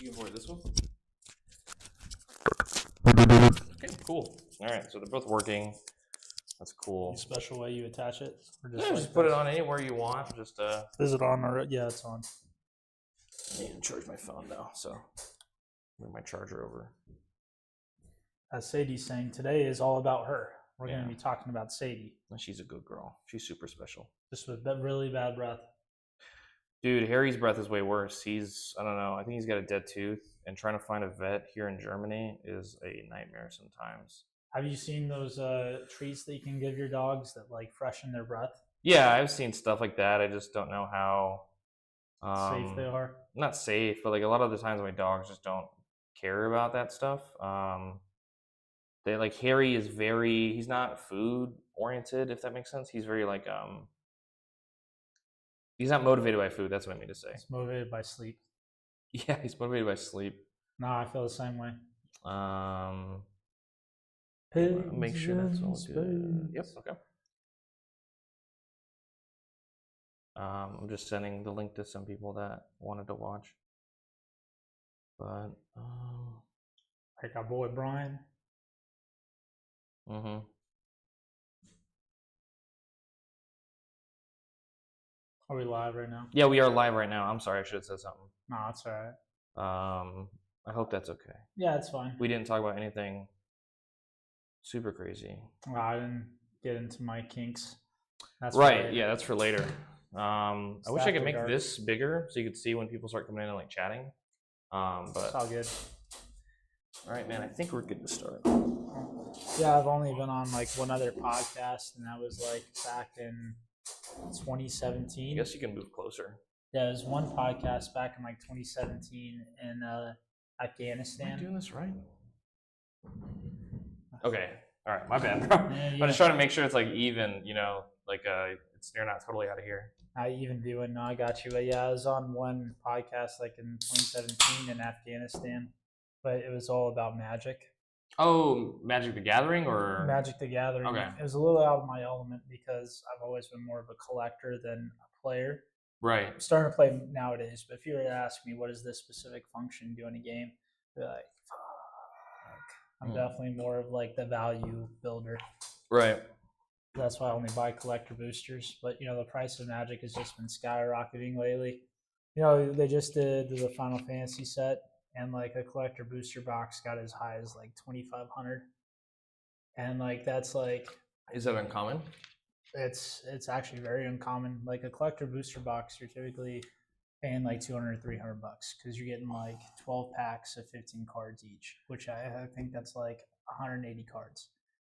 You avoid this one. Okay, cool. All right, so they're both working. That's cool. Any special way you attach it? Or Just, just put it on anywhere you want. Just Is it on or yeah, it's on. I need to charge my phone now, so move my charger over. As Sadie's saying, today is all about her. We're going to be talking about Sadie. She's a good girl. She's super special. Just with really bad breath. Dude, Harry's breath is way worse. I don't know, I think he's got a dead tooth, and trying to find a vet here in Germany is a nightmare sometimes. Have you seen those treats that you can give your dogs that like freshen their breath? Yeah, I've seen stuff like that. I just don't know how safe they are. Not safe, but like a lot of the times my dogs just don't care about that stuff. They like Harry is he's not food oriented, if that makes sense. He's very like he's not motivated by food. That's what I mean to say. He's motivated by sleep. Yeah, he's motivated by sleep. No, I feel the same way. Make sure that's all good. Yep. Okay. I'm just sending the link to some people that wanted to watch. But like our boy Brian. Are we live right now? Yeah, we are live right now. I'm sorry, I should have said something. No, it's all right. I hope that's okay. Yeah, it's fine. We didn't talk about anything super crazy. Well, I didn't get into my kinks. That's right. Yeah, that's for later. I wish I could make this bigger so you could see when people start coming in and like chatting. But it's all good. All right, man. I think we're good to start. Yeah, I've only been on like one other podcast, and that was like back in 2017. I guess you can move closer. Yeah, there's one podcast back in like 2017 in Afghanistan. Am I doing this right? Okay. All right. My bad, bro. I'm just trying to make sure it's like even, you know, like you're not totally out of here. I even do it. No, I got you. But yeah, I was on one podcast like in 2017 in Afghanistan, but it was all about magic. Oh, Magic the Gathering or? Magic the Gathering. Okay. It was a little out of my element because I've always been more of a collector than a player. Right. I'm starting to play nowadays, but if you were to ask me what does this specific function do in a game, I'd be like, fuck. I'm definitely more of like the value builder. Right. That's why I only buy collector boosters. But you know, the price of Magic has just been skyrocketing lately. You know, they just did the Final Fantasy set, and like a collector booster box got as high as like 2,500, and like that's like. Is that uncommon? It's actually very uncommon. Like a collector booster box, you're typically paying like $200 or $300 because you're getting like 12 packs of 15 cards each, which I think that's like 180 cards.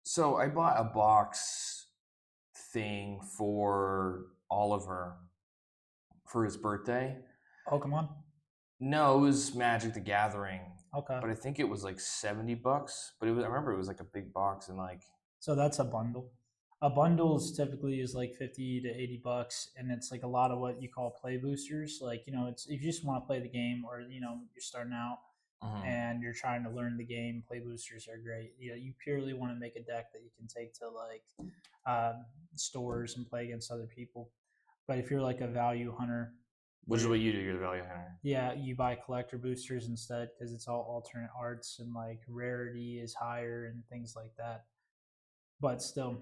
So I bought a box thing for Oliver for his birthday. Pokemon? No, it was Magic the Gathering. Okay. But I think it was like $70. But I remember it was like a big box and like. So that's a bundle. A bundle is typically is like $50 to $80, and it's like a lot of what you call play boosters. Like, you know, it's if you just want to play the game, or you know, you're starting out and you're trying to learn the game, play boosters are great. You know, you purely want to make a deck that you can take to like stores and play against other people. But if you're like a value hunter, which is what you do, you're the value hunter. Yeah, you buy collector boosters instead because it's all alternate arts and like rarity is higher and things like that. But still,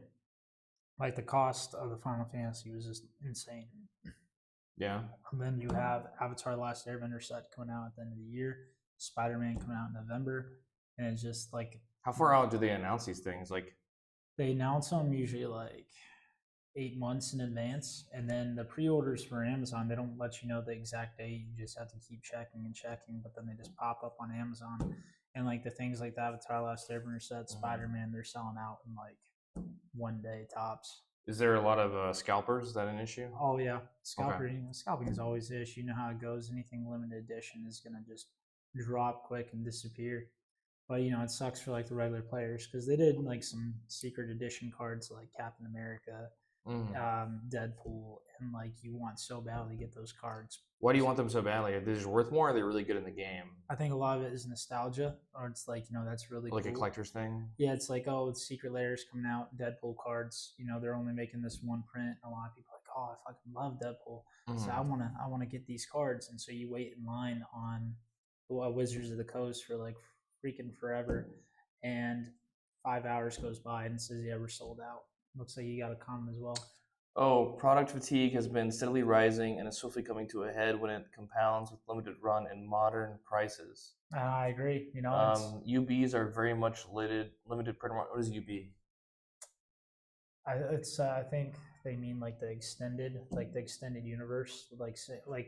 like the cost of the Final Fantasy was just insane. Yeah. And then you have Avatar: Last Airbender set coming out at the end of the year, Spider-Man coming out in November, and it's just like. How far out do they announce these things? Like. They announce them usually like 8 months in advance, and then the pre-orders for Amazon, they don't let you know the exact date. You just have to keep checking and checking, but then they just pop up on Amazon. And like the things like the Avatar: Last Airbender set, Spider-Man, they're selling out in like 1 day tops. Is there a lot of scalpers? Is that an issue? Oh yeah, scalping is always the issue. You know how it goes. Anything limited edition is gonna just drop quick and disappear. But you know, it sucks for like the regular players because they did like some secret edition cards like Captain America, Deadpool, and like you want so badly to get those cards. Why do you want them so badly? Are they just worth more? Or are they really good in the game? I think a lot of it is nostalgia, or it's like, you know, that's really like cool. A collector's thing. Yeah, it's like, oh, it's Secret Layers coming out, Deadpool cards. You know, they're only making this one print. A lot of people are like, oh, I fucking love Deadpool, so I wanna get these cards. And so you wait in line on Wizards of the Coast for like freaking forever, and 5 hours goes by and it says, yeah, we're sold out. Looks like you got a comment as well. Oh, product fatigue has been steadily rising and is swiftly coming to a head when it compounds with limited run and modern prices. I agree. You know, it's UBs are very much limited. What is UB? I think they mean like the extended universe, like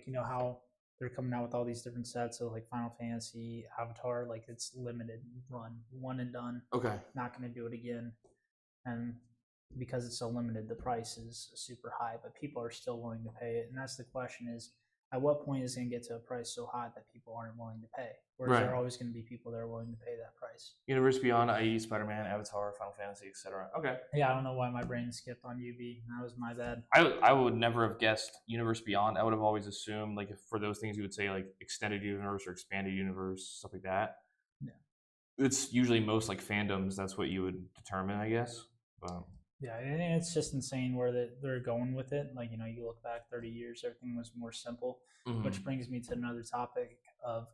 you know how they're coming out with all these different sets of like Final Fantasy, Avatar, like it's limited run, one and done. Okay. Not going to do it again, and because it's so limited, the price is super high, but people are still willing to pay it. And that's the question: is at what point is it going to get to a price so high that people aren't willing to pay, or is there always going to be people that are willing to pay that price? Universe Beyond, i.e., Spider-Man, Avatar, Final Fantasy, etc. Okay. Yeah, I don't know why my brain skipped on UB. That was my bad. I would never have guessed Universe Beyond. I would have always assumed like if for those things you would say like extended universe or expanded universe, stuff like that. Yeah. It's usually most like fandoms. That's what you would determine, I guess. But Yeah, and it's just insane where they're going with it. Like, you know, you look back 30 years, everything was more simple, which brings me to another topic of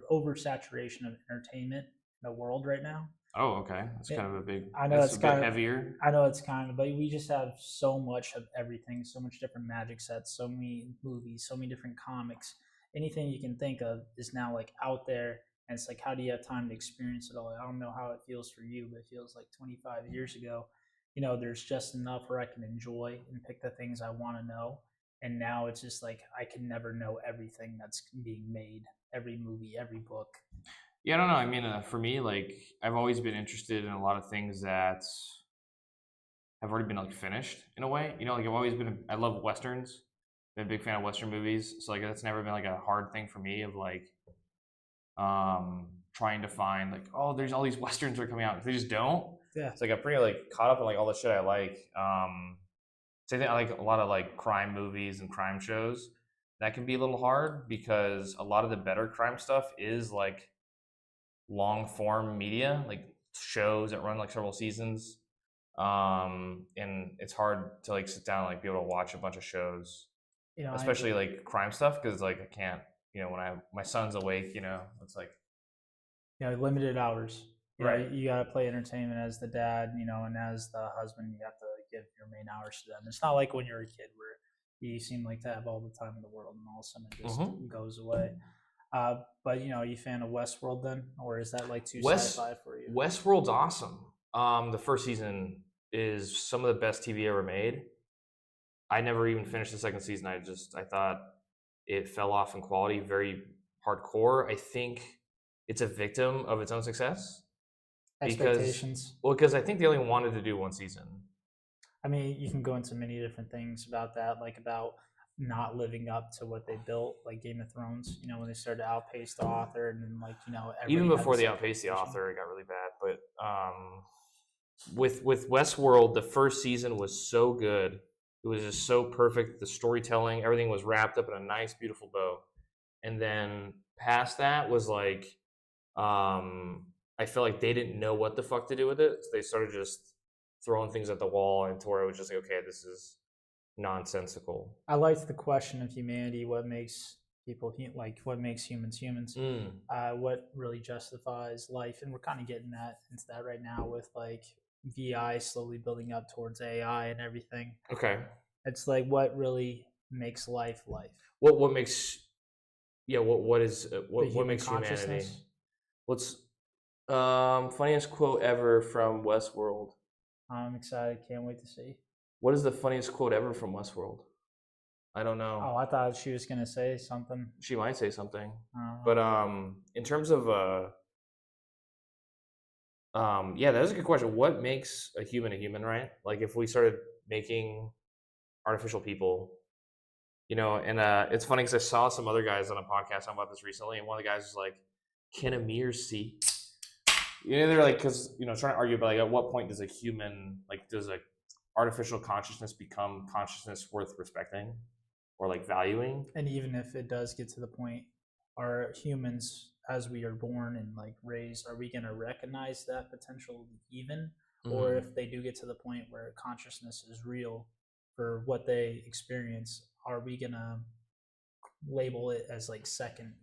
oversaturation of entertainment in the world right now. Oh, okay. That's kind of a big. I know it's a kind bit of heavier. I know it's kind of, but we just have so much of everything, so much different magic sets, so many movies, so many different comics. Anything you can think of is now like out there, and it's like, how do you have time to experience it all? I don't know how it feels for you, but it feels like 25 years ago. You know, there's just enough where I can enjoy and pick the things I want to know. And now it's just like I can never know everything that's being made, every movie, every book. Yeah, I don't know. I mean, for me, like I've always been interested in a lot of things that have already been like finished in a way. You know, like I've always been. I love westerns. Been a big fan of western movies, so like that's never been like a hard thing for me of like trying to find like, oh, there's all these westerns that are coming out. They just don't. Yeah. It's like I'm pretty like caught up in like all the shit I like. So I think I like a lot of like crime movies and crime shows. That can be a little hard because a lot of the better crime stuff is like long form media, like shows that run like several seasons. And it's hard to like sit down and like be able to watch a bunch of shows, You know, especially like crime stuff, because like I can't, you know, when my son's awake, you know, it's like limited hours. right. You got to play entertainment as the dad, you know, and as the husband, you have to give your main hours to them. It's not like when you're a kid where you seem like to have all the time in the world, and all of a sudden it just goes away. But you know, are you a fan of Westworld then, or is that like too sci-fi for you? Westworld's awesome. The first season is some of the best TV ever made. I never even finished the second season. I thought it fell off in quality, very hardcore. I think it's a victim of its own success. Expectations. Because I think they only wanted to do one season. I mean, you can go into many different things about that, like about not living up to what they built, like Game of Thrones. You know, when they started to outpace the author, and then like, you know, even before they outpaced the author, it got really bad. But with Westworld, the first season was so good. It was just so perfect. The storytelling, everything was wrapped up in a nice, beautiful bow. And then past that was like, I felt like they didn't know what the fuck to do with it. So they started just throwing things at the wall, and to where it was just like, okay, this is nonsensical. I liked the question of humanity. What makes people like? What makes humans humans? What really justifies life? And we're kind of getting into that right now with like VI slowly building up towards AI and everything. Okay. It's like what really makes life life. What makes what makes humanity? What's funniest quote ever from Westworld? I'm excited. Can't wait to see. What is the funniest quote ever from Westworld? I don't know. Oh, I thought she was gonna say something. She might say something. But in terms of yeah, that is a good question. What makes a human, right? Like if we started making artificial people, you know, and it's funny because I saw some other guys on a podcast talking about this recently, and one of the guys was like, "Can a mirror see?" You know, they're like, because you know, trying to argue about like at what point does a human, like, does a artificial consciousness become consciousness worth respecting or like valuing? And even if it does get to the point, are humans as we are born and like raised, are we going to recognize that potential even? Or if they do get to the point where consciousness is real for what they experience, are we going to label it as like second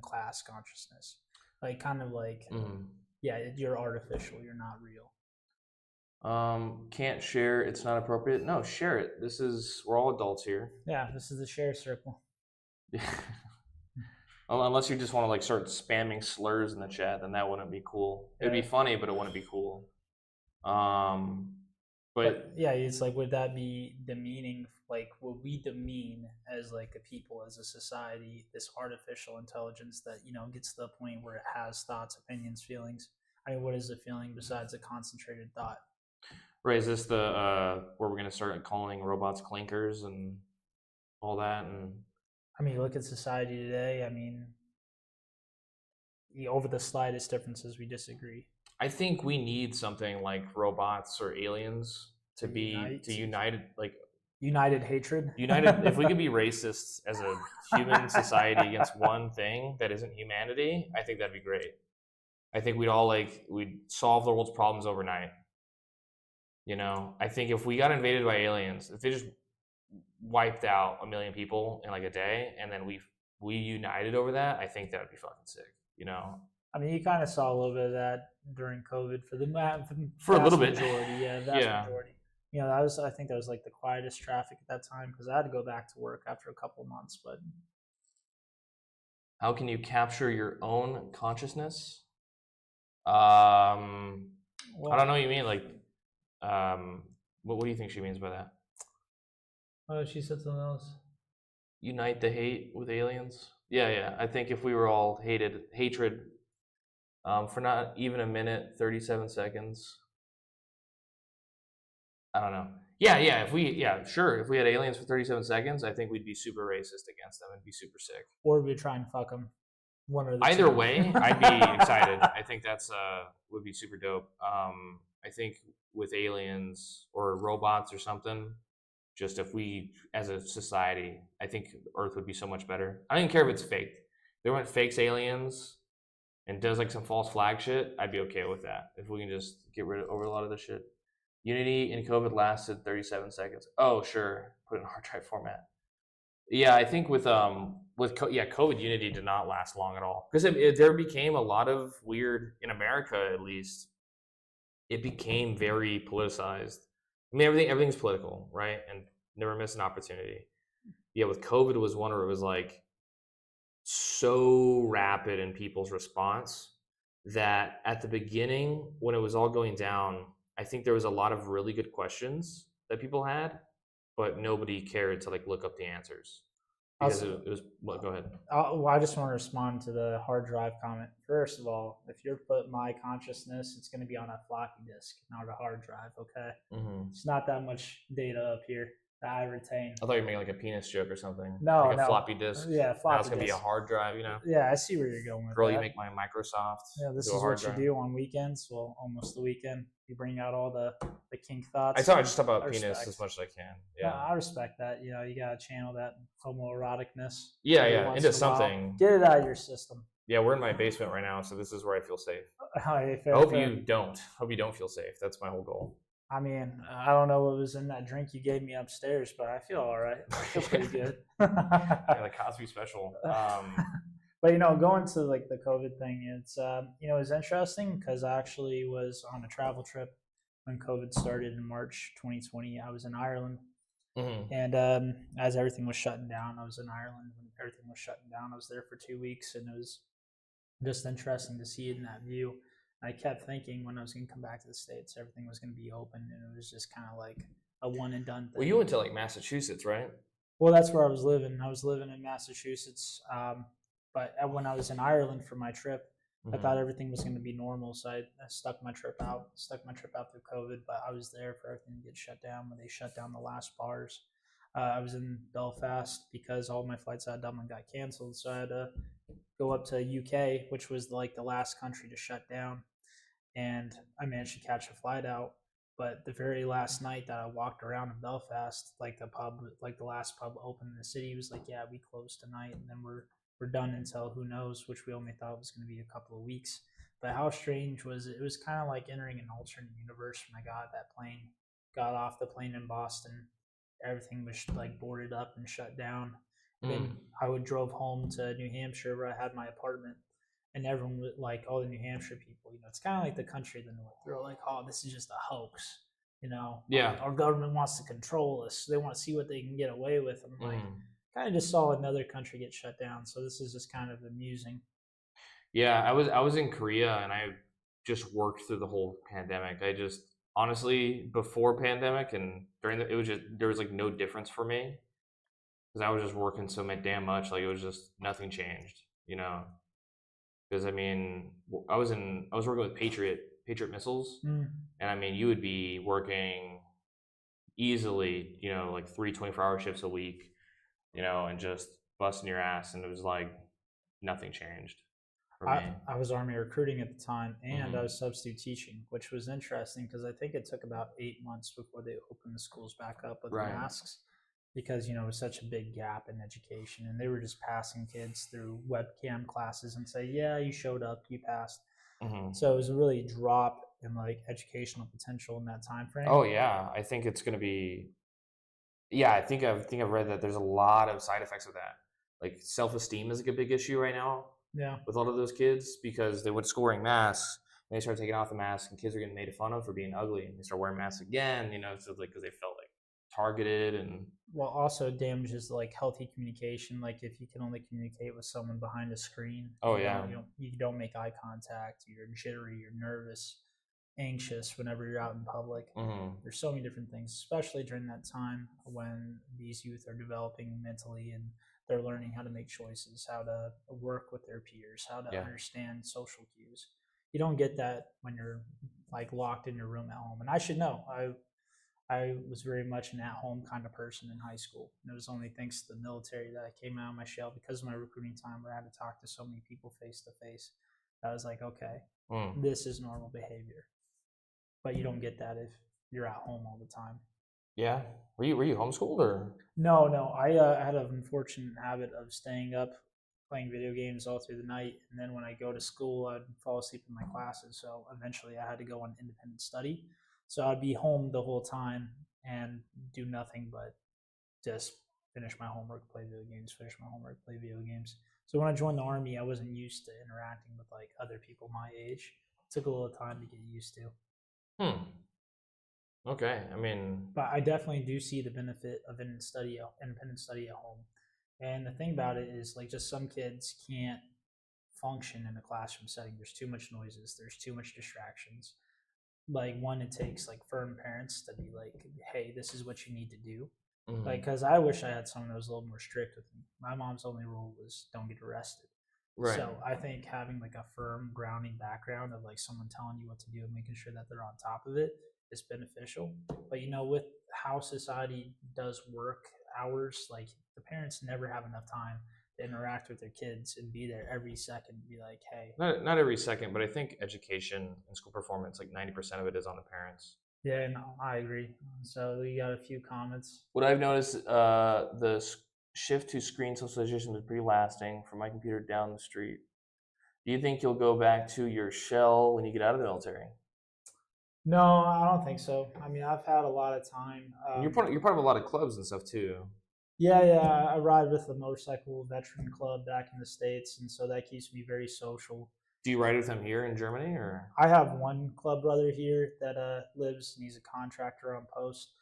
class consciousness, like kind of like yeah, you're artificial, you're not real. Can't share, it's not appropriate. No, share it. We're all adults here. Yeah, this is the share circle. Unless you just want to like start spamming slurs in the chat, then that wouldn't be cool. It'd be funny, but it wouldn't be cool. But yeah, it's like, would that be demeaning? Like, would we demean as like a people, as a society, this artificial intelligence that, you know, gets to the point where it has thoughts, opinions, feelings? I mean, what is a feeling besides a concentrated thought? Right, is this the where we're gonna start calling robots clankers and all that? And I mean, look at society today. I mean, over the slightest differences, we disagree. I think we need something like robots or aliens to unite, like united hatred. United. If we could be racists as a human society against one thing that isn't humanity, I think that'd be great. I think we'd solve the world's problems overnight. You know, I think if we got invaded by aliens, if they just wiped out 1 million people in like a day, and then we united over that, I think that would be fucking sick. You know, I mean, you kind of saw a little bit of that during COVID for a little bit. Majority, yeah, majority. You know, I think that was like the quietest traffic at that time because I had to go back to work after a couple of months. But how can you capture your own consciousness? Well, I don't know what you mean. Like, what do you think she means by that? Oh, she said something else. Unite the hate with aliens. Yeah. I think if we were all hatred for not even a minute, 37 seconds. I don't know. Yeah. If we had aliens for 37 seconds, I think we'd be super racist against them and be super sick. Or we'd try and fuck them. One or the Either two. way, I'd be excited. I think that's would be super dope. I think with aliens or robots or something, just if we as a society, I think Earth would be so much better. I don't care if it's fake. If there weren't fakes aliens and does like some false flag shit, I'd be okay with that. If we can just get rid of over a lot of this shit. Unity in COVID lasted 37 seconds. Oh, sure. Put it in hard drive format. Yeah, I think with COVID Unity did not last long at all because there became a lot of weird in America, at least. It became very politicized. I mean, everything's political, right? And never miss an opportunity. Yeah, with COVID was one where it was like so rapid in people's response that at the beginning, when it was all going down, I think there was a lot of really good questions that people had, but nobody cared to like look up the answers because it was. Well, go ahead. I just want to respond to the hard drive comment. First of all, if you're put my consciousness, it's going to be on a floppy disk, not a hard drive. Okay, it's not that much data up here that I retain. I thought you were making like a penis joke or something. No, like a floppy disk. Yeah, floppy. Now it's gonna be a hard drive, you know. Yeah, I see where you're going with Girl, that. you make my Microsoft. Yeah, this is what you do on weekends. Well, almost the weekend. You bring out all the kink thoughts. I just talk about penis as much as I can. Yeah, I respect that. You know, you gotta channel that homoeroticness. Yeah, into something. Get it out of your system. Yeah, we're in my basement right now, so this is where I feel safe. I hope you don't feel safe. That's my whole goal. I mean, I don't know what was in that drink you gave me upstairs, but I feel all right. I feel pretty good. Yeah, the Cosby special. But you know, going to like the COVID thing, it's you know, it was interesting because I actually was on a travel trip when COVID started in March 2020. I was in Ireland, and as everything was shutting down, I was in Ireland when everything was shutting down. I was there for 2 weeks, and it was just interesting to see it in that view. I kept thinking when I was going to come back to the States, everything was going to be open, and it was just kind of like a one and done thing. Well, you went to like Massachusetts, right? Well, that's where I was living. I was living in Massachusetts, but when I was in Ireland for my trip, I thought everything was going to be normal, so I stuck my trip out through COVID. But I was there for everything to get shut down when they shut down the last bars. I was in Belfast because all my flights out of Dublin got canceled, so I had to go up to UK, which was like the last country to shut down. And I managed to catch a flight out. But the very last night that I walked around in Belfast, like the last pub open in the city was like, yeah, we close tonight, and then we're done until who knows, which we only thought was going to be a couple of weeks. But how strange was it? It was kind of like entering an alternate universe when I got off the plane in Boston. Everything was like boarded up and shut down. And then Mm. I would drove home to New Hampshire where I had my apartment, and everyone would, like all the New Hampshire people, it's kind of like the country of the North. They're like, oh, this is just a hoax. Yeah. Our government wants to control us. They want to see what they can get away with. I'm like, Mm. kind of just saw another country get shut down. So this is just kind of amusing. Yeah, I was in Korea and I just worked through the whole pandemic. I just honestly before pandemic and during it was just there was like no difference for me because I was just working so damn much. Like it was just nothing changed, you know. Because I mean, I was working with Patriot missiles, Mm. and I mean you would be working easily, like 3 24-hour shifts a week, and just busting your ass, and it was like nothing changed for me. I was Army recruiting at the time, and I Hmm. was substitute teaching, which was interesting because I think it took about 8 months before they opened the schools back up with the Right. masks because it was such a big gap in education, and they were just passing kids through webcam classes and say, "Yeah, you showed up, you passed." Hmm. So it was a really drop in like educational potential in that time frame. Oh yeah, I think it's gonna be. Yeah, I think I've read that there's a lot of side effects of that. Like self-esteem is like a big issue right now Yeah. with a lot of those kids because they went to school wearing masks and they started taking off the mask and kids are getting made fun of for being ugly and they start wearing masks again, so like because they felt like targeted and Well, also damages like healthy communication. Like if you can only communicate with someone behind a screen, oh yeah. you don't make eye contact. You're jittery. You're nervous, anxious whenever you're out in public. Hmm. There's so many different things, especially during that time when these youth are developing mentally and they're learning how to make choices, how to work with their peers, how to Yeah. understand social cues. You don't get that when you're like locked in your room at home. And I should know. I was very much an at-home kind of person in high school. And it was only thanks to the military that I came out of my shell because of my recruiting time where I had to talk to so many people face to face. I was like, okay, Mm. this is normal behavior. But you don't get that if you're at home all the time. Yeah. Were you homeschooled or? No. I had an unfortunate habit of staying up playing video games all through the night. And then when I go to school, I'd fall asleep in my classes. So eventually I had to go on independent study. So I'd be home the whole time and do nothing but just finish my homework, play video games, finish my homework, play video games. So when I joined the army, I wasn't used to interacting with like other people my age. It took a little time to get used to. Hmm. Okay. I mean, But I definitely do see the benefit of independent study at home. And the thing about it is like just some kids can't function in a classroom setting. There's too much noises, there's too much distractions. Like one, it takes like firm parents to be like, hey, this is what you need to do. Like, mm, because I wish I had someone that was a little more strict with me. My mom's only rule was don't get arrested. right. So I think having like a firm grounding background of like someone telling you what to do and making sure that they're on top of it is beneficial. But with how society does work hours, like the parents never have enough time to interact with their kids and be there every second and be like, hey, Not every second, but I think education and school performance, like 90% of it is on the parents. yeah, no, I agree. So we got a few comments. What I've noticed, shift to screen socialization was pretty lasting from my computer down the street. Do you think you'll go back to your shell when you get out of the military? No, I don't think so. I mean, I've had a lot of time. And you're part of a lot of clubs and stuff too. Yeah. I ride with the motorcycle veteran club back in the States, and so that keeps me very social. Do you ride with them here in Germany or? I have one club brother here that lives, and he's a contractor on post,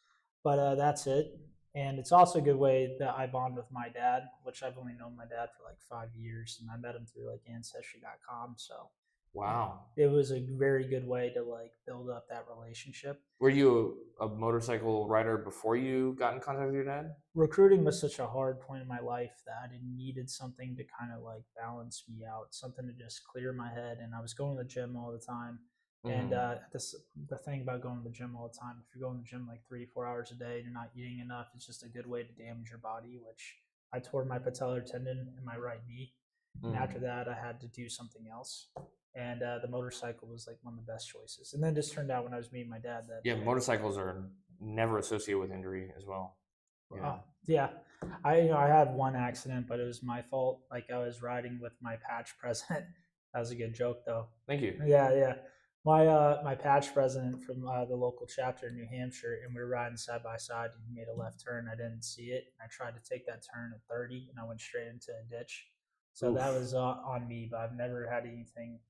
but that's it. And it's also a good way that I bond with my dad, which I've only known my dad for like 5 years, and I met him through like Ancestry.com. So Wow. it was a very good way to like build up that relationship. Were you a motorcycle rider before you got in contact with your dad? Recruiting was such a hard point in my life that I needed something to kind of like balance me out, something to just clear my head. And I was going to the gym all the time. And Mm. the thing about going to the gym all the time, if you're going to the gym like 3 4 hours a day and you're not eating enough, it's just a good way to damage your body. Which I tore my patellar tendon in my right knee, and Mm. after that, I had to do something else. And the motorcycle was like one of the best choices. And then it just turned out when I was meeting my dad that Yeah, motorcycles are never associated with injury as well. Yeah. yeah, I had one accident, but it was my fault. Like I was riding with my patch present. That was a good joke, though. Thank you. Yeah. My patch president from the local chapter in New Hampshire, and we were riding side by side, and he made a left turn. I didn't see it. I tried to take that turn at 30, and I went straight into a ditch. So that Oof. was on me, but I've never had anything.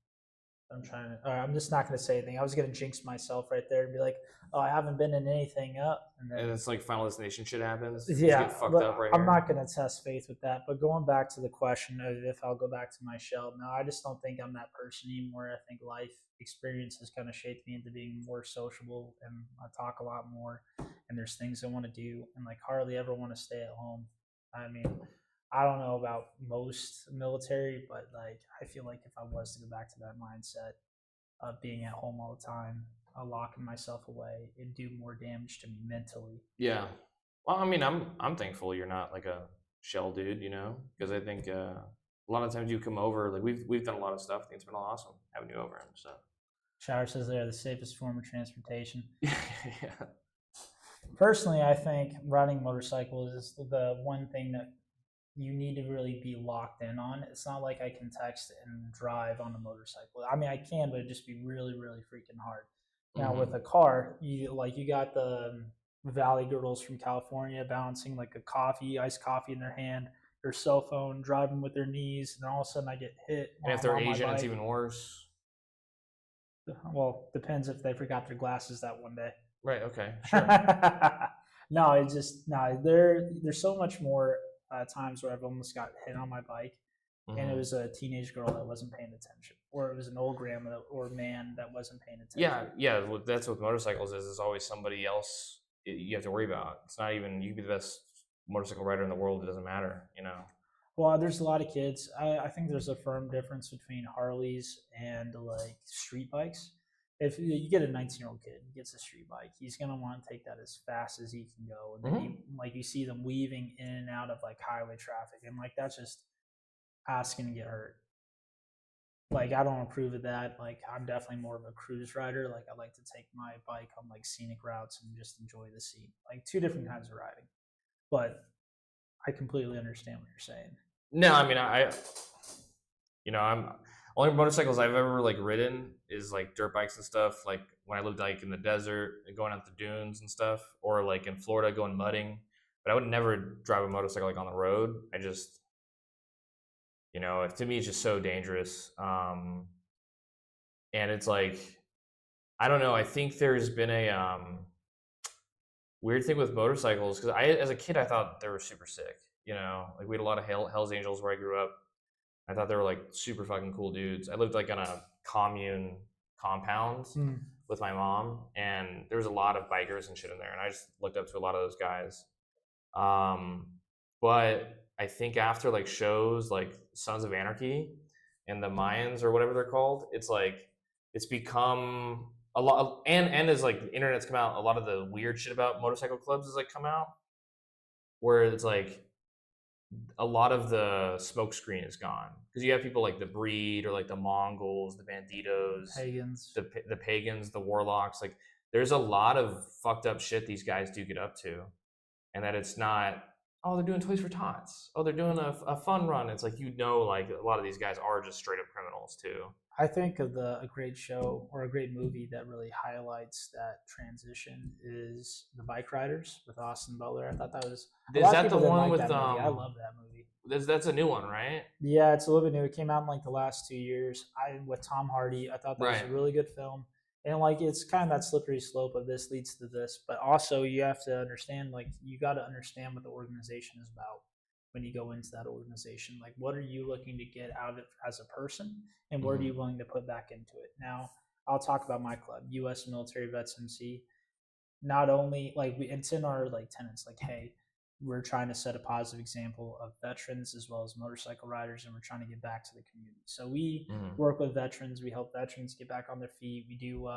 I'm just not going to say anything. I was going to jinx myself right there and be like, "Oh, I haven't been in anything up," and And then it's like Final Destination shit happens. Just yeah, get fucked but up right I'm here. not going to test faith with that. But going back to the question of if I'll go back to my shell, no, I just don't think I'm that person anymore. I think life experience has kind of shaped me into being more sociable, and I talk a lot more, and there's things I want to do, and like hardly ever want to stay at home. I mean, I don't know about most military, but like I feel like if I was to go back to that mindset of being at home all the time, locking myself away, it'd do more damage to me mentally. Yeah. Well, I mean, I'm thankful you're not like a shell dude, because I think a lot of times you come over, like we've done a lot of stuff. I think it's been awesome having you over and stuff. Shower says they're the safest form of transportation. Yeah. Personally, I think riding motorcycles is the one thing that you need to really be locked in on. It's not like I can text and drive on a motorcycle. I mean, I can, but it'd just be really, really freaking hard. Now with a car, you got the Valley girls from California balancing like iced coffee in their hand, their cell phone, driving with their knees, and then all of a sudden I get hit. And if they're Asian, it's even worse. Well, depends if they forgot their glasses that one day. Right. Okay. Sure. No, it's just no. There's so much more times where I've almost got hit on my bike, and it was a teenage girl that wasn't paying attention, or it was an old grandma or man that wasn't paying attention. Yeah. That's what motorcycles is. There's always somebody else you have to worry about. It's not even you can be the best motorcycle rider in the world. It doesn't matter. Well, there's a lot of kids. I think there's a firm difference between Harleys and like street bikes. If you get a 19-year-old kid, he gets a street bike, he's gonna want to take that as fast as he can go. And then you see them weaving in and out of like highway traffic, and like that's just asking to get hurt. Like I don't approve of that. Like I'm definitely more of a cruise rider. Like I like to take my bike on like scenic routes and just enjoy the scene. Like two different kinds of riding. But I completely understand what you're saying. No, I mean I'm only motorcycles I've ever like ridden is like dirt bikes and stuff. Like when I lived like in the desert and going out the dunes and stuff, or like in Florida going mudding. But I would never drive a motorcycle like on the road. I just, to me it's just so dangerous. And it's like I don't know. I think there's been a weird thing with motorcycles because as a kid, I thought they were super sick. Like we had a lot of Hell's Angels where I grew up. I thought they were like super fucking cool dudes. I lived like on a commune compound with my mom, and there was a lot of bikers and shit in there, and I just looked up to a lot of those guys. But I think after like shows like Sons of Anarchy and the Mayans or whatever they're called, it's like it's become a lot, and as like the internet's come out, a lot of the weird shit about motorcycle clubs has like come out, where it's like a lot of the smoke screen is gone because you have people like the Breed or like the Mongols, the Banditos, Pagans, the pagans, the warlocks. Like there's a lot of fucked up shit these guys do get up to, and that it's not. Oh, they're doing Toys for Tots. Oh, they're doing a fun run. It's like like a lot of these guys are just straight up criminals too. I think of a great show or a great movie that really highlights that transition is The Bike Riders with Austin Butler. I thought that was. Is that the one with I love that movie. That's a new one, right? Yeah, it's a little bit new. It came out in like the last 2 years. With Tom Hardy. I thought that was a really good film. And like it's kind of that slippery slope of this leads to this, but also you have to understand, like you got to understand what the organization is about when you go into that organization. Like what are you looking to get out of it as a person, and what are you willing to put back into it? Now I'll talk about my club, U.S. Military Vets MC. Not only like it's in our like tenants, like hey, we're trying to set a positive example of veterans as well as motorcycle riders, and we're trying to get back to the community. So we work with veterans. We help veterans get back on their feet. We do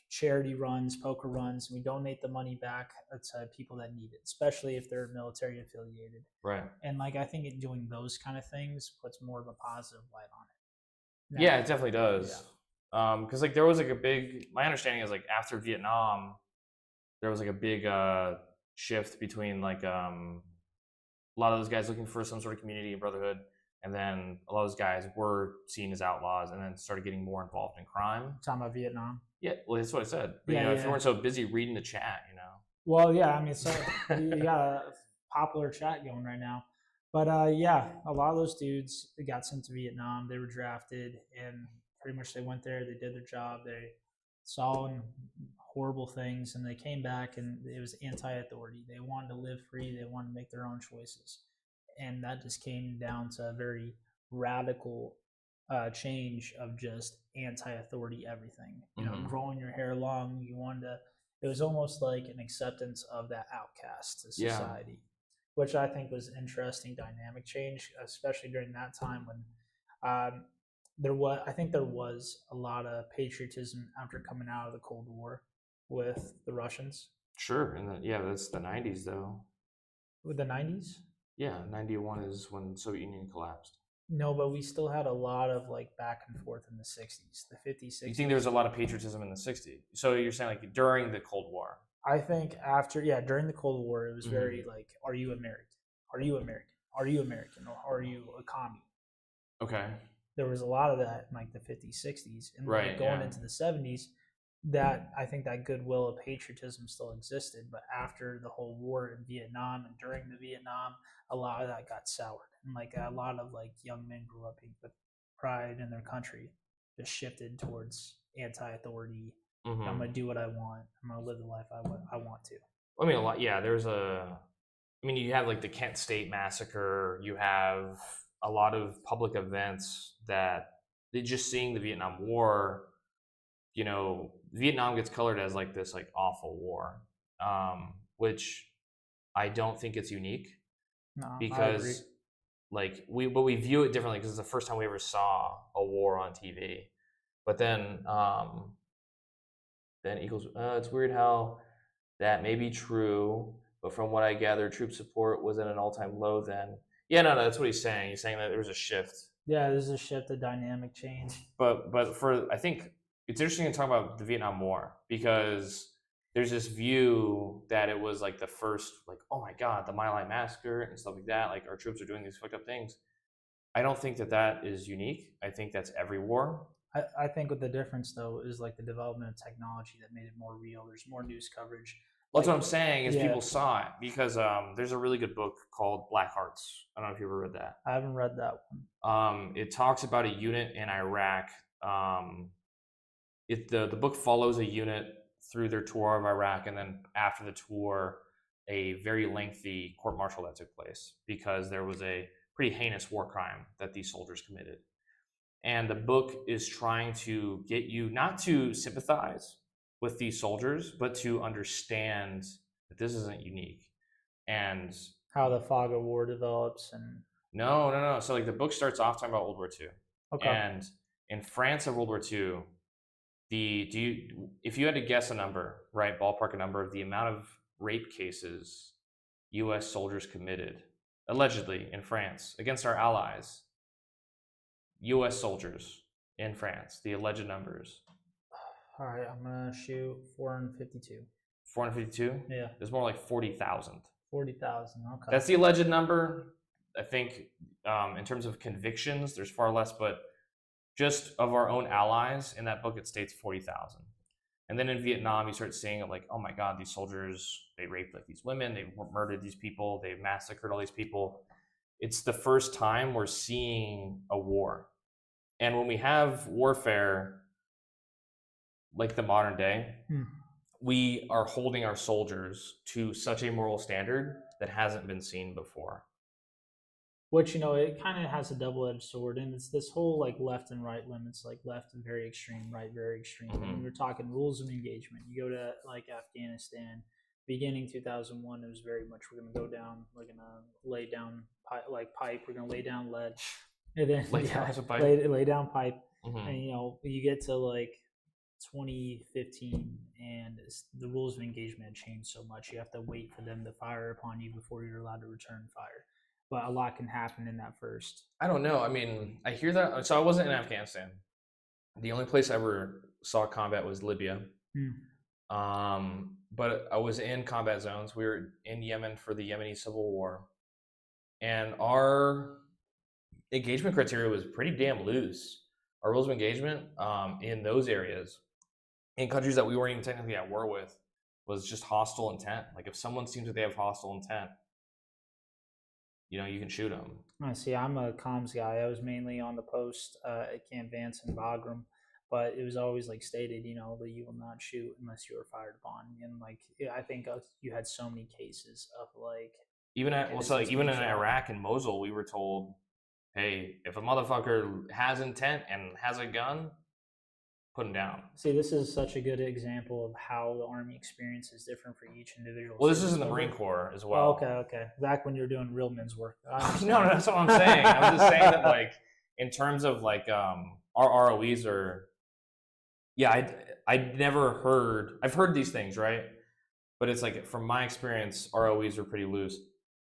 charity runs, poker runs. We donate the money back to people that need it, especially if they're military affiliated. Right. And like I think doing those kind of things puts more of a positive light on it. Now, yeah, it definitely does. Because like there was like a big. My understanding is like after Vietnam, there was like a big shift between like a lot of those guys looking for some sort of community and brotherhood, and then a lot of those guys were seen as outlaws, and then started getting more involved in crime. Talking about Vietnam. Yeah, well, that's what I said. But Yeah, if you weren't so busy reading the chat, Well, yeah, I mean, so you got a popular chat going right now. But yeah, a lot of those dudes got sent to Vietnam. They were drafted, and pretty much they went there. They did their job. They saw horrible things, and they came back, and it was anti-authority. They wanted to live free. They wanted to make their own choices, and that just came down to a very radical change of just anti-authority everything. You know, growing your hair long. You wanted to. It was almost like an acceptance of that outcast to society, which I think was interesting dynamic change, especially during that time when I think there was a lot of patriotism after coming out of the Cold War with the Russians. Sure, and that's the 90s though. With the 90s? Yeah, 91 is when the Soviet Union collapsed. No, but we still had a lot of like back and forth in the 60s, the 50s, 60s. You think there was a lot of patriotism in the 60s? So you're saying like during the Cold War? I think during the Cold War, it was very like, are you American? Are you American? Are you American? Or are you a commie? Okay. There was a lot of that in like the 50s, 60s. And like going into the 70s, that I think that goodwill of patriotism still existed. But after the whole war in Vietnam and during the Vietnam, a lot of that got soured. And like a lot of like young men grew up with pride in their country, just shifted towards anti-authority. I'm gonna do what I want. I'm gonna live the life I want to. I mean, a lot. Yeah, you have like the Kent State massacre. You have a lot of public events that just seeing the Vietnam War. Vietnam gets colored as like this like awful war, which I don't think it's unique. No, because like we view it differently because it's the first time we ever saw a war on TV. But then equals it's weird how that may be true, but from what I gather, troop support was at an all-time low then. Yeah, no, that's what he's saying. He's saying that there was a shift. Yeah, there's a shift, a dynamic change. But I think it's interesting to talk about the Vietnam War because there's this view that it was like the first, like, oh my God, the My Lai massacre and stuff like that. Like our troops are doing these fucked up things. I don't think that is unique. I think that's every war. I think what the difference though is like the development of technology that made it more real. There's more news coverage. That's what I'm saying is people saw it because there's a really good book called Black Hearts. I don't know if you ever read that. I haven't read that one. It talks about a unit in Iraq. The book follows a unit through their tour of Iraq, and then after the tour, a very lengthy court-martial that took place because there was a pretty heinous war crime that these soldiers committed. And the book is trying to get you not to sympathize with these soldiers, but to understand that this isn't unique. And how the fog of war develops. And no. So like the book starts off talking about World War II. Okay. And in France of World War II, if you had to guess a number, right, ballpark a number of the amount of rape cases U.S. soldiers committed, allegedly in France, against our allies, U.S. soldiers in France, the alleged numbers. All right, I'm gonna shoot 452. 452? Yeah. There's more like 40,000. 40,000. Okay. That's the alleged number. I think in terms of convictions, there's far less, but just of our own allies, in that book, it states 40,000. And then in Vietnam, you start seeing it like, oh my God, these soldiers, they raped like these women, they murdered these people, they massacred all these people. It's the first time we're seeing a war. And when we have warfare, like the modern day, we are holding our soldiers to such a moral standard that hasn't been seen before. Which, it kind of has a double-edged sword, and it's this whole like left and right limits, like left and very extreme, right very extreme. And we're talking rules of engagement. You go to like Afghanistan, beginning 2001, it was very much we're gonna go down, we're gonna lay down pipe, we're gonna lay down lead, and then lay down pipe, and you get to like 2015, and the rules of engagement have changed so much. You have to wait for them to fire upon you before you're allowed to return fire. But a lot can happen in that first. I don't know. I mean, I hear that. So I wasn't in Afghanistan. The only place I ever saw combat was Libya. But I was in combat zones. We were in Yemen for the Yemeni civil war. And engagement criteria was pretty damn loose. Our rules of engagement in those areas, in countries that we weren't even technically at war with, was just hostile intent. Like if someone seems that they have hostile intent, you can shoot them. I see. I'm a comms guy. I was mainly on the post at Camp Vance and Bagram, but it was always like stated, that you will not shoot unless you are fired upon. And like, I think you had so many cases of like even at well, so like even in shot. Iraq and Mosul, we were told, hey, if a motherfucker has intent and has a gun, put him down. See, this is such a good example of how the Army experience is different for each individual. Well, this is in the Marine Corps as well. Oh, okay. Back when you're doing real men's work. No, that's what I'm saying. I'm just saying that, like, in terms of like our ROEs are, yeah, I've heard these things, right? But it's like from my experience, ROEs are pretty loose.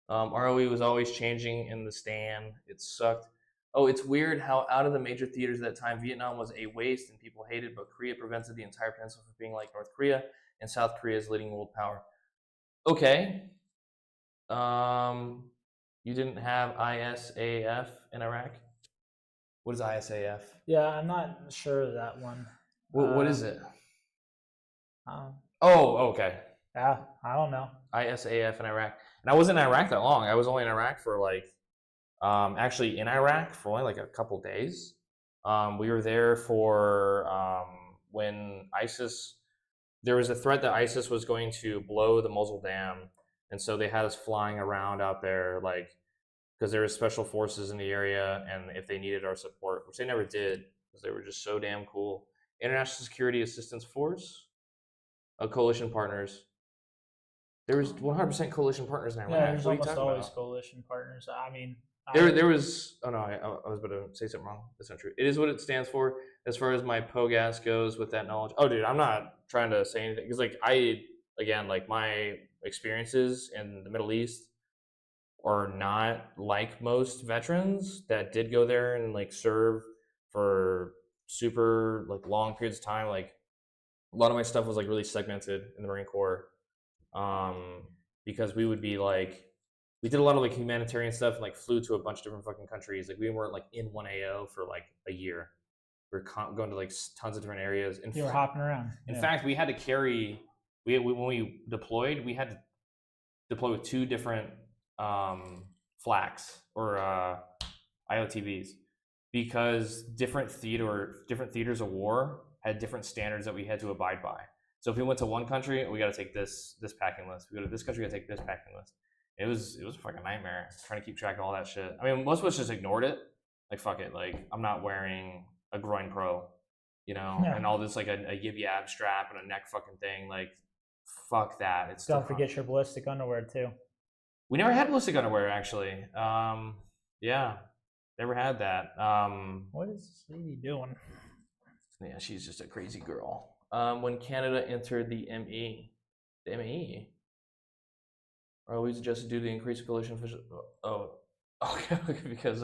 ROE was always changing in the stand. It sucked. Oh, it's weird how out of the major theaters at that time, Vietnam was a waste and people hated, but Korea prevented the entire peninsula from being like North Korea and South Korea's leading world power. Okay. You didn't have ISAF in Iraq? What is ISAF? Yeah, I'm not sure of that one. What is it? Oh, okay. Yeah, I don't know. ISAF in Iraq. And I wasn't in Iraq that long. I was only in Iraq for like, actually in Iraq for only like a couple days. We were there for when there was a threat that ISIS was going to blow the Mosul Dam. And so they had us flying around out there, like, because there were special forces in the area, and if they needed our support, which they never did, because they were just so damn cool. International Security Assistance Force, coalition partners. There was 100% coalition partners in Iraq. Yeah, there's almost always coalition partners. I mean, there was. Oh no, I was about to say something wrong. That's not true. It is what it stands for. As far as my POGAS goes, with that knowledge. Oh, dude, I'm not trying to say anything because, like, my experiences in the Middle East are not like most veterans that did go there and like serve for super like long periods of time. Like a lot of my stuff was like really segmented in the Marine Corps, because we would be like, we did a lot of like humanitarian stuff and like flew to a bunch of different fucking countries. Like we weren't like in one AO for like a year. We were going to like tons of different areas. You were hopping around. In fact, we had to carry. When we deployed, we had to deploy with 2 different flags or IOTVs because different theaters of war had different standards that we had to abide by. So if we went to one country, we got to take this packing list. We go to this country, we got to take this packing list. It was a fucking nightmare trying to keep track of all that shit. I mean, most of us just ignored it. Like, fuck it. Like, I'm not wearing a groin pro, and all this like a yib yab strap and a neck fucking thing. Like, fuck that. It's don't forget your ballistic underwear too. We never had ballistic underwear, actually. Yeah, never had that. What is this lady doing? Yeah, she's just a crazy girl. When Canada entered the ME, always adjusted due to the increased coalition official. Oh, okay, because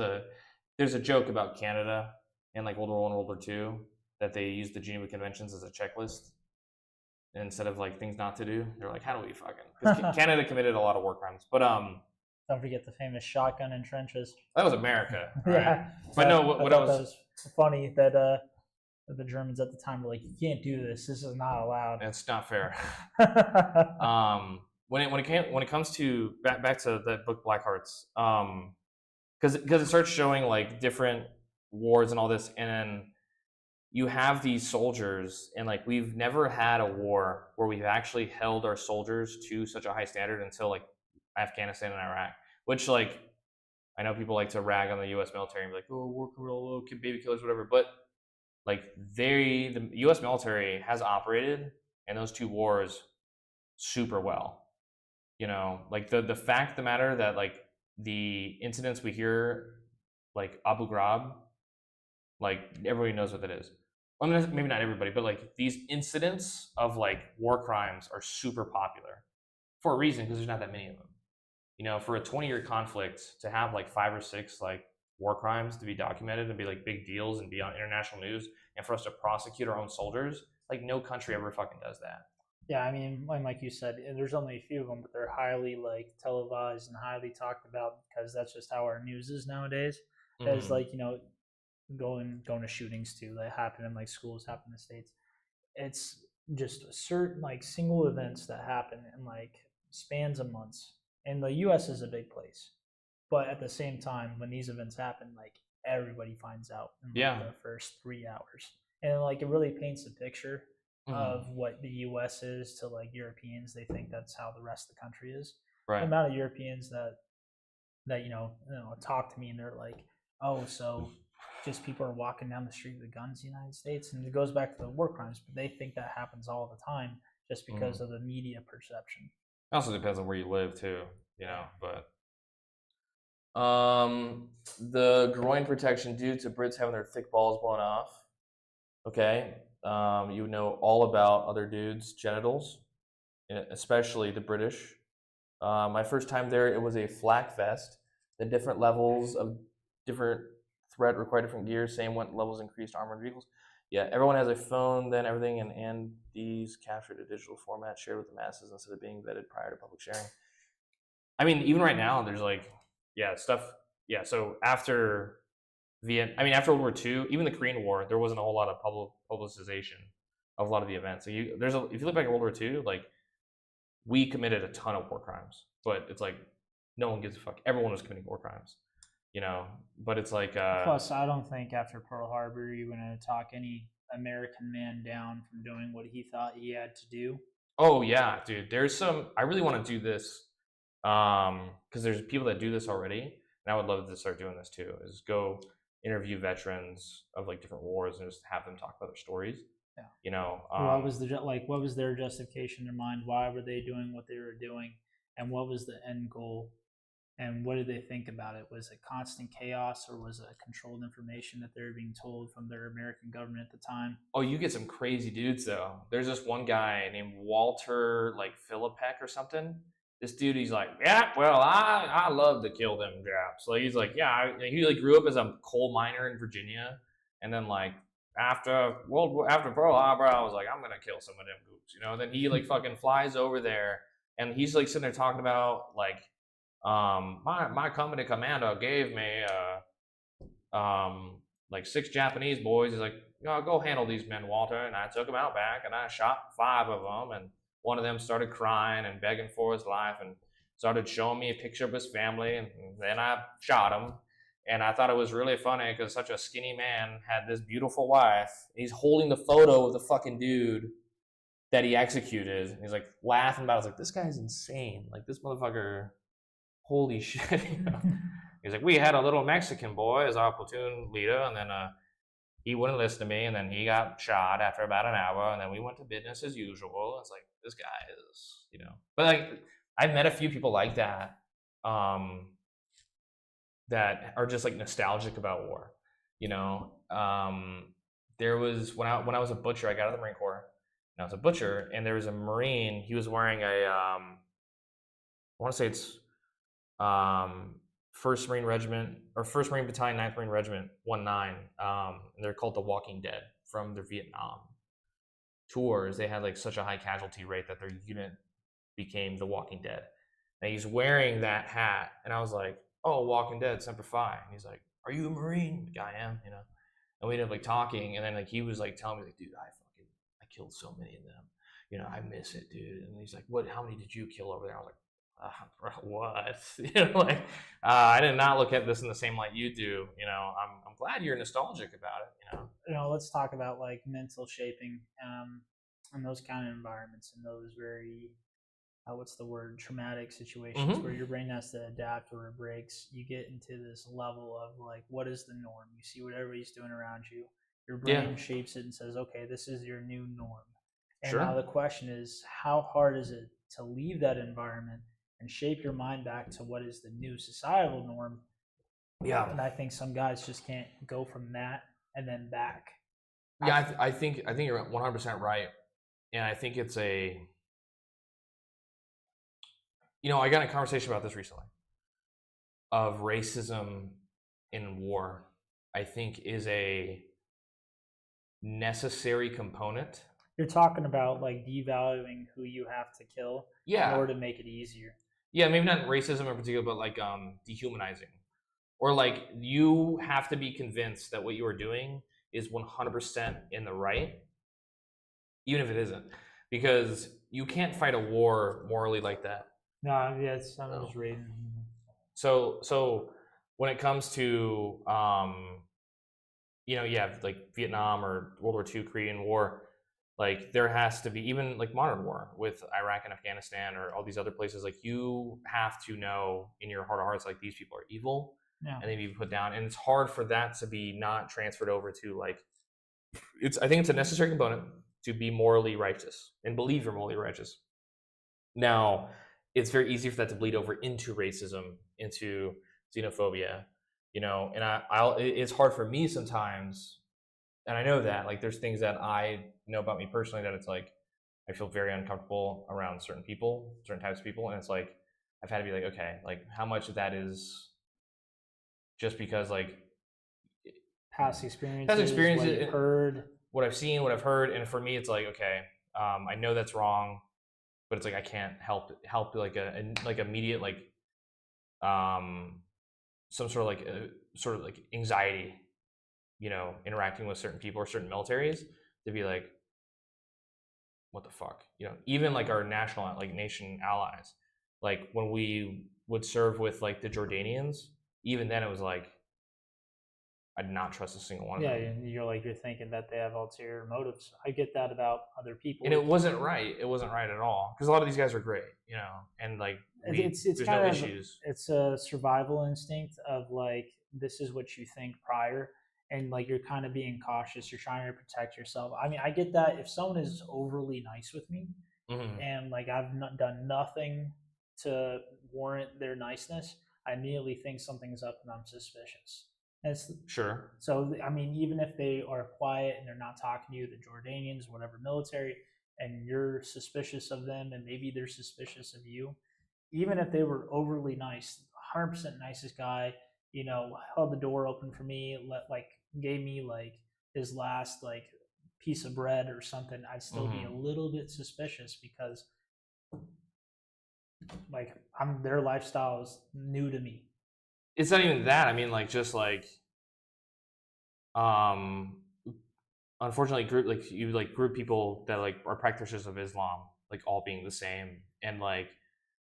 there's a joke about Canada and like World War I, World War II, that they used the Geneva Conventions as a checklist instead of like things not to do. They're like, how do we fucking? Because Canada committed a lot of war crimes, but don't forget the famous shotgun in trenches. That was America, right? Yeah, but no, what that was funny that the Germans at the time were like, you can't do this. This is not allowed. It's not fair. When it comes to back to that book Black Hearts, because it starts showing like different wars and all this, and then you have these soldiers, and like we've never had a war where we've actually held our soldiers to such a high standard until like Afghanistan and Iraq, which like I know people like to rag on the U.S. military and be like, oh, war criminal, baby killers, whatever, but like the U.S. military has operated in those 2 wars super well. Like the fact of the matter that like the incidents we hear, like Abu Ghraib, like everybody knows what that is. I mean, maybe not everybody, but like these incidents of like war crimes are super popular for a reason, because there's not that many of them. For a 20-year conflict to have like 5 or 6 like war crimes to be documented and be like big deals and be on international news, and for us to prosecute our own soldiers, like no country ever fucking does that. Yeah, I mean, like you said, there's only a few of them, but they're highly like televised and highly talked about because that's just how our news is nowadays. as Mm-hmm. like going to shootings too that happen in like schools, happen in the states. It's just certain like single events that happen in like spans of months. And the U.S. is a big place, but at the same time, when these events happen, like everybody finds out in like Yeah. the first 3 hours, and like it really paints a picture Mm-hmm. of what the U.S. is to like Europeans. They think that's how the rest of the country is. The Right. amount of Europeans that talk to me and they're like, oh, so just people are walking down the street with guns in the United States, and it goes back to the war crimes, but they think that happens all the time just Mm-hmm. because of the media perception. It also depends on where you live too, Yeah. but the groin protection due to Brits having their thick balls blown off. Okay. You know all about other dudes' genitals, especially the British. My first time there, it was a flak vest. The different levels of different threat require different gear. Same what levels increased armored vehicles. Yeah, everyone has a phone, then everything, and these captured a digital format shared with the masses instead of being vetted prior to public sharing. I mean, even right now, there's like, yeah, stuff. Yeah, so after after World War II, even the Korean War, there wasn't a whole lot of publicization of a lot of the events. So if you look back at World War II, like we committed a ton of war crimes, but it's like no one gives a fuck. Everyone was committing war crimes, But it's like, Plus, I don't think after Pearl Harbor you're going to talk any American man down from doing what he thought he had to do. oh yeah, dude. There's some. I really want to do this, because there's people that do this already, and I would love to start doing this too. Is go interview veterans of like different wars and just have them talk about their stories. Yeah. What Um, was what was their justification in their mind? Why were they doing what they were doing? And what was the end goal? And what did they think about it? Was it constant chaos, or was it controlled information that they were being told from their American government at the time? oh, you get some crazy dudes though. There's this one guy named Walter like Philippek or something. This dude, he's like, yeah, well, I love to kill them Japs. Like he's like, yeah, he like grew up as a coal miner in Virginia, and then like after Pearl Harbor, I was like, I'm gonna kill some of them goops. Then he like fucking flies over there, and he's like sitting there talking about like, my company commander gave me like 6 Japanese boys. He's like, go handle these men, Walter. And I took them out back and I shot 5 of them. And one of them started crying and begging for his life and started showing me a picture of his family. And then I shot him. And I thought it was really funny because such a skinny man had this beautiful wife. He's holding the photo of the fucking dude that he executed. And he's like laughing about it. I was like, this guy's insane. Like this motherfucker, holy shit. He's like, we had a little Mexican boy as our platoon leader, and then he wouldn't listen to me, and then he got shot after about an hour, and then we went to business as usual. It's like, this guy is. But like, I've met a few people like that, that are just like nostalgic about war. There was when I was a butcher, I got out of the Marine Corps, and I was a butcher, and there was a Marine. He was wearing a, I want to say it's 1st Marine Regiment or 1st Marine Battalion, 9th Marine Regiment, 1-9. And they're called the Walking Dead from their Vietnam tours. They had like such a high casualty rate that their unit became the Walking Dead. And he's wearing that hat, and I was like, "Oh, Walking Dead, Semper Fi." And he's like, "Are you a Marine?" Like, I am, And we ended up like talking, and then like he was like telling me like, "Dude, I killed so many of them. I miss it, dude." And he's like, "What? How many did you kill over there?" I was like, what? I did not look at this in the same light you do. I'm glad you're nostalgic about it. Let's talk about like mental shaping, in those kind of environments, and those very what's the word, traumatic situations where your brain has to adapt or it breaks. You get into this level of like, what is the norm? You see what everybody's doing around you. Your brain shapes it and says, okay, this is your new norm. And now the question is, how hard is it to leave that environment and shape your mind back to what is the new societal norm? Yeah. And I think some guys just can't go from that and then back. Yeah, I think you're 100% right. And I think it's I got in a conversation about this recently of racism in war. I think is a necessary component. You're talking about like devaluing who you have to kill in order to make it easier. Yeah, maybe not racism in particular, but like dehumanizing, or like you have to be convinced that what you are doing is 100% in the right, even if it isn't, because you can't fight a war morally like that. No, yes, I'm No. just reading. So when it comes to like Vietnam or World War II, Korean War, like there has to be, even like modern war with Iraq and Afghanistan or all these other places, like you have to know in your heart of hearts, like these people are evil, Yeah. and they need to be put down. And it's hard for that to be not transferred over to like, I think it's a necessary component to be morally righteous and believe you're morally righteous. Now, it's very easy for that to bleed over into racism, into xenophobia, and it's hard for me sometimes, and I know that like there's things that I know about me personally that it's like I feel very uncomfortable around certain people, certain types of people, and it's like I've had to be like, okay, like how much of that is just because like Past experiences, past what you've heard, what I've seen, what I've heard, and for me, it's like okay, I know that's wrong, but it's like I can't help like like immediate like um some sort of like anxiety, interacting with certain people or certain militaries to be like, what the fuck, even like our national like nation allies, like when we would serve with like the Jordanians, even then it was like I did not trust a single one of yeah, them. and you're thinking that they have ulterior motives. I get that about other people. And it wasn't right. It wasn't right at all because a lot of these guys are great, and like It's there's kind no of issues. it's a survival instinct of like this is what you think prior, and like you're kind of being cautious. You're trying to protect yourself. I mean, I get that if someone is overly nice with me, Mm-hmm. and like I've not done nothing to warrant their niceness, I immediately think something's up and I'm suspicious. And it's, Sure. so I mean, even if they are quiet and they're not talking to you, the Jordanians, whatever military, and you're suspicious of them, and maybe they're suspicious of you, even if they were overly nice, 100% nicest guy, held the door open for me, gave me like his last like piece of bread or something, I'd still be a Mm-hmm. little bit suspicious because like their lifestyle is new to me. It's not even that. I mean, like just like um unfortunately group people that like are practitioners of Islam like all being the same, and like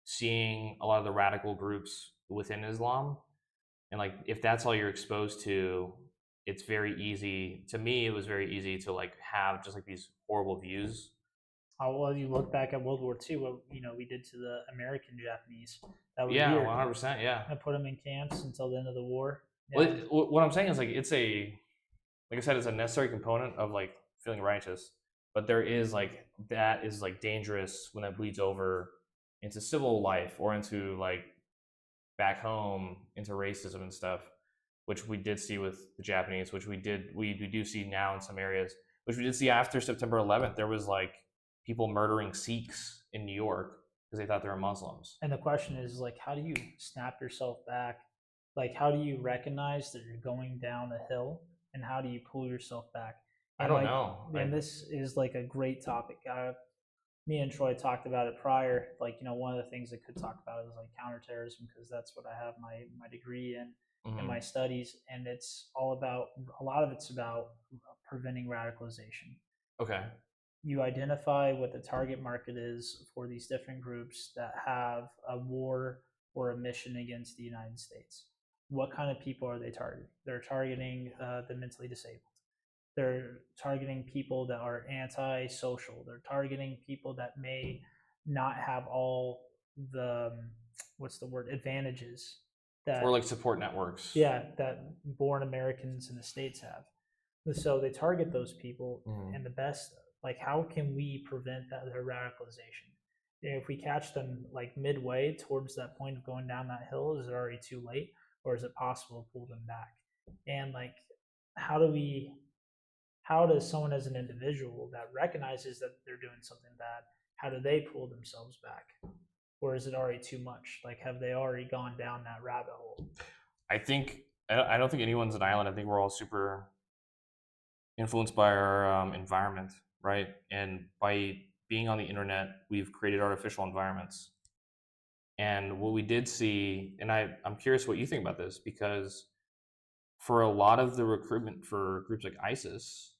seeing a lot of the radical groups within Islam, and like if that's all you're exposed to, it's very easy to me, it was very easy to like have just like these horrible views. Well, you look back at World War II, what we did to the American Japanese that were Yeah, here. 100%. Yeah. I put them in camps until the end of the war. Well, Yeah. what I'm saying is like it's a like I said, it's a necessary component of like feeling righteous, but there is like that is like dangerous when that bleeds over into civil life or into like back home into racism and stuff, which we did see with the Japanese, which we do see now in some areas, which we did see after September 11th. There was like people murdering Sikhs in New York because they thought they were Muslims. And the question is like, how do you snap yourself back? Like, how do you recognize that you're going down a hill, and how do you pull yourself back? I And don't like, know. and this is like a great topic. Me and Troy talked about it prior. Like, one of the things that could talk about is like counterterrorism because that's what I have my degree in Mm-hmm. my studies, and it's all about a lot of it's about preventing radicalization. Okay. You identify what the target market is for these different groups that have a war or a mission against the United States. What kind of people are they targeting? They're targeting the mentally disabled. They're targeting people that are anti-social. They're targeting people that may not have all the what's the word advantages that Or like support networks. that born Americans in the States have. So they target those people, Mm-hmm. and the best, like, how can we prevent their radicalization? If we catch them like midway towards that point of going down that hill, is it already too late, or is it possible to pull them back? And like, how do we? How does someone as an individual that recognizes that they're doing something bad, how do they pull themselves back? Or is it already too much? Like, have they already gone down that rabbit hole? I don't think anyone's an island. I think we're all super influenced by our environment, right? And by being on the internet, we've created artificial environments. And what we did see, and I'm curious what you think about this, because for a lot of the recruitment for groups like ISIS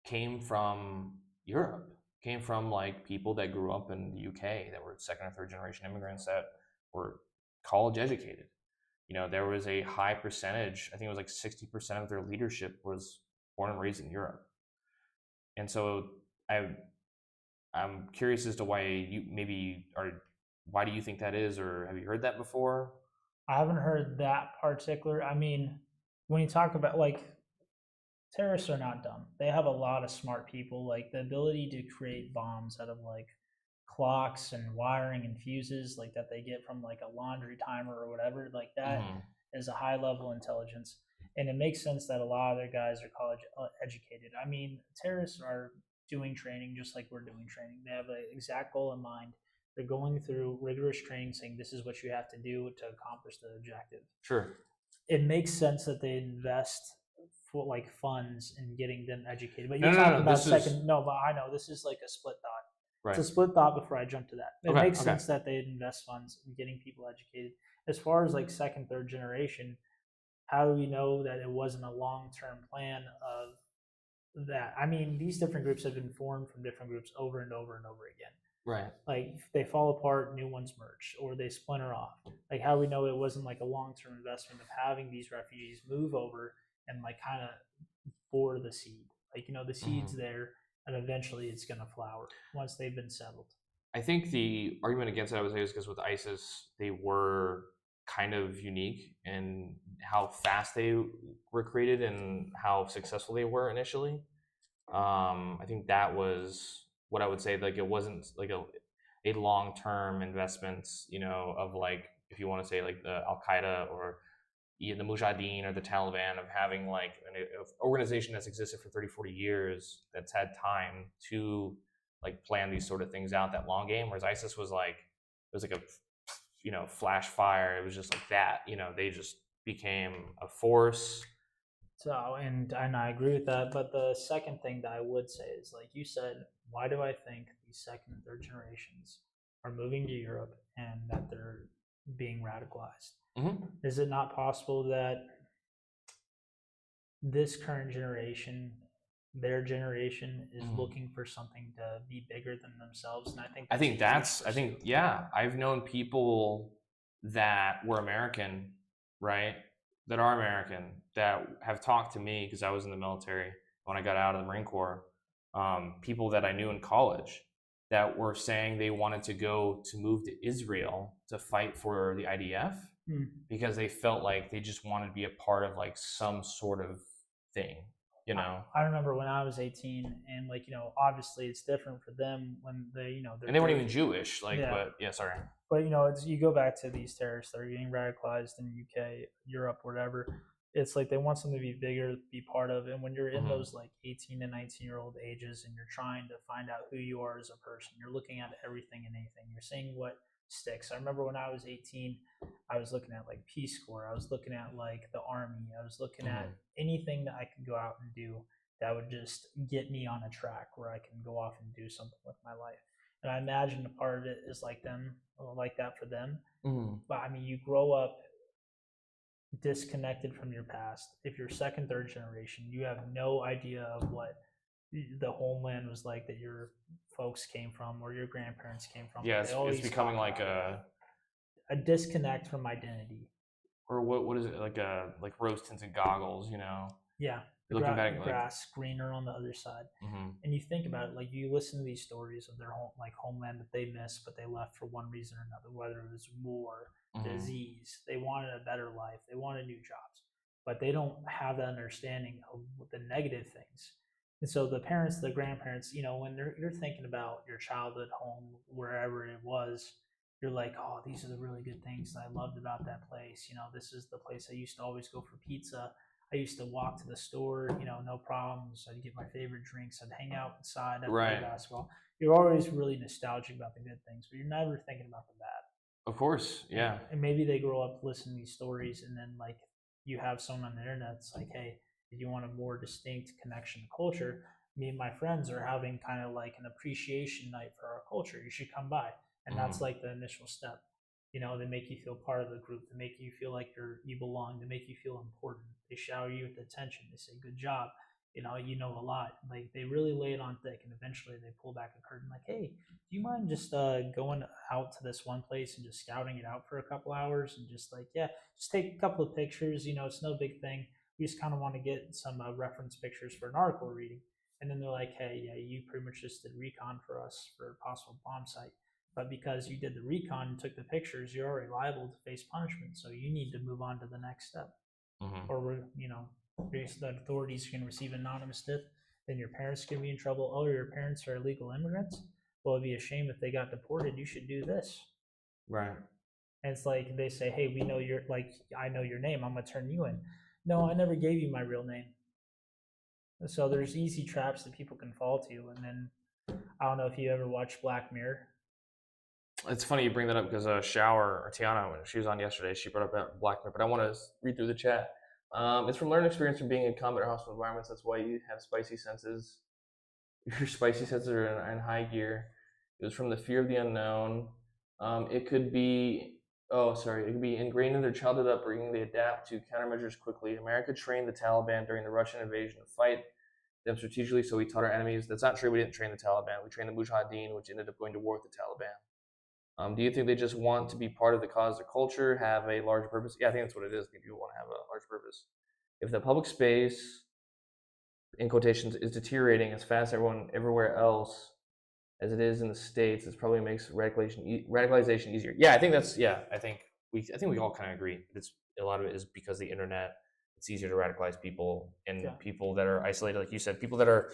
came from Europe, came from like people that grew up in the UK that were second or third generation immigrants that were college educated. You know, there was a high percentage, I think it was like 60% of their leadership was born and raised in Europe. And so I I'm curious as to why you maybe are why do you think that is, or have you heard that before? I haven't heard that particular. I mean, when you talk about like terrorists are not dumb. They have a lot of smart people. Like the ability to create bombs out of like clocks and wiring and fuses like that they get from like a laundry timer or whatever. Like that Mm-hmm. is a high level intelligence. And it makes sense that a lot of their guys are college educated. I mean, terrorists are doing training just like we're doing training. They have an exact goal in mind. They're going through rigorous training saying this is what you have to do to accomplish the objective. Sure. It makes sense that they invest for like funds in getting them educated. But No, you're no, no, talking no. about This is second. No, but I know this is like a split thought. It's right. a split thought before I jump to that. It Okay. makes Okay. sense that they'd invest funds in getting people educated. As far as like second, third generation, how do we know that it wasn't a long term plan of that? I mean, these different groups have been formed from different groups over and over and over again. Right. Like they fall apart, new ones merge, or they splinter off. Like how we know it wasn't like a long term investment of having these refugees move over and like kind of bore the seed. Like the seed's there, and eventually it's gonna flower once they've been settled. I think the argument against it, I would say, is because with ISIS, they were kind of unique in how fast they were created and how successful they were initially. I think that was what I would say. Like, it wasn't like a long term investment, you know, of like, if you want to say like the Al Qaeda or the Mujahideen or the Taliban, of having like an organization that's existed for 30, 40 years that's had time to like plan these sort of things out, that long game. Whereas ISIS was like, it was like a, you know, flash fire. It was just like that, you know, they just became a force. So, and I agree with that. But the second thing that I would say is, like you said, why do I think these second and third generations are moving to Europe and that they're being radicalized? Mm-hmm. Is it not possible that this current generation, their generation, is looking for something to be bigger than themselves? And I think, yeah, I've known people that were American, right? That are American that have talked to me because I was in the military when I got out of the Marine Corps. People that I knew in college that were saying they wanted to go to move to Israel to fight for the IDF because they felt like they just wanted to be a part of like some sort of thing, you know. I remember when I was 18, and like obviously it's different for them when they're And they weren't even Jewish, like, yeah. but yeah, sorry. But it's you go back to these terrorists that are getting radicalized in UK, Europe, whatever. It's like they want something to be bigger, be part of. And when you're in those like 18 to 19-year-old ages and you're trying to find out who you are as a person, you're looking at everything and anything. You're seeing what sticks. I remember when I was 18, I was looking at like Peace Corps. I was looking at like the Army. I was looking at anything that I could go out and do that would just get me on a track where I can go off and do something with my life. And I imagine a part of it is like them, like that for them. But I mean, you grow up disconnected from your past. If you're second, third generation, you have no idea of what the homeland was like that your folks came from or your grandparents came from. Yeah, it's becoming like a disconnect from identity. Or what is it, like rose tinted goggles, you know? Yeah. You're looking back like grass greener on the other side. And you think about it, like you listen to these stories of their homeland that they missed, but they left for one reason or another, whether it was war, disease. They wanted a better life, they wanted new jobs, but they don't have that understanding of the negative things. And so the parents, the grandparents, when you're thinking about your childhood home, wherever it was, you're like, oh, these are the really good things I loved about that place. This is the place I used to always go for pizza. I used to walk to the store, no problems. I'd get my favorite drinks. I'd hang out inside. I'd play basketball. You're always really nostalgic about the good things, but you're never thinking about the bad. Of course, yeah. And maybe they grow up listening to these stories, and then like you have someone on the internet that's like, hey, if you want a more distinct connection to culture, me and my friends are having kind of like an appreciation night for our culture. You should come by. And that's like the initial step. They make you feel part of the group. They make you feel like you belong. They make you feel important. They shower you with attention. They say good job. You know a lot. Like they really lay it on thick, and eventually they pull back a curtain. Like, hey, do you mind just going out to this one place and just scouting it out for a couple hours and just like, yeah, just take a couple of pictures. It's no big thing. We just kind of want to get some reference pictures for an article reading. And then they're like, hey, yeah, you pretty much just did recon for us for a possible bomb site. But because you did the recon and took the pictures, you're already liable to face punishment. So you need to move on to the next step. Mm-hmm. Or, the authorities can receive anonymous tip. Then your parents can be in trouble. Oh, your parents are illegal immigrants? Well, it'd be a shame if they got deported. You should do this. Right. And it's like they say, hey, I know your name. I'm going to turn you in. No, I never gave you my real name. So there's easy traps that people can fall to. And then I don't know if you ever watched Black Mirror. It's funny you bring that up because Tiana, when she was on yesterday, she brought up Black Mirror, but I want to read through the chat. It's from learned experience from being in combat or hostile environments. That's why you have spicy senses. Your spicy senses are in high gear. It was from the fear of the unknown. It could be ingrained in their childhood upbringing. They adapt to countermeasures quickly. America trained the Taliban during the Russian invasion to fight them strategically, so we taught our enemies. That's not true. We didn't train the Taliban. We trained the Mujahideen, which ended up going to war with the Taliban. Do you think they just want to be part of the cause of culture, have a larger purpose? Yeah, I think that's what it is. People want to have a large purpose. If the public space, in quotations, is deteriorating as fast as everywhere else as it is in the States, it probably makes radicalization easier. Yeah, I think that's, I think we all kind of agree. A lot of it is because the internet. It's easier to radicalize people, and people that are isolated, like you said, people that are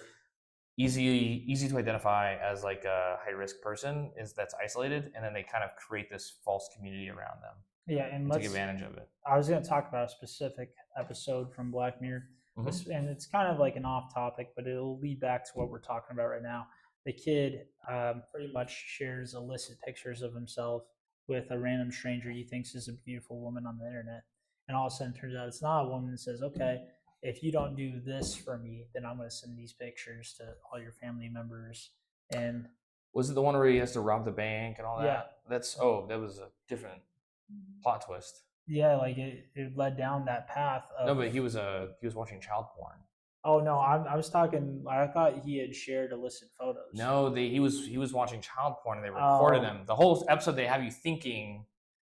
easy to identify as like a high risk person that's isolated, and then they kind of create this false community around them. Yeah, and take advantage of it. I was going to talk about a specific episode from Black Mirror, and it's kind of like an off topic, but it'll lead back to what we're talking about right now. The kid pretty much shares illicit pictures of himself with a random stranger he thinks is a beautiful woman on the internet, and all of a sudden turns out it's not a woman, and says, okay, if you don't do this for me, then I'm going to send these pictures to all your family members. And was it the one where he has to rob the bank and all that? Yeah. That was a different plot twist. Yeah, like it led down that path. No, but he was watching child porn. Oh no, I was talking. I thought he had shared illicit photos. No, he was watching child porn and they recorded him. The whole episode they have you thinking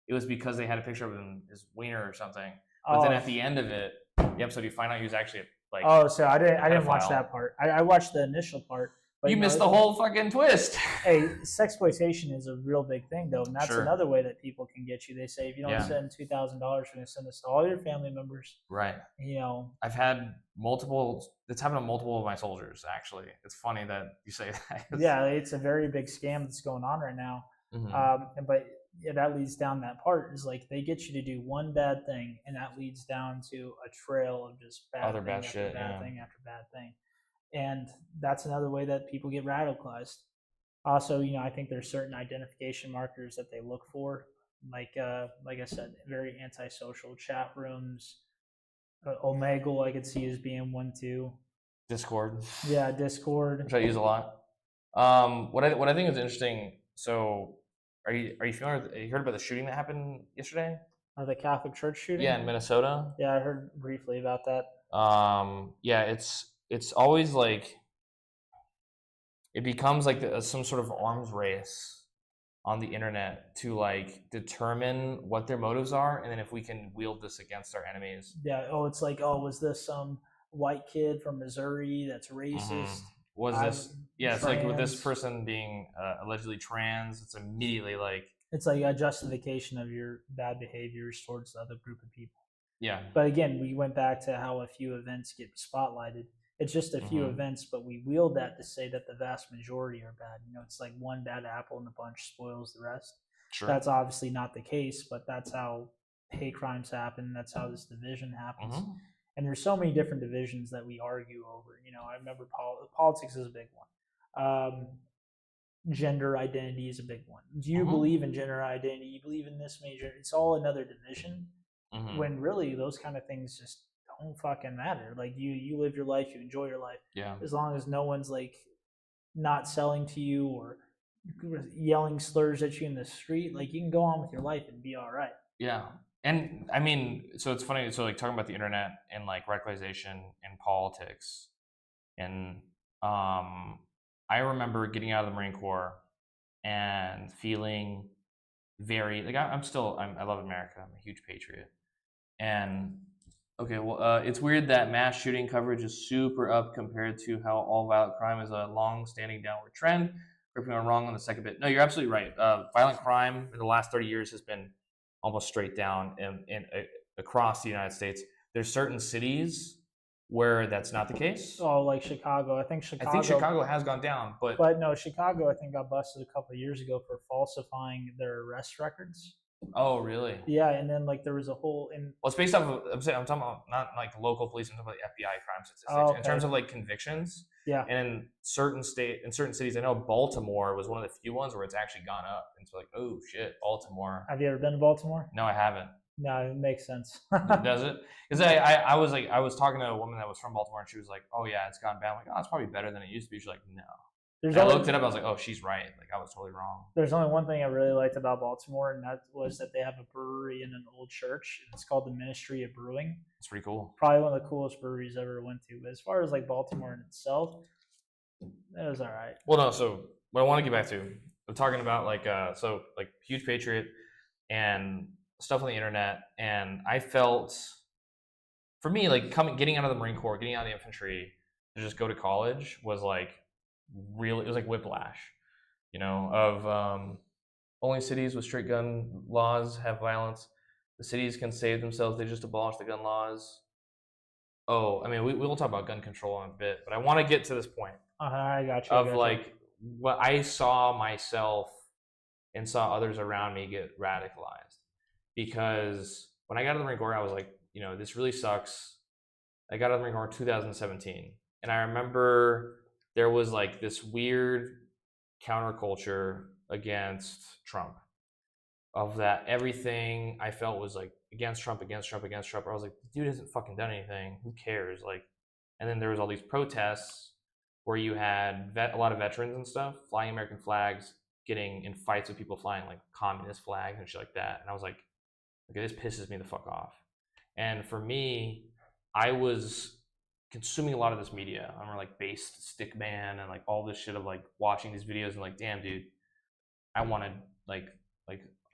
it was because they had a picture of his wiener or something. But then at the end of it, the episode, you find out he was actually like. Oh, so I didn't watch that part. I watched the initial part. But you missed the whole fucking twist. Hey, sexploitation is a real big thing, though, and that's another way that people can get you. They say if you don't send $2,000, we're going to send this to all your family members. Right. I've had multiple. It's happened to multiple of my soldiers. Actually, it's funny that you say that. Yeah, it's a very big scam that's going on right now. Mm-hmm. But that leads down that part is like they get you to do one bad thing, and that leads down to a trail of just bad thing after bad thing. And that's another way that people get radicalized. Also, I think there's certain identification markers that they look for, like I said, very antisocial chat rooms. Omegle, I could see as being one too. Discord. Yeah, Discord, which I use a lot. What I think is interesting. So, are you familiar with? You heard about the shooting that happened yesterday? The Catholic church shooting. Yeah, in Minnesota. Yeah, I heard briefly about that. Yeah, it's always like it becomes like some sort of arms race on the internet to like determine what their motives are, and then if we can wield this against our enemies. Yeah. It's like, was this some white kid from Missouri that's racist? Mm-hmm. Was this? Yeah, it's like with this person being allegedly trans. It's immediately like it's like a justification of your bad behaviors towards the other group of people. Yeah. But again, we went back to how a few events get spotlighted. It's just a few events, but we wield that to say that the vast majority are bad. It's like one bad apple in the bunch spoils the rest. Sure. That's obviously not the case, but that's how hate crimes happen. That's how this division happens. Mm-hmm. And there's so many different divisions that we argue over. I remember politics is a big one. Gender identity is a big one. Do you believe in gender identity? You believe in this major? It's all another division. Mm-hmm. When really those kind of things just don't fucking matter. Like you live your life, you enjoy your life. Yeah. As long as no one's like not selling to you or yelling slurs at you in the street, like you can go on with your life and be all right. Yeah. And I mean, so it's funny. So like talking about the internet and like radicalization and politics, and I remember getting out of the Marine Corps and feeling very like I love America. I'm a huge patriot. And okay, well, it's weird that mass shooting coverage is super up compared to how all violent crime is a long-standing downward trend. If I'm wrong on the second bit, no, you're absolutely right. Violent crime in the last 30 years has been almost straight down across the United States. There's certain cities where that's not the case. Oh, like Chicago. I think Chicago has gone down, but no, Chicago I think got busted a couple of years ago for falsifying their arrest records. Oh, really? Yeah, and then like there was a whole in. Well, it's based off of. I'm talking about not like local police. I'm talking about the FBI crime statistics Oh, okay. In terms of like convictions. Yeah. And in certain cities, I know Baltimore was one of the few ones where it's actually gone up. And it's like, oh shit, Baltimore. Have you ever been to Baltimore? No, I haven't. No, it makes sense. Does it? Because I was talking to a woman that was from Baltimore, and she was like, oh yeah, it's gone bad. I'm like, oh, it's probably better than it used to be. She's like, no. I looked it up. I was like, oh, she's right. Like I was totally wrong. There's only one thing I really liked about Baltimore, and that was that they have a brewery in an old church. And it's called the Ministry of Brewing. It's pretty cool. Probably one of the coolest breweries I ever went to. But as far as like Baltimore in itself, it was all right. Well, no. So what I want to get back to, I'm talking about like huge patriot and stuff on the internet, and I felt, for me, like getting out of the Marine Corps, getting out of the infantry to just go to college was like really, it was like whiplash, you know, of only cities with strict gun laws have violence. The cities can save themselves. They just abolished the gun laws. Oh, I mean, we will talk about gun control in a bit, but I want to get to this point. I got you. Of like what I saw myself and saw others around me get radicalized. Because when I got out of the Marine Corps, I was like, you know, this really sucks. I got out of the Marine Corps in 2017. And I remember there was like this weird counterculture against Trump, of that everything I felt was like against Trump. I was like, the dude hasn't fucking done anything. Who cares? Like, and then there was all these protests where you had a lot of veterans and stuff flying American flags, getting in fights with people flying like communist flags and shit like that. And I was like, okay, this pisses me the fuck off. And for me, I was consuming a lot of this media. I'm like based stick man and like all this shit of like watching these videos and like, damn dude, I want to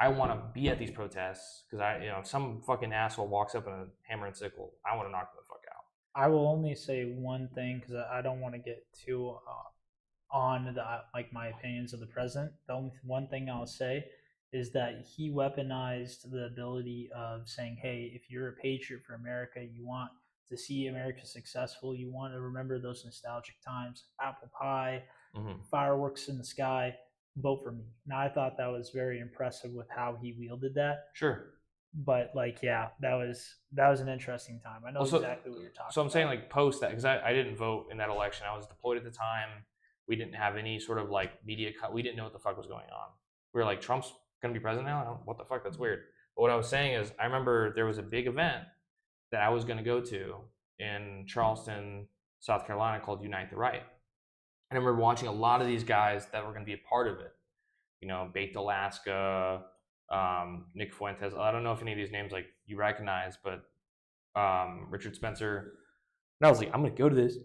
I want to be at these protests because if some fucking asshole walks up in a hammer and sickle, I want to knock them the fuck out. I will only say one thing because I don't want to get too on like my opinions of the president. The only one thing I'll say is that he weaponized the ability of saying, hey, if you're a patriot for America, you want to see America successful, you want to remember those nostalgic times, apple pie, fireworks in the sky, vote for me. Now, I thought that was very impressive with how he wielded that. Sure. But like, yeah, that was an interesting time. I know exactly what you're talking about. So I'm saying like post that, because I didn't vote in that election. I was deployed at the time. We didn't have any sort of like media we didn't know what the fuck was going on. We were like, Trump's going to be president now? What the fuck? That's weird. But what I was saying is, I remember there was a big event that I was going to go to in Charleston, South Carolina, called Unite the Right. And I remember watching a lot of these guys that were going to be a part of it. You know, Baked Alaska, Nick Fuentes. I don't know if any of these names like you recognize, but Richard Spencer. And I was like, I'm going to go to this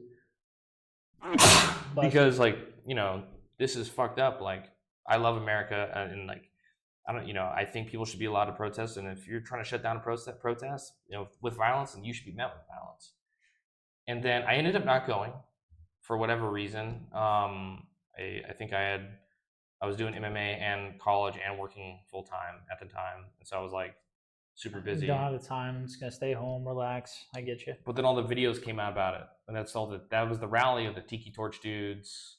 because, like, you know, this is fucked up. Like, I love America, and like, I think people should be allowed to protest. And if you're trying to shut down a protest, you know, with violence, then you should be met with violence. And then I ended up not going for whatever reason. I think I was doing MMA and college and working full time at the time, and so I was like super busy. You don't have the time. I'm just gonna stay home, relax. I get you. But then all the videos came out about it, and that was the rally of the Tiki Torch dudes.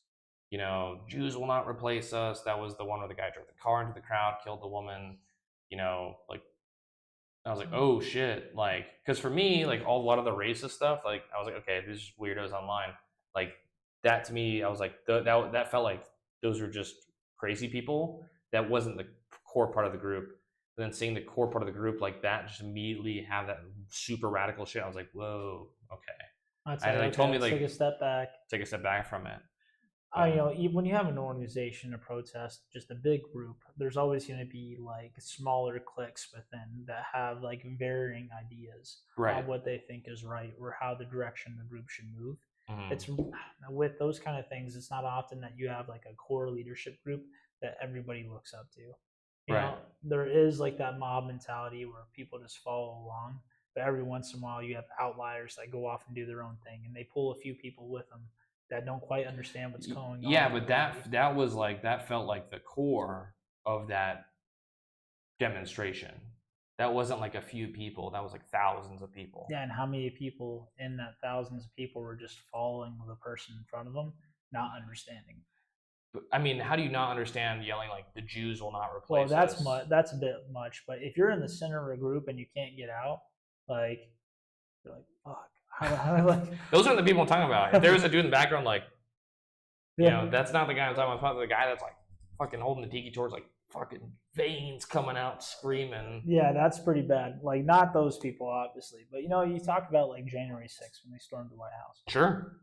You know, Jews will not replace us. That was the one where the guy drove the car into the crowd, killed the woman. You know, like, I was like, oh shit, like, because for me, like, a lot of the racist stuff, like, I was like, okay, these are weirdos online. Like, that to me, I was like, that felt like those were just crazy people. That wasn't the core part of the group. And then seeing the core part of the group like that, just immediately have that super radical shit, I was like, whoa, okay. And they told me, like, take a step back from it. When you have an organization, a protest, just a big group, there's always going to be like smaller cliques within that have like varying ideas on what they think is right or how the direction the group should move. It's with those kind of things, it's not often that you have like a core leadership group that everybody looks up to. There is like that mob mentality where people just follow along, but every once in a while you have outliers that go off and do their own thing, and they pull a few people with them that don't quite understand what's going on. Yeah, but that was like, that felt like the core of that demonstration. That wasn't like a few people. That was like thousands of people. Yeah, and how many people in that thousands of people were just following the person in front of them, not understanding? But, I mean, how do you not understand yelling like the Jews will not replace us? That's a bit much. But if you're in the center of a group and you can't get out, like, you're like, fuck. Those are the people I'm talking about. If there was a dude in the background, like, that's not the guy I'm talking about. It's not the guy that's like fucking holding the tiki torch, like fucking veins coming out, screaming. Yeah, that's pretty bad. Like, not those people, obviously, but you talk about like January 6th when they stormed the White House. Sure.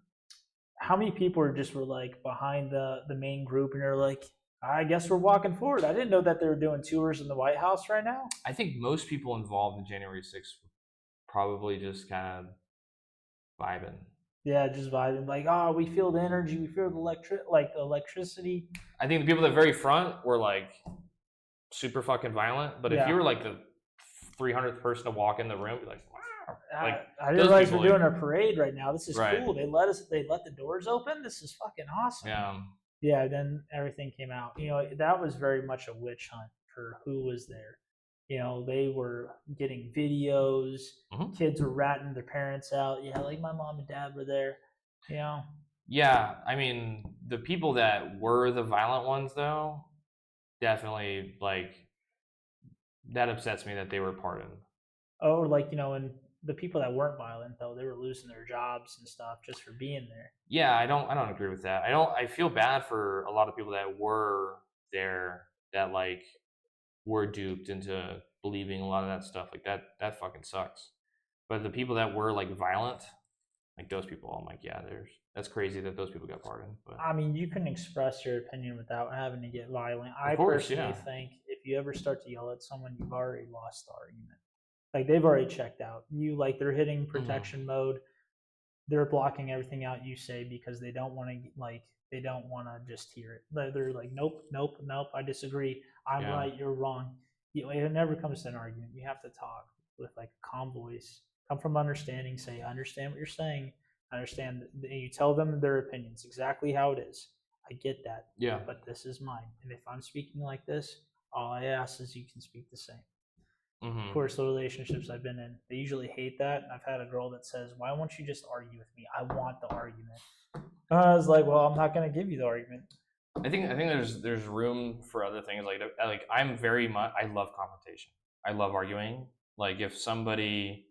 How many people were like behind the main group, and they're like, I guess we're walking forward. I didn't know that they were doing tours in the White House right now. I think most people involved in January 6th were probably just kind of vibing. Yeah, just vibing. Like, we feel the energy, we feel the electricity. I think the people at the very front were like super fucking violent. But if you were like the 300th person to walk in the room, be like, wow. Like, I didn't realize we're doing a parade right now. This is cool. They let the doors open. This is fucking awesome. Yeah. Yeah, then everything came out. That was very much a witch hunt for who was there. They were getting videos. Kids were ratting their parents out. Yeah, like my mom and dad were there. Yeah, I mean, the people that were the violent ones, though, definitely, like, that upsets me that they were pardoned. Oh, and the people that weren't violent, though, they were losing their jobs and stuff just for being there. Yeah, I don't agree with that. I feel bad for a lot of people that were there that like were duped into believing a lot of that stuff. Like that fucking sucks. But the people that were like violent, like those people, I'm like, yeah, that's crazy that those people got pardoned. But I mean, you can express your opinion without having to get violent. I personally think if you ever start to yell at someone, you've already lost the argument. Like, they've already checked out. They're hitting protection mode. They're blocking everything out you say because they don't want to just hear it. They're like, nope, I disagree. I'm right, you're wrong. It never comes to an argument. You have to talk with like a calm voice. Come from understanding. Say, I understand what you're saying. I understand. You tell them their opinions exactly how it is. I get that. Yeah. But this is mine. And if I'm speaking like this, all I ask is you can speak the same. Of course, the relationships I've been in, they usually hate that. And I've had a girl that says, why won't you just argue with me? I want the argument. And I was like, well, I'm not going to give you the argument. I think there's room for other things. Like I'm very much, I love confrontation. I love arguing. Like, if somebody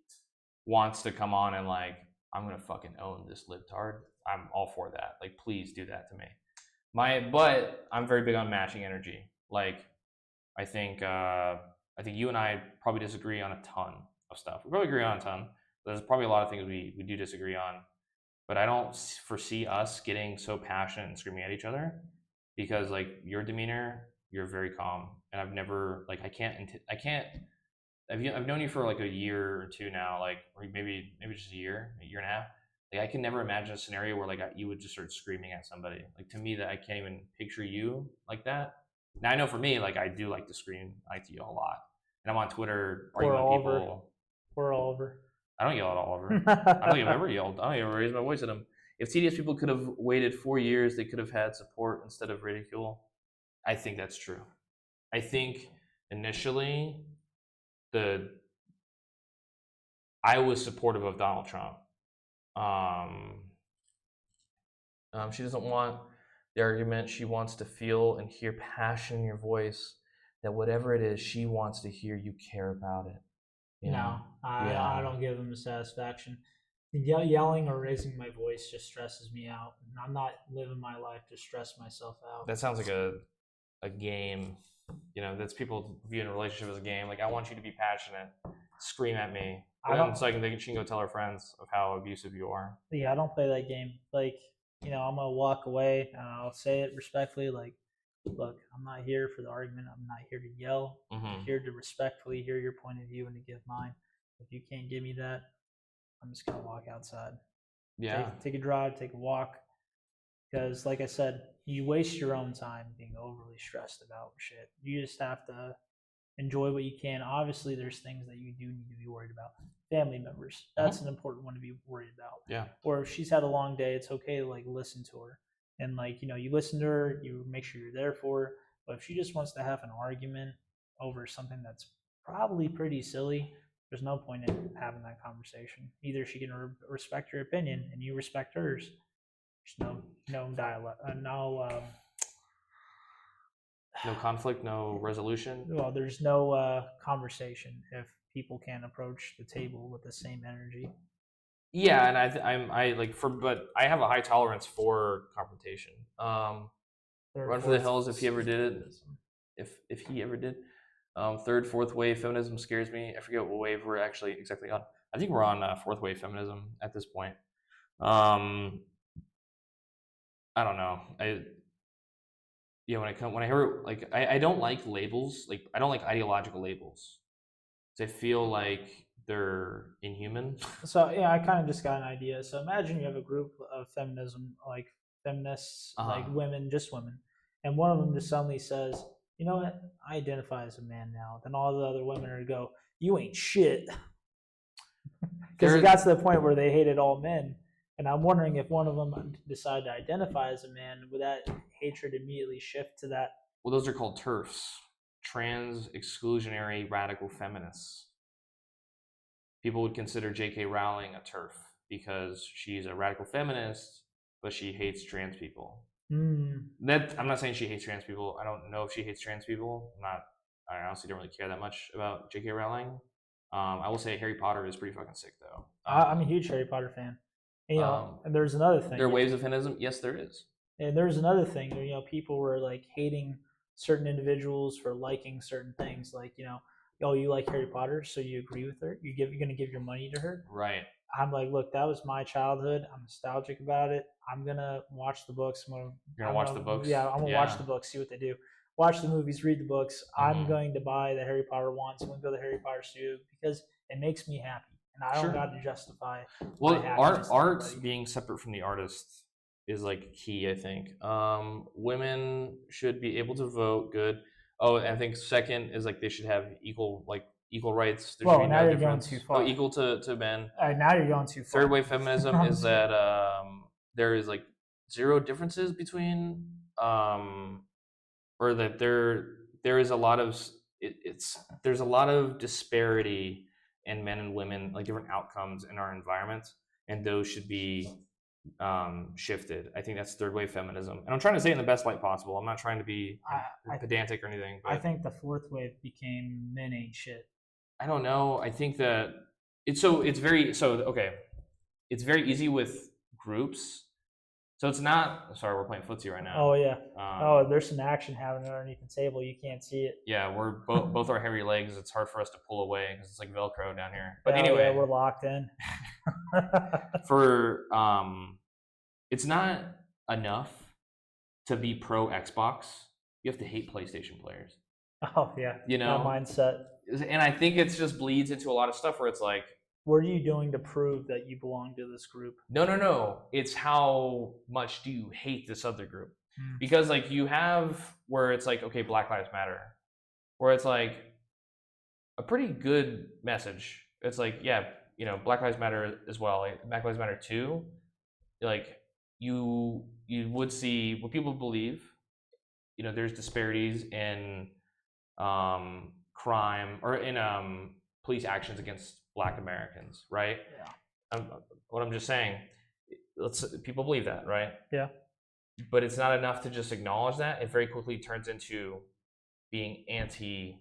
wants to come on and like, I'm going to fucking own this libtard, I'm all for that. Like, please do that to me. But I'm very big on matching energy. Like, I think you and I probably disagree on a ton of stuff. We probably agree on a ton. There's probably a lot of things we do disagree on. But I don't foresee us getting so passionate and screaming at each other because, like, your demeanor, you're very calm. And I've never, like, I've known you for like a year or two now, like, or maybe just a year and a half. Like, I can never imagine a scenario where like you would just start screaming at somebody. Like, to me, that I can't even picture you like that. Now, I know for me, like, I do like to scream. I like to yell a lot. And I'm on Twitter arguing with people. We're all over. I don't yell at Oliver. I don't think I've ever yelled. I don't even raise my voice at him. If TDS people could have waited 4 years, they could have had support instead of ridicule. I think that's true. I think initially I was supportive of Donald Trump. She doesn't want the argument. She wants to feel and hear passion in your voice, that whatever it is she wants to hear, you care about it. I don't give them the satisfaction. Yelling or raising my voice just stresses me out. I'm not living my life to stress myself out. That sounds like a game. That's people viewing a relationship as a game. Like, I want you to be passionate. Scream at me. So she can go tell her friends of how abusive you are. Yeah, I don't play that game. Like, I'm gonna walk away and I'll say it respectfully, like, look, I'm not here for the argument. I'm not here to yell. I'm Mm-hmm. here to respectfully hear your point of view and to give mine. If you can't give me that, I'm just gonna walk outside. Yeah. Take a drive, take a walk. Because, like I said, you waste your own time being overly stressed about shit. You just have to enjoy what you can. Obviously, there's things that you do need to be worried about. Family members, that's an important one to be worried about. Yeah. Or if she's had a long day, it's okay to like listen to her and like you listen to her, you make sure you're there for her. But if she just wants to have an argument over something that's probably pretty silly, there's no point in having that conversation. Either she can respect your opinion and you respect hers. There's no dialogue, No conflict, no resolution. well, there's no conversation if people can't approach the table with the same energy. Yeah, and but I have a high tolerance for confrontation. Run for the hills if he ever did it. If he ever did. Third, fourth wave feminism scares me. I forget what wave we're actually exactly on. I think we're on fourth wave feminism at this point. I don't know. When I hear like I don't like labels. Like I don't like ideological labels. I feel like they're inhuman. So yeah, I kind of just got an idea. So imagine you have a group of feminism, like feminists, like women, just women, and one of them just suddenly says, "You know what? I identify as a man now." Then all the other women are to go, "You ain't shit," because it got to the point where they hated all men. And I'm wondering if one of them decided to identify as a man, would that hatred immediately shift to that? Well, those are called TERFs, trans exclusionary radical feminists. People would consider J.K. Rowling a TERF because she's a radical feminist, but she hates trans people. That I'm not saying she hates trans people. I don't know if she hates trans people. I honestly don't really care that much about J.K. Rowling. I will say Harry Potter is pretty fucking sick though. I'm a huge Harry Potter fan. And there's another thing. There are waves of feminism. Yes, there is. And there's another thing. People were like hating certain individuals for liking certain things. Like, oh, you like Harry Potter, so you agree with her. You're gonna give your money to her. Right. I'm like, look, that was my childhood. I'm nostalgic about it. I'm gonna watch the books. You're gonna watch the books. Yeah, I'm gonna watch the books. See what they do. Watch the movies, read the books. I'm going to buy the Harry Potter ones. I'm gonna go to the Harry Potter studio because it makes me happy. And I don't got to justify. Well, art's being separate from the artist is like key. I think women should be able to vote. Good. Oh, and I think second is like they should have equal rights. There should be now no you're difference. going too far. Oh, equal to men. Now you're going too far. Third wave feminism is that there is like zero differences between or that there is a lot of there's a lot of disparity in men and women, like different outcomes in our environment, and those should be shifted. I think that's third wave feminism, and I'm trying to say it in the best light possible. I'm not trying to be pedantic or anything. But I think the fourth wave became men ain't shit. I don't know. I think that it's very It's very easy with groups. So it's not. Sorry, we're playing footsie right now. Oh yeah. There's some action happening underneath the table. You can't see it. Yeah, we're both our hairy legs. It's hard for us to pull away because it's like Velcro down here. But anyway, we're locked in. It's not enough to be pro Xbox. You have to hate PlayStation players. Oh yeah. That mindset. And I think it just bleeds into a lot of stuff where it's like, what are you doing to prove that you belong to this group? No. It's how much do you hate this other group? Because like you have where it's like, okay, Black Lives Matter, where it's like a pretty good message. It's like, yeah, Black Lives Matter as well. Like, Black Lives Matter too. Like you would see what people believe. There's disparities in crime or in police actions against Black Americans, right? Yeah. What I'm just saying, people believe that, right? Yeah. But it's not enough to just acknowledge that. It very quickly turns into being anti-police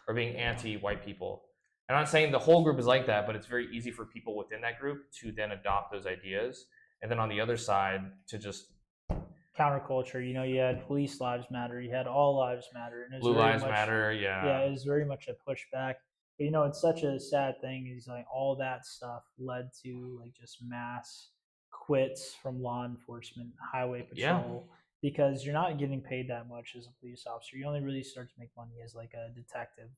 or being anti-white people. I'm not saying the whole group is like that, but it's very easy for people within that group to then adopt those ideas. And then on the other side to just counterculture. You had Police Lives Matter, you had All Lives Matter, and Blue Lives Matter. Yeah, it was very much a pushback. But it's such a sad thing. Is like all that stuff led to like just mass quits from law enforcement, highway Yeah. patrol, because you're not getting paid that much as a police officer. You only really start to make money as like a detective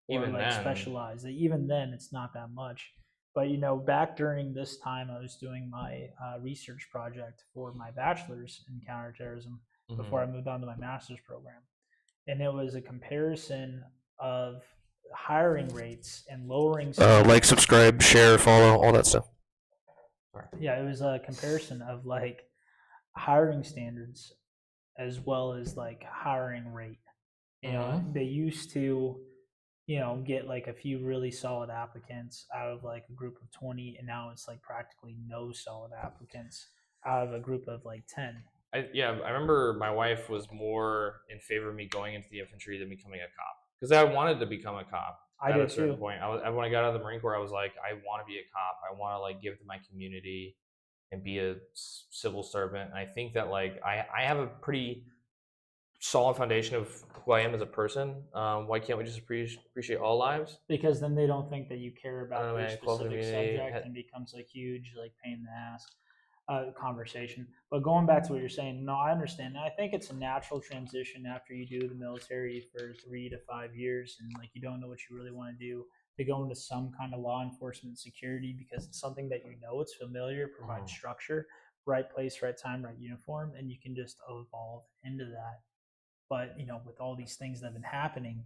or Even like then. specialized. Even then, it's not that much. But back during this time, I was doing my research project for my bachelor's in counterterrorism before I moved on to my master's program, and it was a comparison of hiring rates and lowering Like, standards. subscribe, share, follow, all that stuff. Yeah, it was a comparison of like hiring standards as well as like hiring rate. They used to, get like a few really solid applicants out of like a group of 20, and now it's like practically no solid applicants out of a group of like 10. I remember my wife was more in favor of me going into the infantry than becoming a cop, because I wanted to become a cop I at a did certain too. point. When I got out of the Marine Corps, I was like, I want to be a cop. I want to like give to my community and be a civil servant. And I think that like I have a pretty solid foundation of who I am as a person. Why can't we just appreciate all lives? Because then they don't think that you care about their Man, quality specific community. subject, and becomes a huge like pain in the ass conversation. But going back to what you're saying, no, I understand. I think it's a natural transition after you do the military for 3 to 5 years, and like you don't know what you really want to do, to go into some kind of law enforcement security, because it's something that it's familiar, provides structure, right place, right time, right uniform, and you can just evolve into that. But with all these things that have been happening,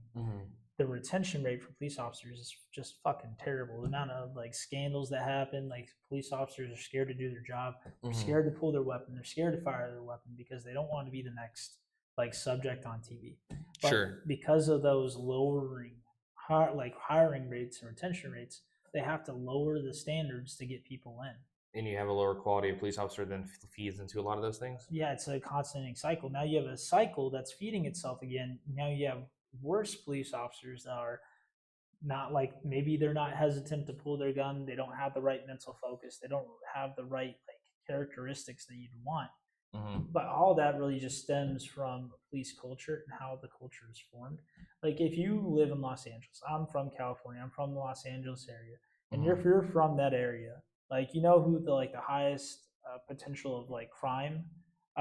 the retention rate for police officers is just fucking terrible. The amount of like scandals that happen, like police officers are scared to do their job, they're scared to pull their weapon, they're scared to fire their weapon because they don't want to be the next like subject on TV. But Sure. because of those lowering like hiring rates and retention rates, they have to lower the standards to get people in. And you have a lower quality of police officer, then feeds into a lot of those things. Yeah, it's a constant cycle. Now you have a cycle that's feeding itself again. Now you have worse police officers that are not, like, maybe they're not hesitant to pull their gun, they don't have the right mental focus, they don't have the right like characteristics that you'd want. But all that really just stems from police culture and how the culture is formed. Like if you live in Los Angeles, I'm from California, I'm from the Los Angeles area, and if you're from that area, like who the highest potential of like crime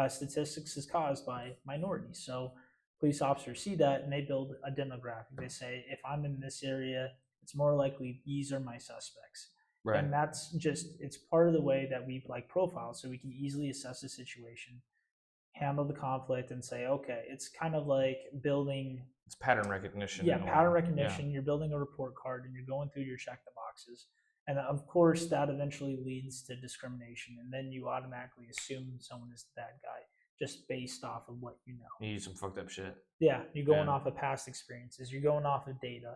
statistics is caused by minorities. So police officers see that and they build a demographic. They say, if I'm in this area, it's more likely these are my suspects. Right. And that's it's part of the way that we like profile, so we can easily assess the situation, handle the conflict, and say, okay, it's kind of like building. It's pattern recognition. Yeah, pattern recognition. Yeah. You're building a report card and you're going through your check the boxes. And of course, that eventually leads to discrimination. And then you automatically assume someone is the bad guy just based off of what you know. You use some fucked up shit. Yeah, you're going off of past experiences. You're going off of data.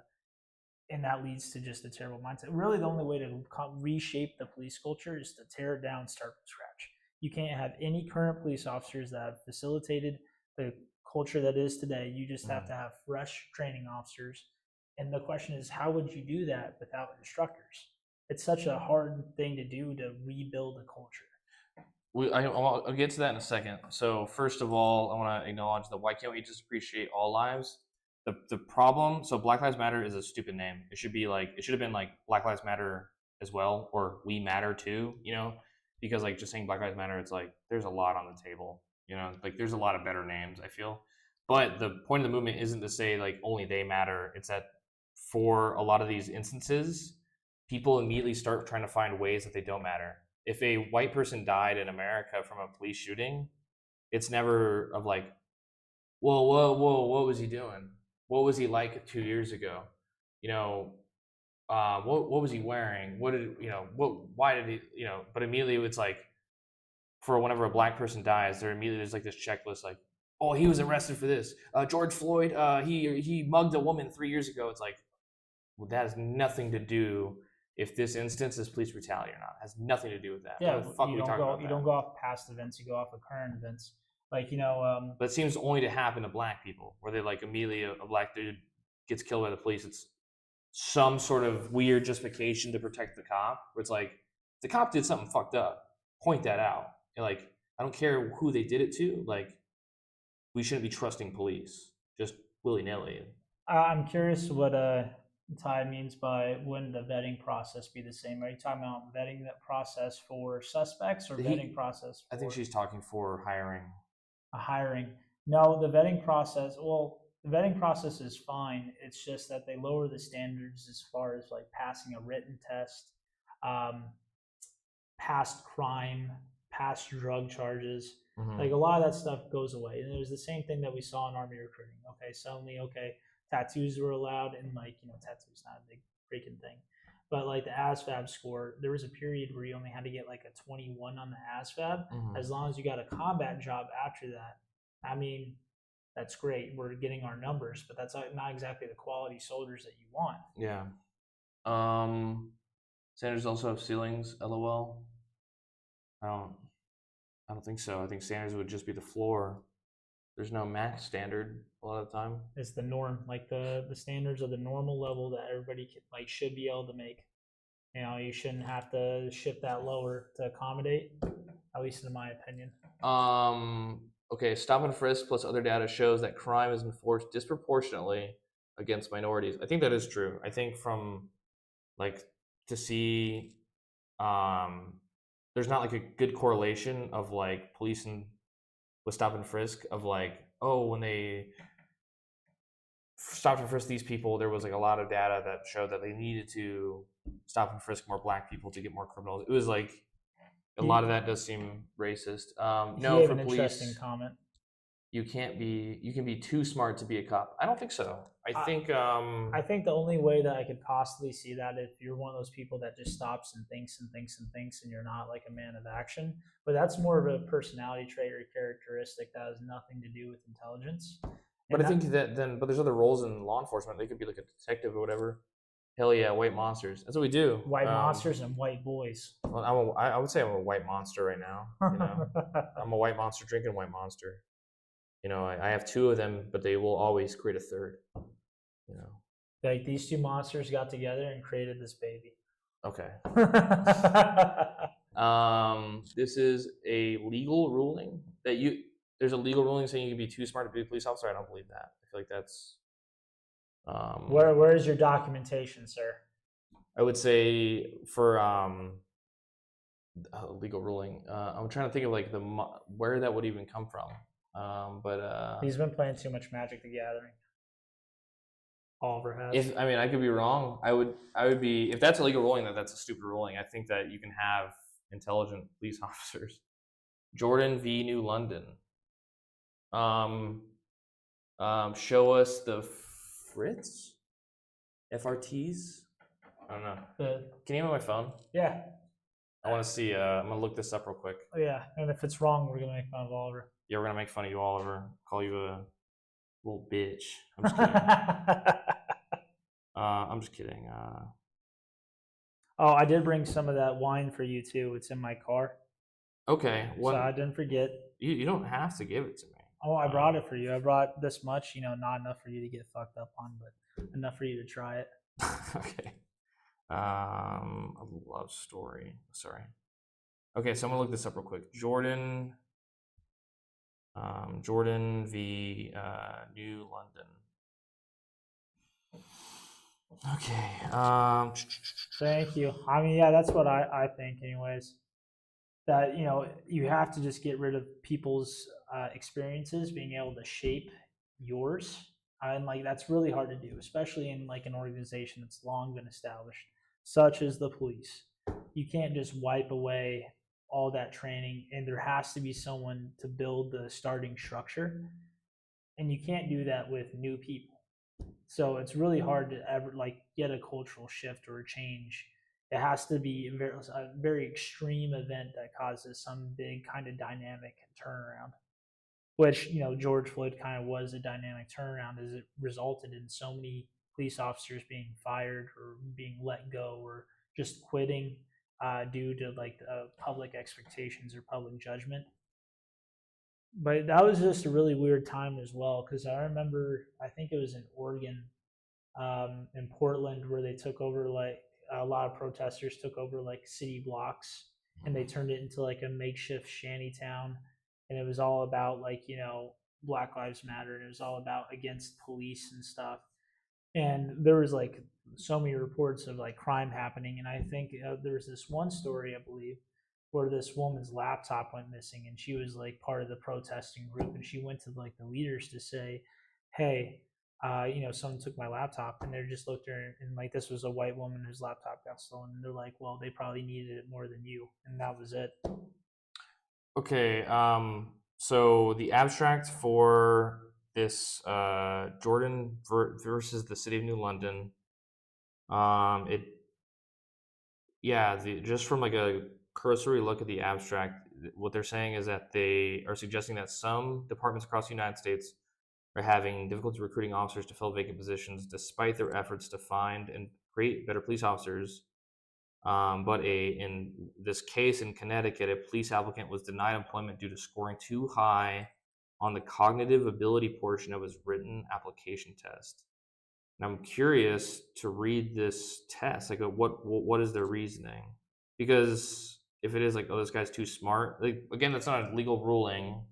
And that leads to just a terrible mindset. Really, the only way to reshape the police culture is to tear it down, start from scratch. You can't have any current police officers that have facilitated the culture that is today. You just have to have fresh training officers. And the question is, how would you do that without instructors? It's such a hard thing to do to rebuild a culture. I'll get to that in a second. So first of all, I want to acknowledge that why can't we just appreciate all lives? The problem, so Black Lives Matter is a stupid name. It should have been like Black Lives Matter as well, or We Matter too, because like just saying Black Lives Matter, it's like there's a lot on the table, like there's a lot of better names, I feel. But the point of the movement isn't to say like only they matter. It's that for a lot of these instances, people immediately start trying to find ways that they don't matter. If a white person died in America from a police shooting, it's never of like, whoa, what was he doing? What was he like 2 years ago? What was he wearing? Why did he, but immediately it's like, for whenever a black person dies, there's like this checklist, like, oh, he was arrested for this. George Floyd, he mugged a woman 3 years ago. It's like, well, that has nothing to do if this instance is police brutality or not. It has nothing to do with that. Yeah, you don't go off past events, you go off of current events. Like, but it seems only to happen to black people, where they like immediately a black dude gets killed by the police. It's some sort of weird justification to protect the cop, where it's like, the cop did something fucked up, point that out. And like, I don't care who they did it to. Like, we shouldn't be trusting police just willy-nilly. I'm curious what Ty means by wouldn't the vetting process be the same? Are you talking about vetting that process for suspects or vetting He, process I think for she's talking for hiring. a hiring? No, the vetting process. Well, the vetting process is fine. It's just that they lower the standards as far as like passing a written test, um, past crime, past drug charges. Like a lot of that stuff goes away. And it was the same thing that we saw in Army recruiting. Okay, suddenly, okay, tattoos were allowed, and like, tattoos not a big freaking thing. But like the ASVAB score, there was a period where you only had to get like a 21 on the ASVAB. As long as you got a combat job after that, I mean, that's great. We're getting our numbers, but that's not exactly the quality soldiers that you want. Yeah. Um, Sanders also have ceilings. LOL. I don't. I don't think so. I think standards would just be the floor. There's no max standard a lot of the time. It's the norm, like the standards are the normal level that everybody like should be able to make. You shouldn't have to shift that lower to accommodate, at least in my opinion. Okay, stop and frisk plus other data shows that crime is enforced disproportionately against minorities. I think that is true. I think from like to see there's not like a good correlation of like police and with stop and frisk of like, oh, when they stopped and frisked these people, there was like a lot of data that showed that they needed to stop and frisk more black people to get more criminals. It was like a lot of that does seem racist. No, for an interesting police, comment. you can be too smart to be a cop. I don't think so. I think I think the only way that I could possibly see that if you're one of those people that just stops and thinks and thinks and thinks and you're not like a man of action, but that's more of a personality trait or characteristic that has nothing to do with intelligence. but I think that then but there's other roles in law enforcement. They could be like a detective or whatever. Hell yeah, white monsters. That's what we do. White monsters and white boys. Well, I would say I'm a white monster right now. You know, I'm a white monster drinking white monster. You know, I have two of them, but they will always create a third. You know, like these two monsters got together and created this baby. Okay. This is a legal ruling that you. There's a legal ruling saying you can be too smart to be a police officer. I don't believe that. I feel like that's. Where is your documentation, sir? I would say for legal ruling. I'm trying to think of like where that would even come from. But he's been playing too much Magic the Gathering. Oliver has. If I mean, I could be wrong. I would be if that's a legal ruling. That's a stupid ruling. I think that you can have intelligent police officers. Jordan v. New London. Show us the Fritz FRTs. I don't know. Can you name it on my phone? Yeah. I want to see. I'm gonna look this up real quick. Oh, yeah, and if it's wrong, we're gonna make fun of Oliver. Yeah, we're gonna make fun of you, Oliver. Call you a little bitch. I'm just kidding. I'm just kidding. Oh, I did bring some of that wine for you too. It's in my car. Okay. So I didn't forget. You don't have to give it to me. Oh, I brought it for you. I brought this much. Not enough for you to get fucked up on, but enough for you to try it. Okay. A love story. Sorry. Okay, so I'm gonna look this up real quick. Jordan v. New London. Okay. Thank you. I mean, yeah, that's what I think, anyways. That you have to just get rid of people's experiences being able to shape yours, and like that's really hard to do, especially in like an organization that's long been established, such as the police. You can't just wipe away all that training, and there has to be someone to build the starting structure, and you can't do that with new people. So it's really hard to ever like get a cultural shift or a change. It has to be a very extreme event that causes some big kind of dynamic turnaround, which George Floyd kind of was a dynamic turnaround, as it resulted in so many police officers being fired or being let go or just quitting due to like public expectations or public judgment. But that was just a really weird time as well, because I remember, I think it was in Oregon, in Portland, where they took over, like a lot of protesters took over like city blocks, and they turned it into like a makeshift shanty town, and it was all about like Black Lives Matter, and it was all about against police and stuff. and there was like so many reports of like crime happening. And I think there was this one story, I believe, where this woman's laptop went missing, and she was like part of the protesting group, and she went to like the leaders to say, "Hey, someone took my laptop," and they just looked at her, and like this was a white woman whose laptop got stolen, and they're like, "Well, they probably needed it more than you," and that was it. Okay. So the abstract for this Jordan versus the City of New London. It yeah. Just from like a cursory look at the abstract, what they're saying is that they are suggesting that some departments across the United States are having difficulty recruiting officers to fill vacant positions, despite their efforts to find and create better police officers. But in this case in Connecticut, a police applicant was denied employment due to scoring too high on the cognitive ability portion of his written application test. And I'm curious to read this test. Like, what is their reasoning? Because if it is like, oh, this guy's too smart. Like, again, that's not a legal ruling.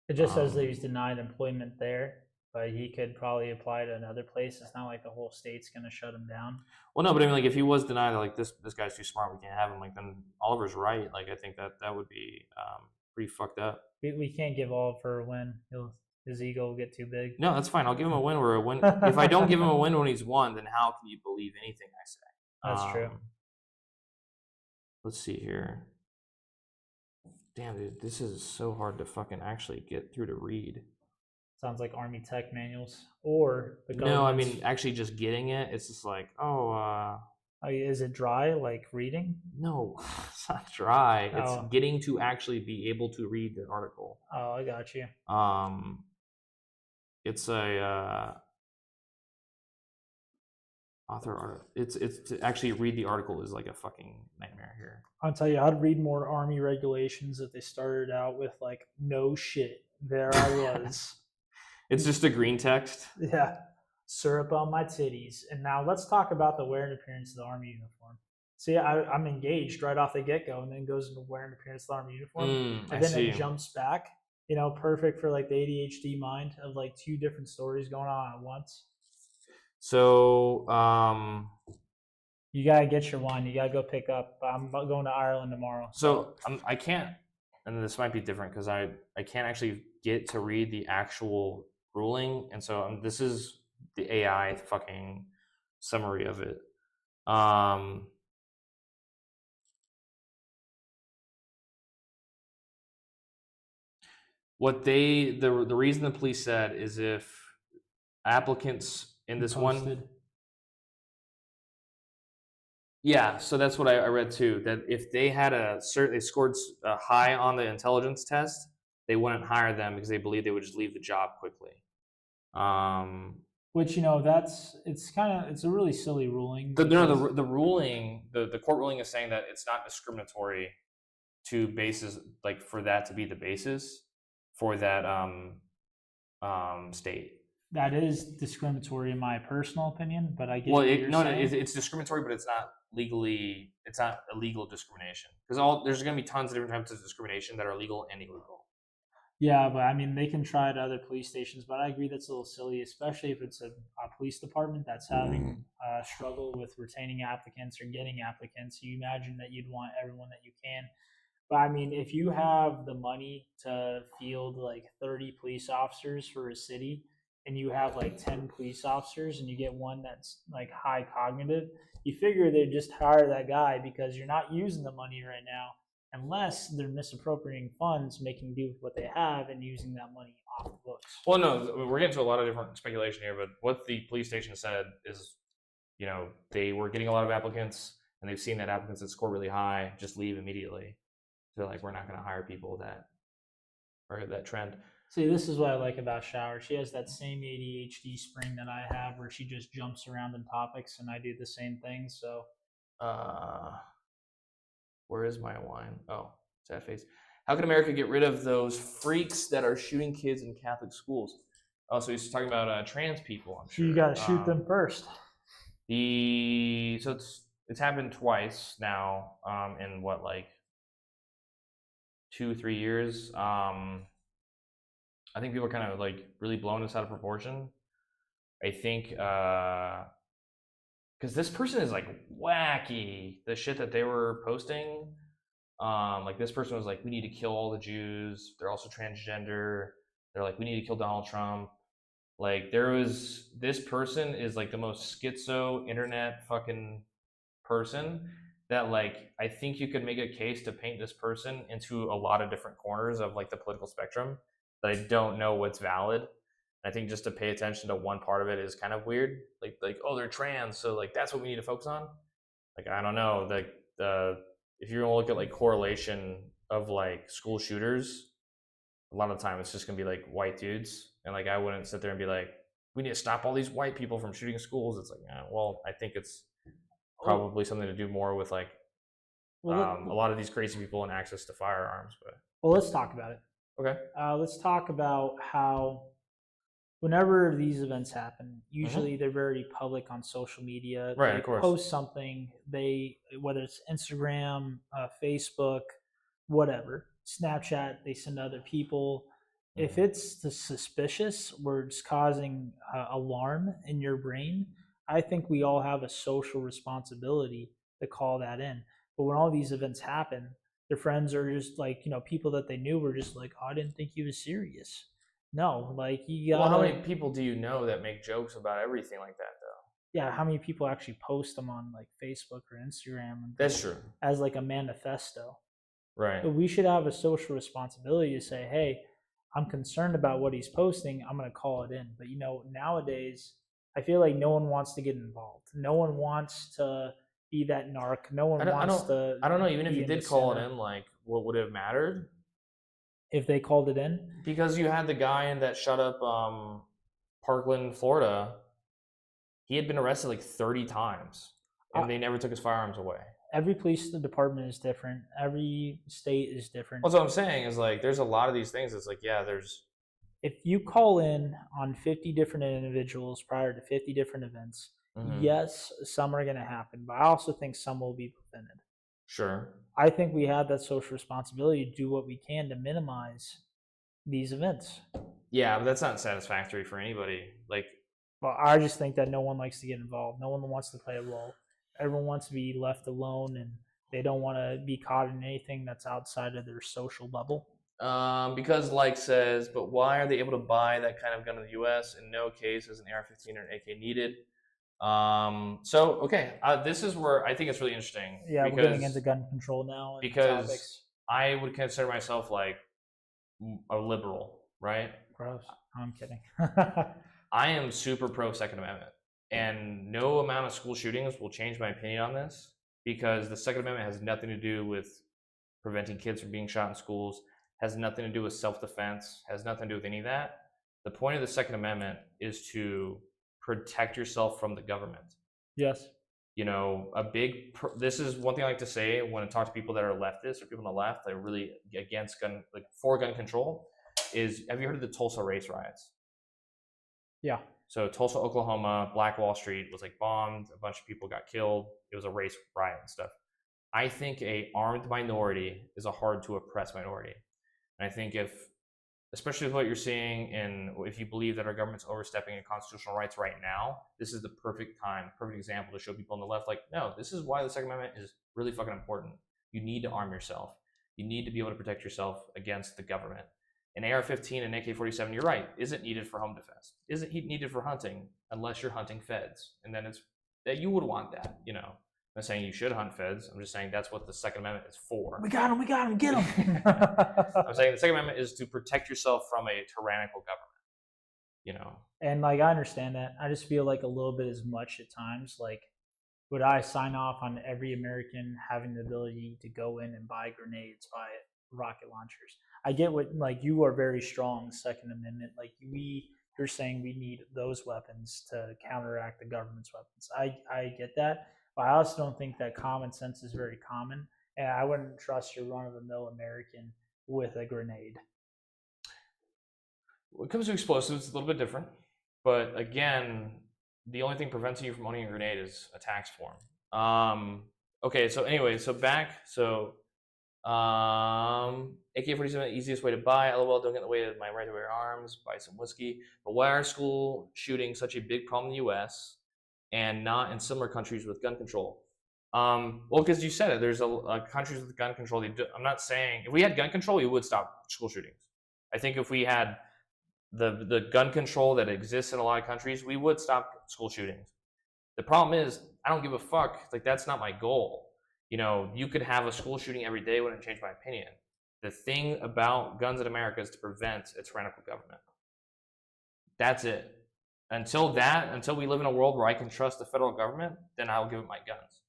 It just says that he's denied employment there, but he could probably apply to another place. It's not like the whole state's going to shut him down. Well, no, but I mean, like, if he was denied, like this guy's too smart, we can't have him. Like, then Oliver's right. Like, I think that would be pretty fucked up. We can't give Oliver a win. His ego will get too big. No, that's fine. I'll give him a win where a win. If I don't give him a win when he's won, then how can you believe anything I say? That's true. Let's see here. Damn, dude, this is so hard to fucking actually get through to read. Sounds like Army tech manuals or the No, I mean actually just getting it. It's just like, is it dry like reading? No, it's not dry. Oh. It's getting to actually be able to read the article. Oh, I got you. It's a author art. It's to actually read the article is like a fucking nightmare here. I'll tell you, I'd read more Army regulations if they started out with like, no shit, there I was. It's just a green text. Yeah, syrup on my titties. And now let's talk about the wear and appearance of the Army uniform. See, I'm engaged right off the get-go, and then goes into wear and appearance of the Army uniform, and then it jumps back. Perfect for like the ADHD mind of like two different stories going on at once. So, you gotta get your wine. You gotta go pick up. I'm going to Ireland tomorrow. So I can't, and this might be different because I can't actually get to read the actual ruling, and so this is the AI fucking summary of it. What the reason the police said is if applicants in this one. Yeah, so that's what I read too. That if they had they scored high on the intelligence test, they wouldn't hire them because they believed they would just leave the job quickly. Which it's a really silly ruling. The ruling, the court ruling is saying that it's not discriminatory to basis like for that to be the basis for that state. That is discriminatory in my personal opinion, but I get it's discriminatory, but it's not illegal discrimination because there's going to be tons of different types of discrimination that are legal and illegal. Yeah, but I mean, they can try it at other police stations, but I agree that's a little silly, especially if it's a police department that's having a struggle with retaining applicants or getting applicants. You imagine that you'd want everyone that you can. But I mean, if you have the money to field like 30 police officers for a city, and you have like 10 police officers and you get one that's like high cognitive, you figure they'd just hire that guy because you're not using the money right now unless they're misappropriating funds, making do with what they have and using that money off the books. Well, no, we're getting to a lot of different speculation here, but what the police station said is, they were getting a lot of applicants and they've seen that applicants that score really high just leave immediately. They're like, we're not going to hire people that trend. See, this is what I like about Shower. She has that same ADHD spring that I have where she just jumps around in topics, and I do the same thing. So, where is my wine? Oh, sad face. How can America get rid of those freaks that are shooting kids in Catholic schools? Oh, so he's talking about trans people, I'm sure. You got to shoot them first. So it's happened twice now, in what, like 2-3 years. I think people are kind of like really blowing this out of proportion. I think because this person is like wacky. The shit that they were posting, like this person was like, we need to kill all the Jews. They're also transgender. They're like, we need to kill Donald Trump. Like there was this person is like the most schizo internet fucking person that like I think you could make a case to paint this person into a lot of different corners of like the political spectrum that I don't know what's valid. I think just to pay attention to one part of it is kind of weird. Like oh they're trans, so like that's what we need to focus on. Like I don't know, like the if you're gonna look at like correlation of like school shooters, a lot of the time it's just gonna be like white dudes, and like I wouldn't sit there and be like, we need to stop all these white people from shooting schools. It's like, well, I think it's probably something to do more with like a lot of these crazy people and access to firearms. But well, let's talk about it. okay, Let's talk about how whenever these events happen, usually they're very public on social media. Right, they of course. post something, whether it's Instagram, Facebook, whatever, Snapchat, they send to other people. If it's suspicious or it's causing alarm in your brain, I think we all have a social responsibility to call that in. But when all these events happen, their friends are just like, people that they knew were just like, oh, I didn't think he was serious. No, like you gotta. Well, how many people do you know that make jokes about everything like that, though? Yeah, how many people actually post them on like Facebook or Instagram? And That's true. As like a manifesto. Right. But we should have a social responsibility to say, hey, I'm concerned about what he's posting. I'm going to call it in. But nowadays, I feel like no one wants to get involved. No one wants to be that narc. No one wants to. I don't know. Even if you did call it in, like, what would it have mattered? If they called it in? Because you had the guy that shut up Parkland, Florida. He had been arrested like 30 times, and they never took his firearms away. Every police department is different. Every state is different. Well, that's what I'm saying is like there's a lot of these things. It's like, yeah, there's. If you call in on 50 different individuals prior to 50 different events, yes, some are going to happen, but I also think some will be prevented. Sure. I think we have that social responsibility to do what we can to minimize these events. Yeah, but that's not satisfactory for anybody. Like, well, I just think that no one likes to get involved. No one wants to play a role. Everyone wants to be left alone, and they don't want to be caught in anything that's outside of their social bubble. Because like says, but why are they able to buy that kind of gun in the U.S.? In no case is an AR-15 or an AK needed. So okay, this is where I think it's really interesting. Yeah, we're getting into gun control now. Because topics. I would consider myself like a liberal, right? Gross. I'm kidding. I am super pro Second Amendment, and no amount of school shootings will change my opinion on this because the Second Amendment has nothing to do with preventing kids from being shot in schools, has nothing to do with self-defense, has nothing to do with any of that. The point of the Second Amendment is to protect yourself from the government. Yes. This is one thing I like to say when I talk to people that are leftists or people on the left that are really against for gun control is, have you heard of the Tulsa race riots? Yeah. So Tulsa, Oklahoma, Black Wall Street was like bombed. A bunch of people got killed. It was a race riot and stuff. I think a armed minority is a hard to oppress minority. And I think especially with what you're seeing, and if you believe that our government's overstepping in constitutional rights right now, this is the perfect time, perfect example to show people on the left, like, no, this is why the Second Amendment is really fucking important. You need to arm yourself. You need to be able to protect yourself against the government. An AR-15 and AK-47, you're right, isn't needed for home defense. Isn't needed for hunting unless you're hunting feds. And then it's that you would want that, I'm not saying you should hunt feds. I'm just saying that's what the Second Amendment is for. We got him, get him. I'm saying the Second Amendment is to protect yourself from a tyrannical government, And like, I understand that. I just feel like a little bit as much at times. Like, would I sign off on every American having the ability to go in and buy grenades, buy rocket launchers? I get what, like, you are very strong Second Amendment. Like, you're saying we need those weapons to counteract the government's weapons. I get that. But I also don't think that common sense is very common. And I wouldn't trust your run-of-the-mill American with a grenade. When it comes to explosives, it's a little bit different. But again, the only thing preventing you from owning a grenade is a tax form. Okay, so anyway, AK-47, easiest way to buy. LOL, don't get in the way of my right to bear arms. Buy some whiskey. But why are school shootings such a big problem in the U.S. and not in similar countries with gun control? Well, because you said it, there's countries with gun control. I'm not saying if we had gun control, we would stop school shootings. I think if we had the gun control that exists in a lot of countries, we would stop school shootings. The problem is, I don't give a fuck. Like, that's not my goal. You know, you could have a school shooting every day, wouldn't change my opinion. The thing about guns in America is to prevent a tyrannical government. That's it. Until we live in a world where I can trust the federal government, then I'll give it my guns.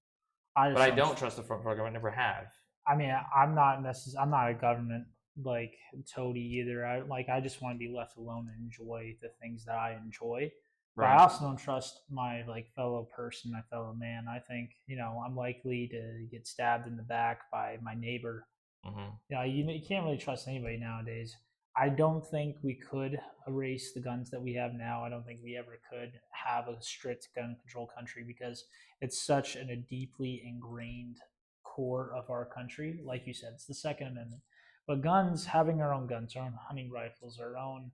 But I don't trust the federal government, never have. I mean, I'm not a government like toady either. I just want to be left alone and enjoy the things that I enjoy. But I also don't trust my like fellow person, my fellow man. I think, you know, I'm likely to get stabbed in the back by my neighbor. You know, you can't really trust anybody nowadays. I don't think we could erase the guns that we have now. I don't think we ever could have a strict gun control country because it's such a deeply ingrained core of our country. Like you said, it's the Second Amendment. But guns, having our own guns, our own hunting rifles, our own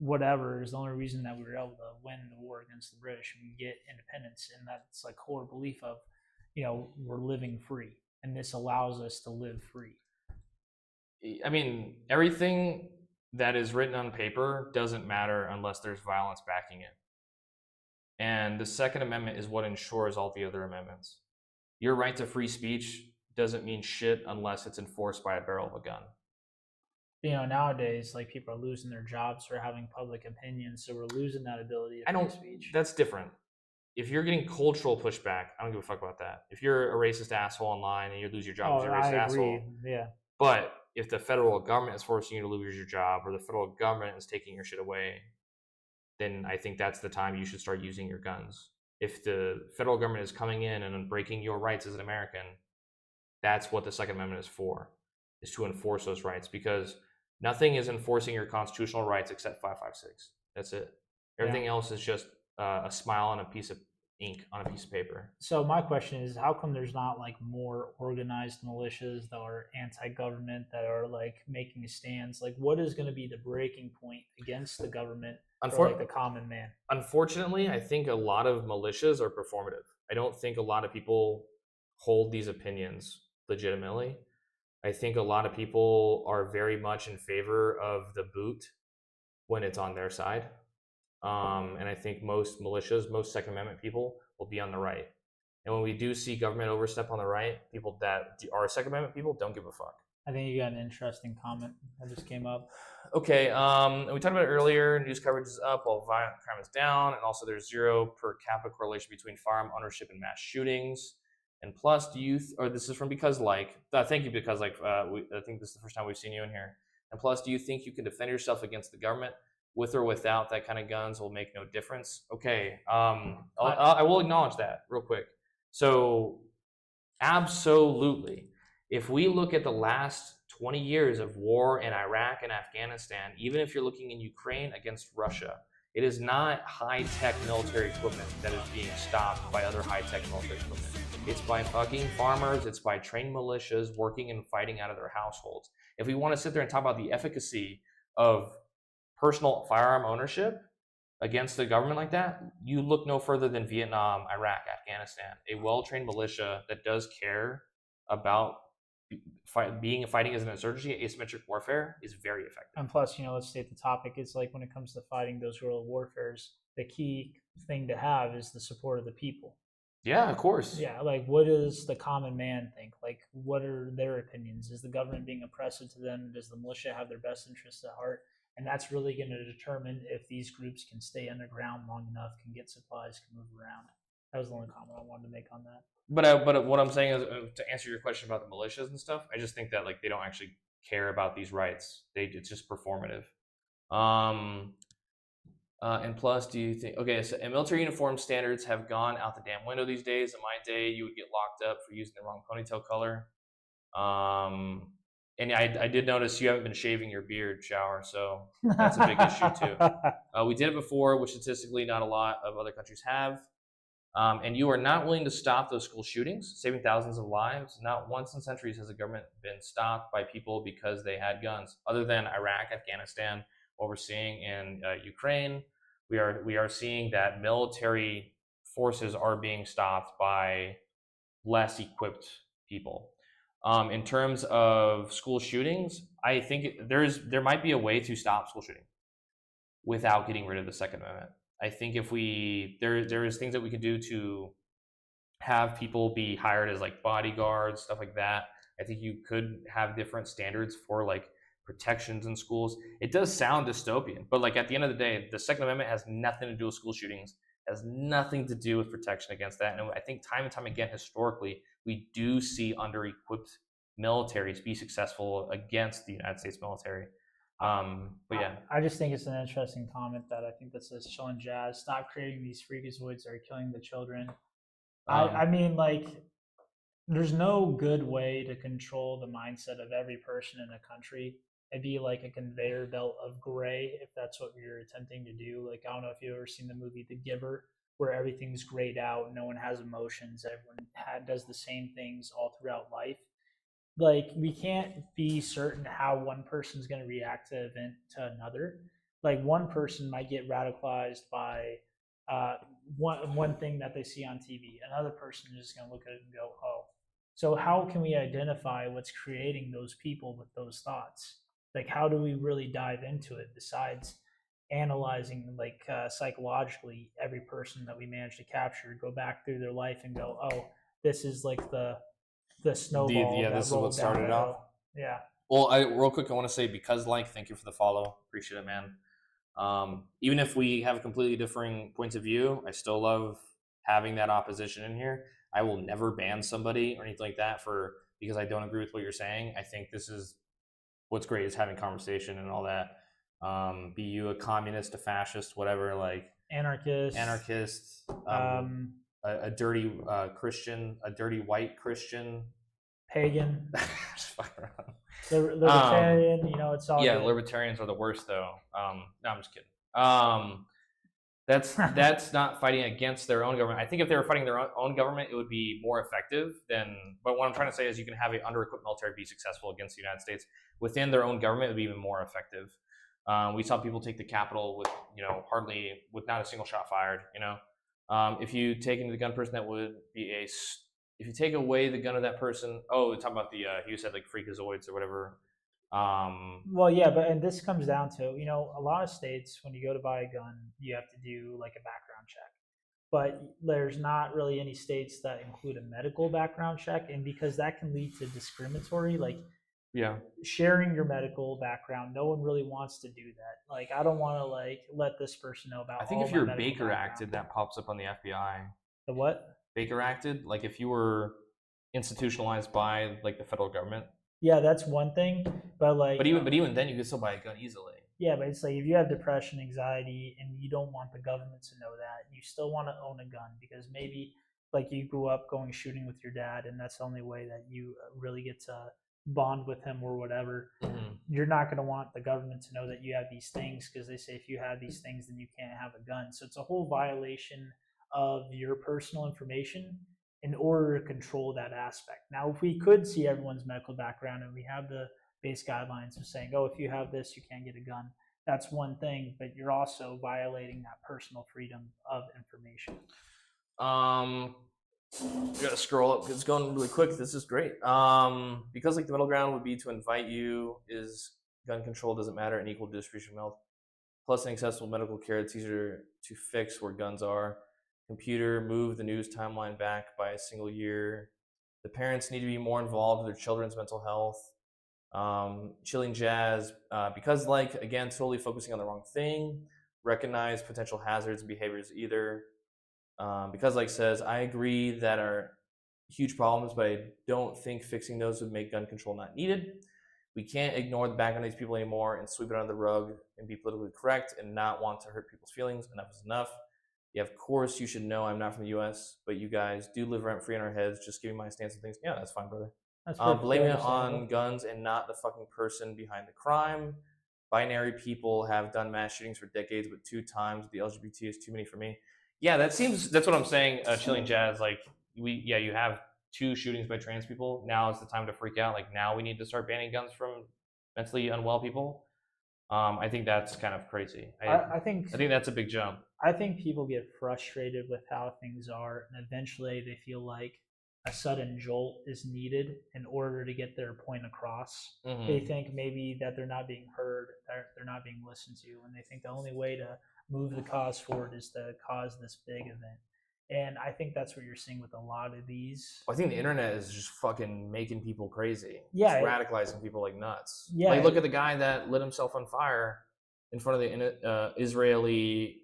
whatever, is the only reason that we were able to win the war against the British and get independence. And that's like core belief of, you know, we're living free, and this allows us to live free. I mean, everything that is written on paper doesn't matter unless there's violence backing it. And the Second Amendment is what ensures all the other amendments. Your right to free speech doesn't mean shit unless it's enforced by a barrel of a gun. You know, nowadays, like, people are losing their jobs for having public opinions, so we're losing that ability of free speech. That's different. If you're getting cultural pushback, I don't give a fuck about that. If you're a racist asshole online and you lose your job as a racist asshole, yeah. But if the federal government is forcing you to lose your job, or the federal government is taking your shit away, then I think that's the time you should start using your guns. If the federal government is coming in and breaking your rights as an American, that's what the Second Amendment is for, is to enforce those rights, because nothing is enforcing your constitutional rights except 556. That's it. Everything else is just a smile on a piece of ink on a piece of paper. So my question is, how come there's not like more organized militias that are anti-government, that are like making stands? Like, what is going to be the breaking point against the government for like the common man? Unfortunately, I think a lot of militias are performative. I don't think a lot of people hold these opinions legitimately. I think a lot of people are very much in favor of the boot when it's on their side. And I think most militias, most Second Amendment people will be on the right. And when we do see government overstep on the right, people that are Second Amendment people don't give a fuck. I think you got an interesting comment that just came up. Okay, we talked about it earlier. News coverage is up while violent crime is down, and also there's zero per capita correlation between firearm ownership and mass shootings. And plus, this is from Because Like, thank you, Because Like, I think this is the first time we've seen you in here. And plus, do you think you can defend yourself against the government? With or without that kind of guns will make no difference. Okay, I will acknowledge that real quick. So, absolutely. If we look at the last 20 years of war in Iraq and Afghanistan, even if you're looking in Ukraine against Russia, it is not high-tech military equipment that is being stopped by other high-tech military equipment. It's by fucking farmers, it's by trained militias working and fighting out of their households. If we want to sit there and talk about the efficacy of personal firearm ownership against the government like that, you look no further than Vietnam, Iraq, Afghanistan. A well-trained militia that does care about fighting as an insurgency, asymmetric warfare, is very effective. And plus, you know, let's state the topic. It's like, when it comes to fighting those guerrilla warfares, the key thing to have is the support of the people. Yeah, of course. Yeah, like, what does the common man think? Like, what are their opinions? Is the government being oppressive to them? Does the militia have their best interests at heart? And that's really going to determine if these groups can stay underground long enough, can get supplies, can move around. That was the only comment I wanted to make on that. But what I'm saying is, to answer your question about the militias and stuff, I just think that, like, they don't actually care about these rights. It's just performative. And plus, do you think, okay, so military uniform standards have gone out the damn window these days. In my day, you would get locked up for using the wrong ponytail color. And I did notice you haven't been shaving your beard, Shower, so that's a big issue too. We did it before, which statistically not a lot of other countries have. And you are not willing to stop those school shootings, saving thousands of lives. Not once in centuries has a government been stopped by people because they had guns, other than Iraq, Afghanistan, what we're seeing in Ukraine. We are seeing that military forces are being stopped by less equipped people. In terms of school shootings, I think there might be a way to stop school shooting without getting rid of the Second Amendment. I think if there is things that we could do to have people be hired as like bodyguards, stuff like that. I think you could have different standards for like protections in schools. It does sound dystopian, but like at the end of the day, the Second Amendment has nothing to do with school shootings, has nothing to do with protection against that. And I think time and time again, historically, we do see under-equipped militaries be successful against the United States military. But yeah, I just think it's an interesting comment that I think that says chill and jazz. Stop creating these freakazoids that are killing the children. I mean, like, there's no good way to control the mindset of every person in a country. It'd be like a conveyor belt of gray if that's what you're attempting to do. Like, I don't know if you've ever seen the movie The Giver, where everything's grayed out, no one has emotions, everyone does the same things all throughout life. Like, we can't be certain how one person's going to react to an event to another. Like, one person might get radicalized by one thing that they see on TV. Another person is just going to look at it and go, "Oh." So how can we identify what's creating those people with those thoughts? Like, how do we really dive into it besides analyzing, like, psychologically every person that we manage to capture, go back through their life and go, "Oh, this is like the snowball yeah, that this is what rolled down started the off. hill." Yeah. Well, real quick, I want to say because like, thank you for the follow, appreciate it, man. Even if we have completely differing points of view, I still love having that opposition in here. I will never ban somebody or anything like that for because I don't agree with what you're saying. I think this is what's great is having conversation and all that. Be you a communist, a fascist, whatever, like Anarchist. a dirty Christian, a dirty white Christian, Pagan. just fuck around. Libertarian, it's all Yeah, good. libertarians are the worst though. No, I'm just kidding. That's not fighting against their own government. I think if they were fighting their own government, it would be more effective than. But what I'm trying to say is, you can have an under-equipped military be successful against the United States within their own government. It would be even more effective. We saw people take the Capitol with with not a single shot fired. If you take into the gun person, that would be if you take away the gun of that person. Oh, talking about the you said like freakazoids or whatever. Well, yeah, and this comes down to, a lot of states, when you go to buy a gun, you have to do like a background check. But there's not really any states that include a medical background check. And because that can lead to discriminatory, like, yeah, sharing your medical background, no one really wants to do that. Like, I don't want to like let this person know about. I think if you're Baker acted, that pops up on the FBI. The what? Baker acted, like if you were institutionalized by like the federal government. Yeah, that's one thing, but like. But even then, you can still buy a gun easily. Yeah, but it's like if you have depression, anxiety, and you don't want the government to know that, you still want to own a gun because maybe like you grew up going shooting with your dad, and that's the only way that you really get to bond with him or whatever. Mm-hmm. You're not going to want the government to know that you have these things because they say if you have these things, then you can't have a gun. So it's a whole violation of your personal information in order to control that aspect. Now, if we could see everyone's medical background and we have the base guidelines of saying, oh, if you have this, you can't get a gun, that's one thing, but you're also violating that personal freedom of information. You gotta scroll up because it's going really quick. This is great. Because like the middle ground would be to invite you is gun control doesn't matter and equal distribution of health, plus an accessible medical care that's easier to fix where guns are. Computer, move the news timeline back by a single year. The parents need to be more involved with their children's mental health. Chilling jazz, because like again, totally focusing on the wrong thing. Recognize potential hazards and behaviors either. Because like says, I agree that are huge problems, but I don't think fixing those would make gun control not needed. We can't ignore the background of these people anymore and sweep it under the rug and be politically correct and not want to hurt people's feelings. Enough is enough. Yeah, of course you should know I'm not from the U.S., but you guys do live rent free in our heads. Just giving my stance on things. Yeah, that's fine, brother. Blaming it on guns and not the fucking person behind the crime. Binary people have done mass shootings for decades, but 2 times the LGBT is too many for me. Yeah, that's what I'm saying. Chilling Jazz, like you have 2 shootings by trans people. Now is the time to freak out. Like now we need to start banning guns from mentally unwell people. I think that's kind of crazy. I think I think that's a big jump. I think people get frustrated with how things are, and eventually they feel like a sudden jolt is needed in order to get their point across. They think maybe that they're not being heard, they're not being listened to, and they think the only way to move the cause forward is to cause this big event. And I think that's what you're seeing with a lot of these. I think the internet is just fucking making people crazy. Yeah, Just radicalizing people like nuts. Yeah, Like look at the guy that lit himself on fire in front of the Israeli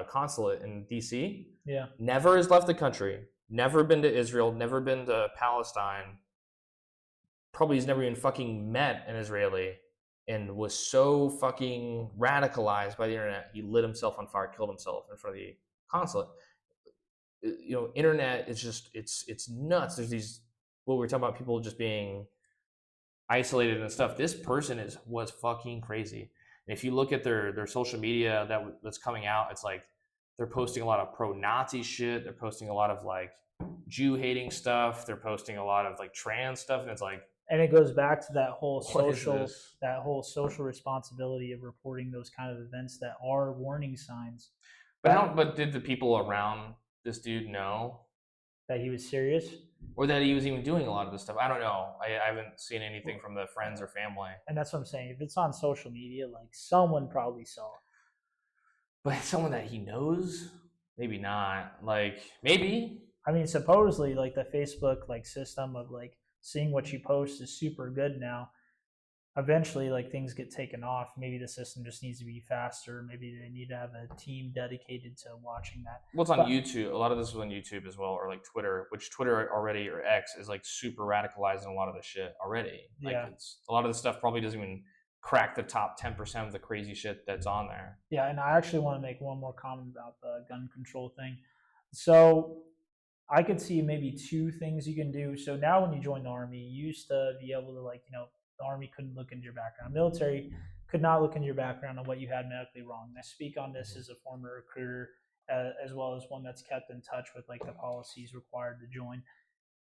consulate in DC. yeah. Never has left the country. Never been to Israel. Never been to Palestine. Probably has never even fucking met an Israeli, and was so fucking radicalized by the internet. He lit himself on fire, killed himself in front of the consulate. Internet is just it's nuts. There's these what we're talking about, people just being isolated and stuff. This person was fucking crazy. And if you look at their social media that's coming out, it's like they're posting a lot of pro-Nazi shit. They're posting a lot of like Jew hating stuff. They're posting a lot of like trans stuff, and it's like. And it goes back to that whole social responsibility of reporting those kind of events that are warning signs. But did the people around this dude know that he was serious, or that he was even doing a lot of this stuff? I don't know. I haven't seen anything from the friends or family. And that's what I'm saying. If it's on social media, like someone probably saw. But someone that he knows, maybe not. Like maybe. I mean, supposedly, like the Facebook like system of like seeing what you post is super good now. Eventually, like things get taken off. Maybe the system just needs to be faster. Maybe they need to have a team dedicated to watching that. Well, it's on YouTube. A lot of this is on YouTube as well, or like Twitter, which Twitter already, or X, is like super radicalizing a lot of the shit already. Like it's a lot of the stuff probably doesn't even crack the top 10% of the crazy shit that's on there. Yeah, and I actually want to make one more comment about the gun control thing. So I could see maybe 2 things you can do. So now when you join the Army, you used to be able to the Army couldn't look into your background. Military could not look into your background on what you had medically wrong. And I speak on this as a former recruiter, as well as one that's kept in touch with like the policies required to join.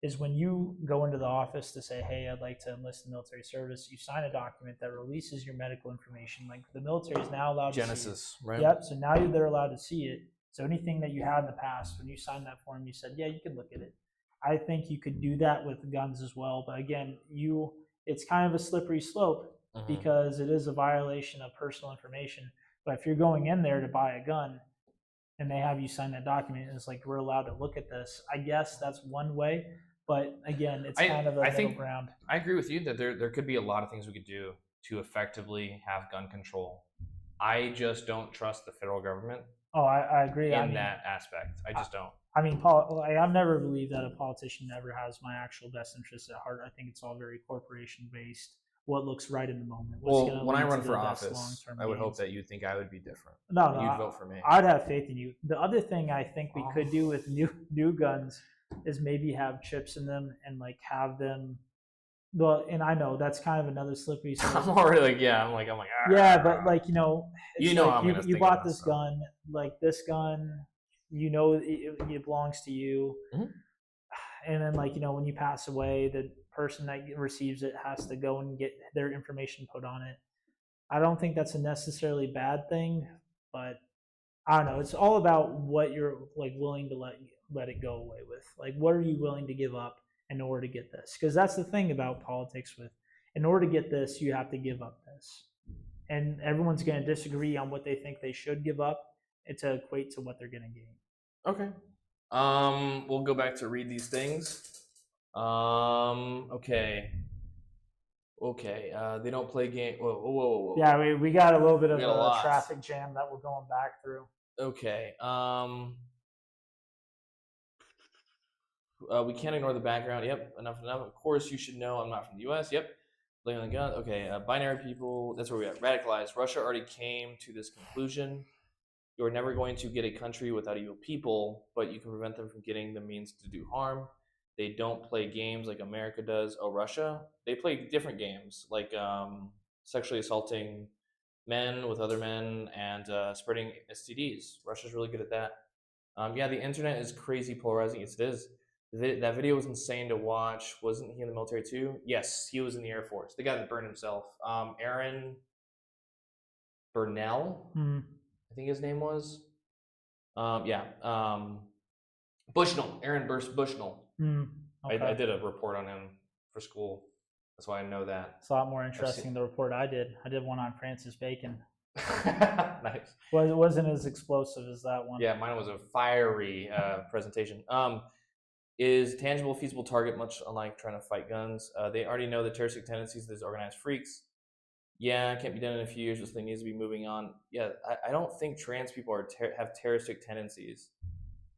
Is when you go into the office to say, hey, I'd like to enlist in military service, you sign a document that releases your medical information. Like the military is now allowed to see it. Right? Yep. So now they're allowed to see it. So anything that you had in the past, when you signed that form, you said, yeah, you can look at it. I think you could do that with guns as well. But again, it's kind of a slippery slope because it is a violation of personal information. But if you're going in there to buy a gun and they have you sign that document, and it's like, we're allowed to look at this, I guess that's one way. But again, it's kind of a middle ground. I agree with you that there could be a lot of things we could do to effectively have gun control. I just don't trust the federal government. Oh, I agree. In that aspect. I just don't. I mean, I've never believed that a politician ever has my actual best interests at heart. I think it's all very corporation based. What looks right in the moment. Well, when I run for office, I would hope that you'd think I would be different. No, you'd vote for me. I'd have faith in you. The other thing I think we could do with new guns is maybe have chips in them and like have them. Well, and I know that's kind of another slippery slope. I'm already like, yeah, I'm like, yeah, but like you bought this gun, like this gun, it belongs to you, and then like when you pass away, the person that receives it has to go and get their information put on it. I don't think that's a necessarily bad thing, but I don't know. It's all about what you're like willing to let it go away with. Like, what are you willing to give up in order to get this? Because that's the thing about politics. In order to get this, you have to give up this, and everyone's going to disagree on what they think they should give up to equate to what they're going to gain. Okay. We'll go back to read these things. Okay. They don't play game. Whoa. Yeah, we got a little bit of a traffic jam that we're going back through. Okay. We can't ignore the background. Yep. Enough. Of course, you should know I'm not from the U.S. Yep. Blaming on the gun. Okay. Binary people. That's where we at. Radicalized. Russia already came to this conclusion. You're never going to get a country without evil people, but you can prevent them from getting the means to do harm. They don't play games like America does. Oh, Russia? They play different games, like sexually assaulting men with other men and spreading STDs. Russia's really good at that. Yeah, the internet is crazy polarizing. It is. That video was insane to watch. Wasn't he in the military too? Yes, he was in the Air Force. The guy that burned himself. Aaron Burnell, I think his name was. Yeah. Bushnell, Aaron Bushnell. Okay. I did a report on him for school. That's why I know that. It's a lot more interesting than the report I did. I did one on Francis Bacon. Nice. Well, it wasn't as explosive as that one. Yeah, mine was a fiery presentation. Is tangible, feasible target much unlike trying to fight guns? They already know the terroristic tendencies of these organized freaks. Yeah, it can't be done in a few years, so they need to be moving on. Yeah, I don't think trans people have terroristic tendencies.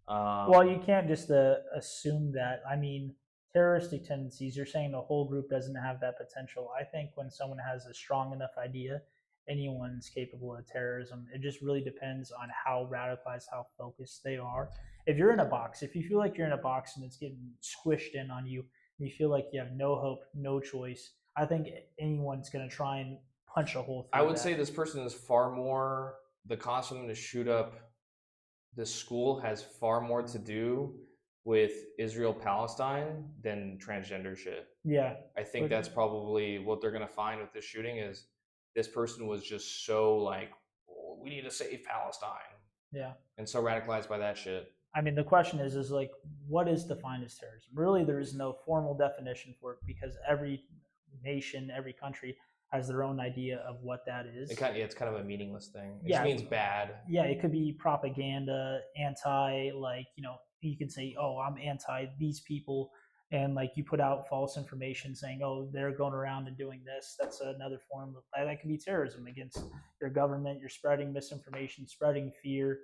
Well, you can't just assume that. I mean, terroristic tendencies, you're saying the whole group doesn't have that potential. I think when someone has a strong enough idea, anyone's capable of terrorism. It just really depends on how radicalized, how focused they are. If you're in a box, if you feel like you're in a box and it's getting squished in on you, and you feel like you have no hope, no choice, I think anyone's going to try and punch a hole through I would that. say this person is far more, the cost for them to shoot up this school has far more to do with Israel Palestine than transgender shit. Yeah. I think that's probably what they're going to find with this shooting is this person was just so like, oh, we need to save Palestine. Yeah. And so radicalized by that shit. I mean, the question is like, what is defined as terrorism? Really, there is no formal definition for it because every nation, every country has their own idea of what that is. It's kind of a meaningless thing. It just means bad. Yeah, it could be propaganda, anti, like, you can say, oh, I'm anti these people. And like you put out false information saying, oh, they're going around and doing this. That's another form of that could be terrorism against your government. You're spreading misinformation, spreading fear.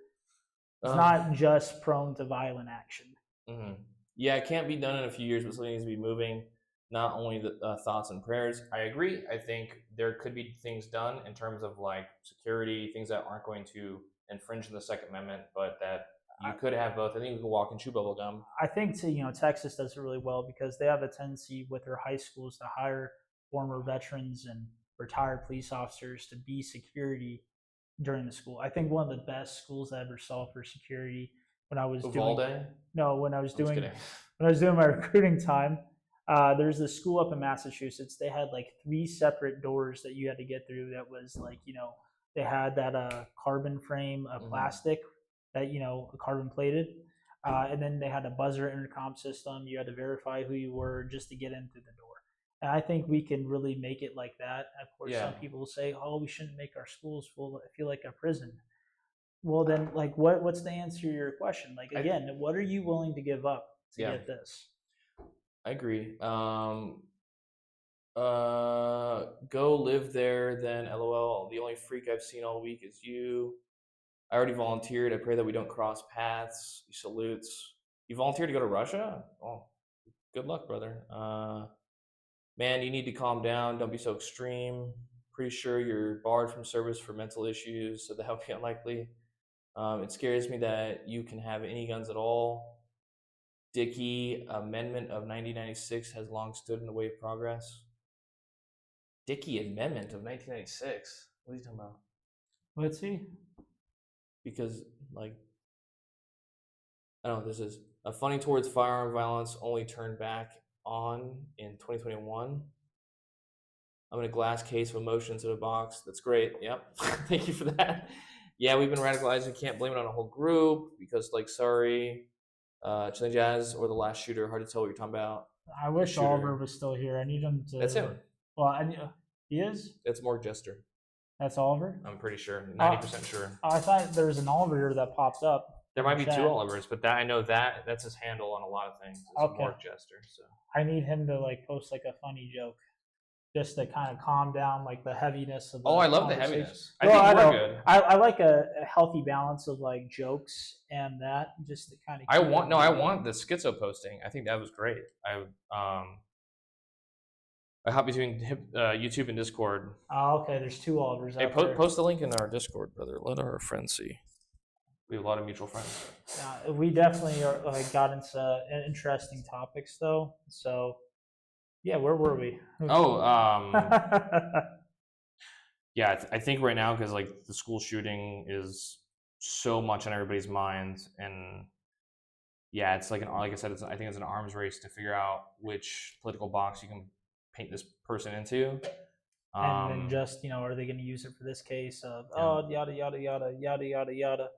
It's not just prone to violent action. Mm-hmm. Yeah, it can't be done in a few years, but something needs to be moving. Not only the thoughts and prayers. I agree. I think there could be things done in terms of like security, things that aren't going to infringe on the Second Amendment, but that you could have both. I think you could walk and chew bubble gum. I think Texas does it really well because they have a tendency with their high schools to hire former veterans and retired police officers to be security during the school. I think one of the best schools I ever saw for security when I was doing my recruiting time. There's this school up in Massachusetts. They had like 3 separate doors that you had to get through. That was like they had that carbon frame, plastic that carbon plated, and then they had a buzzer intercom system. You had to verify who you were just to get into the door. And I think we can really make it like that. Of course, some people will say, "Oh, we shouldn't make our schools feel like a prison." Well, then, like, what's the answer to your question? Like, again, what are you willing to give up to get this? I agree. Go live there, then LOL. The only freak I've seen all week is you. I already volunteered. I pray that we don't cross paths. He salutes. You volunteered to go to Russia? Oh, good luck, brother. Man, you need to calm down. Don't be so extreme. Pretty sure you're barred from service for mental issues, so that would be unlikely. It scares me that you can have any guns at all. Dickey Amendment of 1996 has long stood in the way of progress. Dickey Amendment of 1996? What are you talking about? Let's see. Because, like, I don't know, this is a funding towards firearm violence only turned back on in 2021. I'm in a glass case of emotions in a box. That's great. Yep. Thank you for that. Yeah, we've been radicalized. We can't blame it on a whole group because, like, sorry, Chilling Jazz or the last shooter. Hard to tell what you're talking about. I wish Oliver was still here. I need him to. That's him. Well, he is. It's Morg Jester. That's Oliver. I'm pretty sure. 90% sure. I thought there was an Oliver here that popped up. There might be 2 Olivers, but I know that's his handle on a lot of things. It's Morg Jester. So I need him to like post like a funny joke, just to kind of calm down like the heaviness of. I love the heaviness. I think we're good. I like a healthy balance of like jokes and that, just to kind of. I want the schizo posting. I think that was great. I hop between YouTube and Discord. Oh, okay. There's 2 Olivers. Hey, post the link in our Discord, brother. Let our friends see. We have a lot of mutual friends. We definitely got into interesting topics, though. So, yeah, where were we? Yeah, I think right now because like the school shooting is so much on everybody's minds, and yeah, it's like like I said, I think it's an arms race to figure out which political box you can paint this person into. And then Um, just, are they going to use it for this case of, yeah. oh, yada, yada, yada, yada, yada, yada.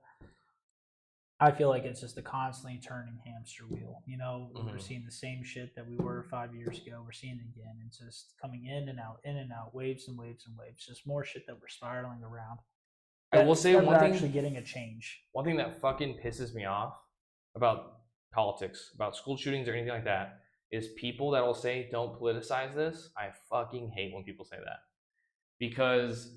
I feel like it's just a constantly turning hamster wheel. We're Mm-hmm. seeing the same shit that we were 5 years ago. We're seeing it again. It's just coming in and out, waves and waves and waves. Just more shit that we're spiraling around. I will That's say never one thing. actually getting a change. One thing that fucking pisses me off about politics, about school shootings or anything like that, is people that will say, "Don't politicize this." I fucking hate when people say that, because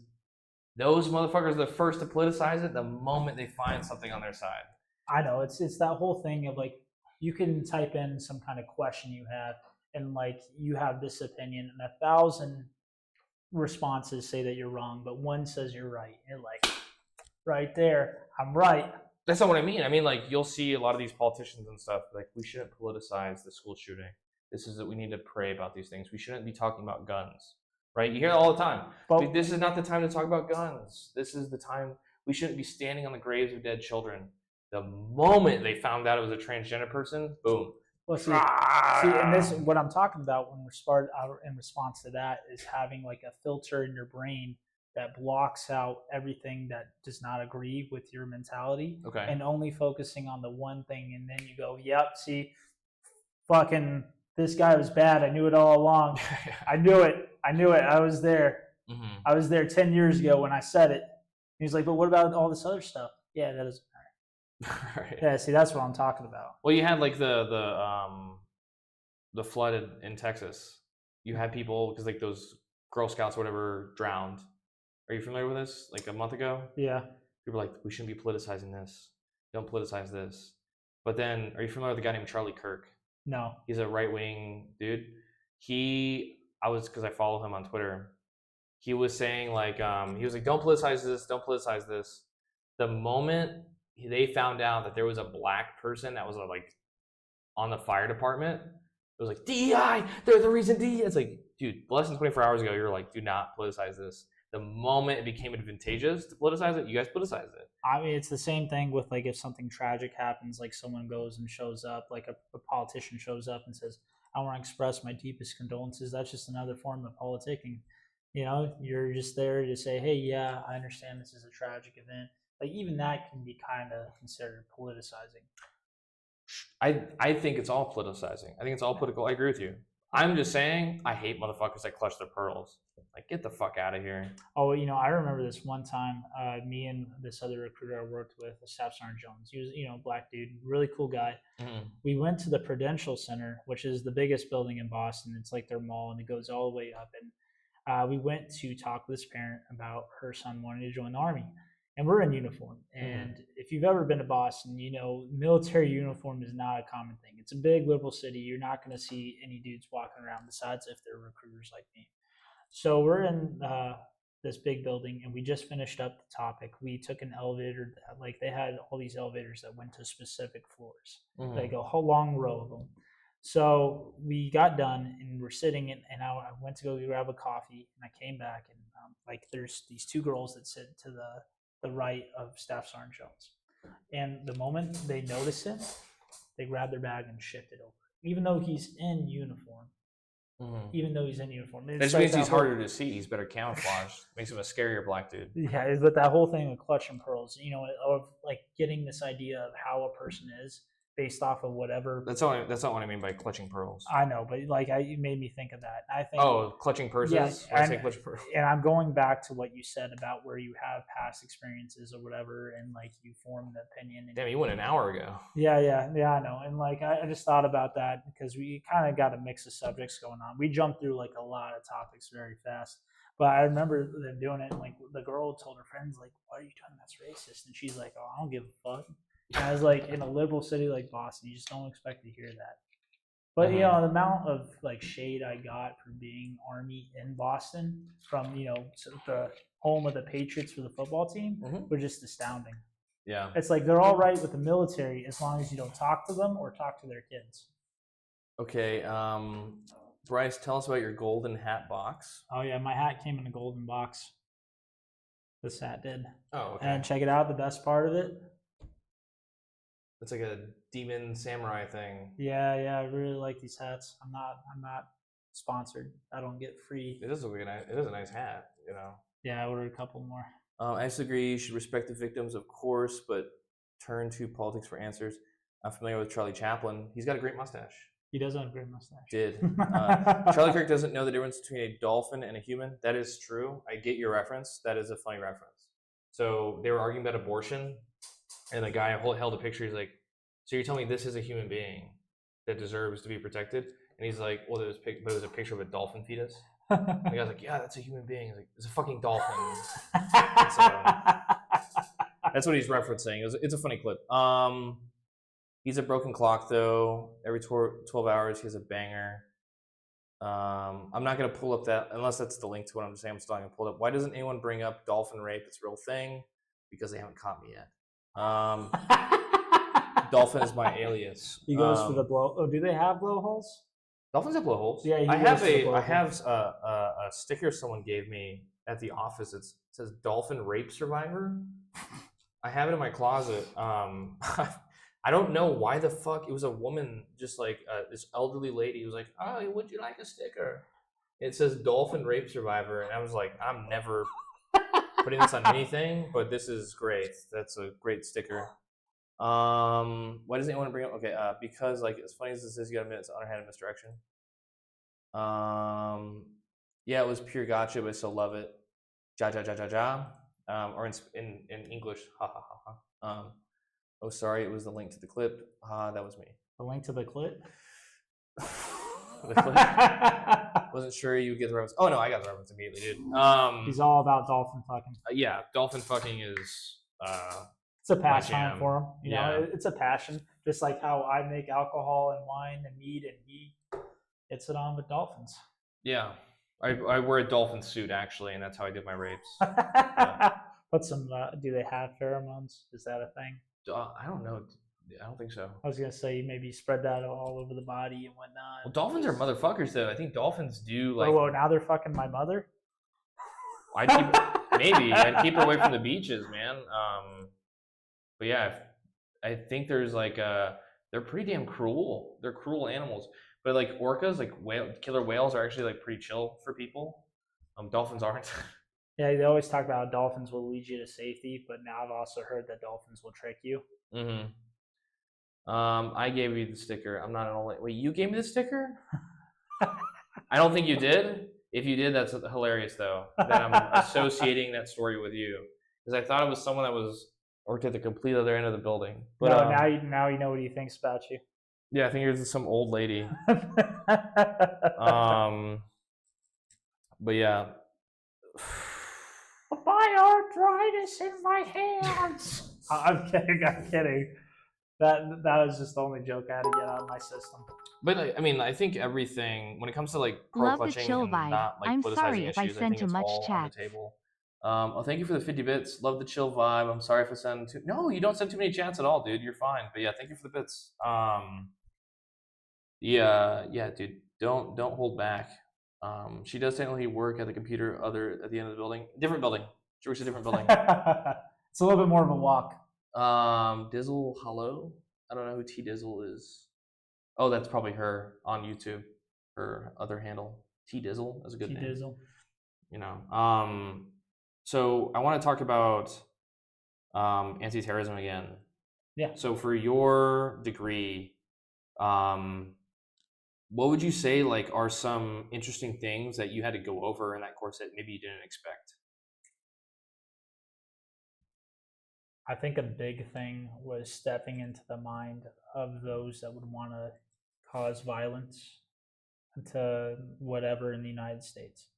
those motherfuckers are the first to politicize it the moment they find something on their side. I know it's that whole thing of like you can type in some kind of question you have and like you have this opinion and 1,000 responses say that you're wrong, but one says you're right. You're like, right there, I'm right. That's not what I mean. I mean, like, you'll see a lot of these politicians and stuff like, we shouldn't politicize the school shooting. This is that we need to pray about these things. We shouldn't be talking about guns, right? You hear it all the time. But This is not the time to talk about guns. This is the time we shouldn't be standing on the graves of dead children. The moment they found out it was a transgender person, boom. well, and this what I'm talking about when we're in response to that is having like a filter in your brain that blocks out everything that does not agree with your mentality, Okay. and only focusing on the one thing, and then you go, "Yep, see, fucking this guy was bad. I knew it all along. I knew it. I knew it. I was there. Mm-hmm. I was there 10 years ago when I said it." He's like, "But what about all this other stuff?" Yeah, that doesn't matter. Right. Yeah, see, that's what I'm talking about. Well, you had like the flood in Texas. You had people because like those Girl Scouts or whatever drowned. Are you familiar with this? Like a month ago, Yeah. people were like, we shouldn't be politicizing this. Don't politicize this. But then, are you familiar with a guy named Charlie Kirk? No. He's a right wing dude. Because I follow him on Twitter. He was saying like, he was like, don't politicize this. Don't politicize this. The moment they found out that there was a black person that was like on the fire department, it was like DEI. They're the reason DEI. It's like, dude, less than 24 hours ago, you were like, do not politicize this. The moment it became advantageous to politicize it, you guys politicized it. I mean, it's the same thing with like if something tragic happens, like someone goes and shows up, like a politician shows up and says, "I want to express my deepest condolences." That's just another form of politicking. You're just there to say, "Hey, yeah, I understand this is a tragic event." Like even that can be kind of considered politicizing. I think it's all politicizing. I think it's all political. I agree with you. I'm just saying, I hate motherfuckers that clutch their pearls. Like, get the fuck out of here. Oh, I remember this one time, me and this other recruiter I worked with, Staff Sergeant Jones. He was, black dude, really cool guy. Mm-hmm. We went to the Prudential Center, which is the biggest building in Boston. It's like their mall, and it goes all the way up. And we went to talk with this parent about her son wanting to join the Army. And we're in uniform. And if you've ever been to Boston, military uniform is not a common thing. It's a big liberal city. You're not going to see any dudes walking around besides if they're recruiters like me. So we're in this big building, and we just finished up the topic. We took an elevator, like they had all these elevators that went to specific floors, like a whole long row of them. So we got done, and we're sitting, and I went to go grab a coffee, and I came back, and like there's these two girls that sit to the right of Staff Sergeant Jones, and the moment they notice it, they grab their bag and shift it over, even though he's in uniform. Even though he's in uniform. That just means he's harder to see. He's better camouflaged. Makes him a scarier black dude. Yeah, but that whole thing of clutch and pearls, of like getting this idea of how a person is based off of whatever. That's not what I mean by clutching pearls. I know, but like you made me think of that. I think. Oh, clutching purses. Yeah, I say clutching pearls. And I'm going back to what you said about where you have past experiences or whatever, and like you form the opinion. And damn, you went an hour ago. Yeah, I know. And like I just thought about that because we kind of got a mix of subjects going on. We jumped through like a lot of topics very fast. But I remember them doing it, and like the girl told her friends, like, "What are you doing? That's racist." And she's like, "Oh, I don't give a fuck." And I was like, in a liberal city like Boston, you just don't expect to hear that. But the amount of like shade I got for being Army in Boston from the home of the Patriots for the football team were just astounding. Yeah, it's like they're all right with the military as long as you don't talk to them or talk to their kids. Okay, Bryce, tell us about your golden hat box. Oh yeah, my hat came in a golden box. This hat did. Oh, okay. And check it out. The best part of it. It's like a demon samurai thing. Yeah, I really like these hats. I'm not sponsored. I don't get free. It does look like it is a nice hat, you know. Yeah, I ordered a couple more. I disagree. You should respect the victims, of course, but turn to politics for answers. I'm familiar with Charlie Chaplin. He's got a great mustache. He does have a great mustache. Did. Charlie Kirk doesn't know the difference between a dolphin and a human. That is true. I get your reference. That is a funny reference. So they were arguing about abortion, and the guy held a picture. He's like, so you're telling me this is a human being that deserves to be protected? And he's like, well, but it was a picture of a dolphin fetus. And the guy's like, yeah, that's a human being. He's like, it's a fucking dolphin. So, that's what he's referencing. It's a funny clip. He's a broken clock, though. Every 12 hours, he has a banger. I'm not going to pull up that, unless that's the link to what I'm saying. I'm still not going to pull it up. Why doesn't anyone bring up dolphin rape? It's a real thing. Because they haven't caught me yet. Dolphin is my alias. He goes for the blow. Oh, do they have blowholes? Dolphins have blowholes. Yeah, I have a sticker someone gave me at the office. It says "Dolphin Rape Survivor." I have it in my closet. I don't know why the fuck it was a woman, just like this elderly lady who was like, "Oh, would you like a sticker?" It says "Dolphin Rape Survivor," and I was like, "I'm never putting this on anything, but this is great. That's a great sticker." Why doesn't anyone bring up? Okay, because like as funny as this is, you got a minute to underhanded misdirection. Yeah, it was pure gotcha, but I still love it. Ja ja ja ja ja. Or in English, ha ha ha ha. Oh, sorry, it was the link to the clip. That was me. The link to the clip. The clip. Wasn't sure you would get the reference. Oh no, I got the reference immediately, dude. He's all about dolphin fucking. Yeah, dolphin fucking is. It's a pastime for him. You know, it's a passion. Just like how I make alcohol and wine and mead, and he gets it on with dolphins. Yeah, I wear a dolphin suit actually, and that's how I do my rapes. Put some. Do they have pheromones? Is that a thing? I don't know. I don't think so. I was gonna say maybe spread that all over the body and whatnot. Well, dolphins are motherfuckers, though. I think dolphins do like. Oh, now they're fucking my mother. I'd keep her away from the beaches, man. But yeah, I think there's like they're pretty damn cruel. They're cruel animals. But like orcas, like killer whales are actually like pretty chill for people. Dolphins aren't. Yeah, they always talk about how dolphins will lead you to safety, but now I've also heard that dolphins will trick you. Mm-hmm. I gave you the sticker. I'm not an old lady. Wait, you gave me the sticker? I don't think you did. If you did, that's hilarious, though. That I'm associating that story with you, because I thought it was someone that worked at the complete other end of the building. But no, now you know what he thinks about you. Yeah, I think you're some old lady. But yeah. My arthritis in my hands. I'm kidding. That was just the only joke I had to get out of my system. But I mean, I think everything when it comes to like pro clutching and not like I'm politicizing sorry issues, if I sent think too it's much all on chat. the table. Oh, thank you for the 50 bits. Love the chill vibe. I'm sorry if I send too. No, you don't send too many chats at all, dude. You're fine. But yeah, thank you for the bits. Yeah, dude. Don't hold back. She does technically work at the computer at the end of the building. Different building. She works at a different building. It's a little bit more of a walk. Dizzle, hello. I don't know who T Dizzle is. Oh, that's probably her on YouTube. Her other handle, T Dizzle. That's a good name. T Dizzle. You know. So I want to talk about anti-terrorism again. Yeah. So for your degree, what would you say like are some interesting things that you had to go over in that course that maybe you didn't expect? I think a big thing was stepping into the mind of those that would want to cause violence to whatever in the United States.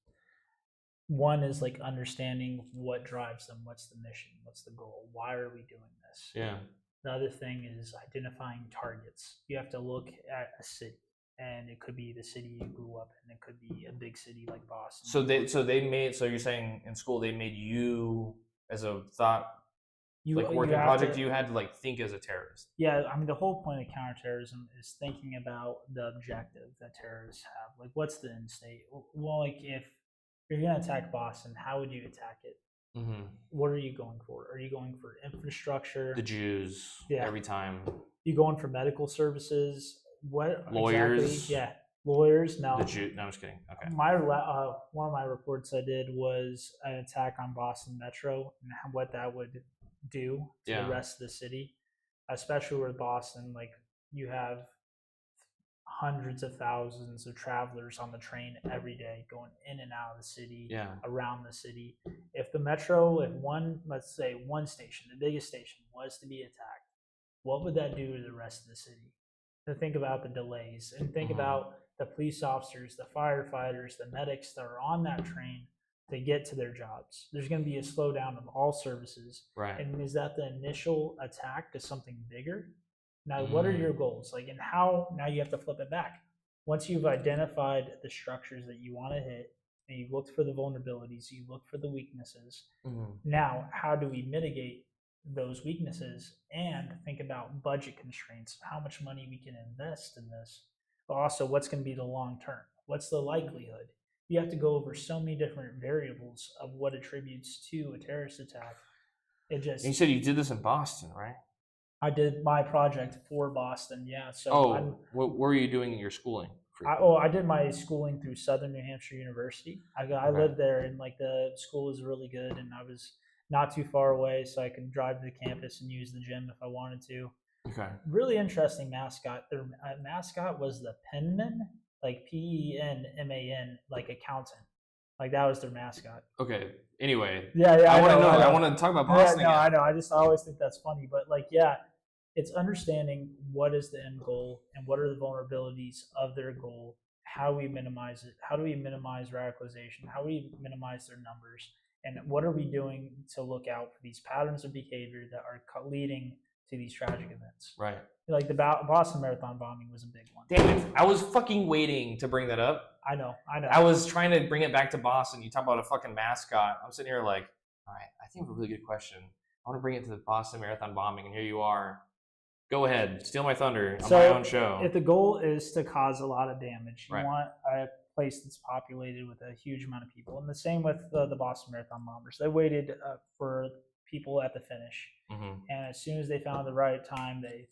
One is like understanding what drives them, what's the mission, what's the goal, why are we doing this? Yeah. The other thing is identifying targets. You have to look at a city, and it could be the city you grew up in, it could be a big city like Boston. So you're saying in school they made you as a thought working project, you had to like think as a terrorist. Yeah, I mean the whole point of counterterrorism is thinking about the objective that terrorists have. Like what's the end state? Well, like if you're gonna attack Boston, how would you attack it? What are you going for? Are you going for infrastructure? The Jews, Yeah. every time. You going for medical services? What Lawyers. exactly? Yeah, lawyers. No. The Jew. No, I'm just kidding. Okay. One of my reports I did was an attack on Boston Metro and what that would do to the rest of the city, especially with Boston. Like you have hundreds of thousands of travelers on the train every day going in and out of the city, around the city. If the metro, if one, let's say one station, the biggest station, was to be attacked, what would that do to the rest of the city? To think about the delays and think about the police officers, the firefighters, the medics that are on that train to get to their jobs. There's going to be a slowdown of all services. Right. And is that the initial attack to something bigger? Now, what are your goals? Like, and how, now you have to flip it back. Once you've identified the structures that you want to hit, and you've looked for the vulnerabilities, you look for the weaknesses, now how do we mitigate those weaknesses and think about budget constraints, how much money we can invest in this, but also what's going to be the long term? What's the likelihood? You have to go over so many different variables of what attributes to a terrorist attack. It just. And you said you did this in Boston, right? I did my project for Boston, yeah. So what were you doing in your schooling? I did my schooling through Southern New Hampshire University. I lived there, and like the school was really good, and I was not too far away, so I could drive to the campus and use the gym if I wanted to. Okay. Really interesting mascot. Their mascot was the Penman, like Penman, like accountant. Like that was their mascot. Okay. Anyway. Yeah. I want to know. I want to talk about Boston. I know. I always think that's funny, but like, yeah, it's understanding what is the end goal and what are the vulnerabilities of their goal. How do we minimize it? How do we minimize radicalization? How do we minimize their numbers? And what are we doing to look out for these patterns of behavior that are leading to these tragic events? Right. Like the Boston Marathon bombing was a big one. Damn it. I was fucking waiting to bring that up. I know. I was trying to bring it back to Boston. You talk about a fucking mascot. I'm sitting here like, all right, I think it's a really good question. I want to bring it to the Boston Marathon bombing, and here you are. Go ahead. Steal my thunder on my own show. If the goal is to cause a lot of damage, you want a place that's populated with a huge amount of people. And the same with the Boston Marathon bombers. They waited for people at the finish. And as soon as they found the right time, they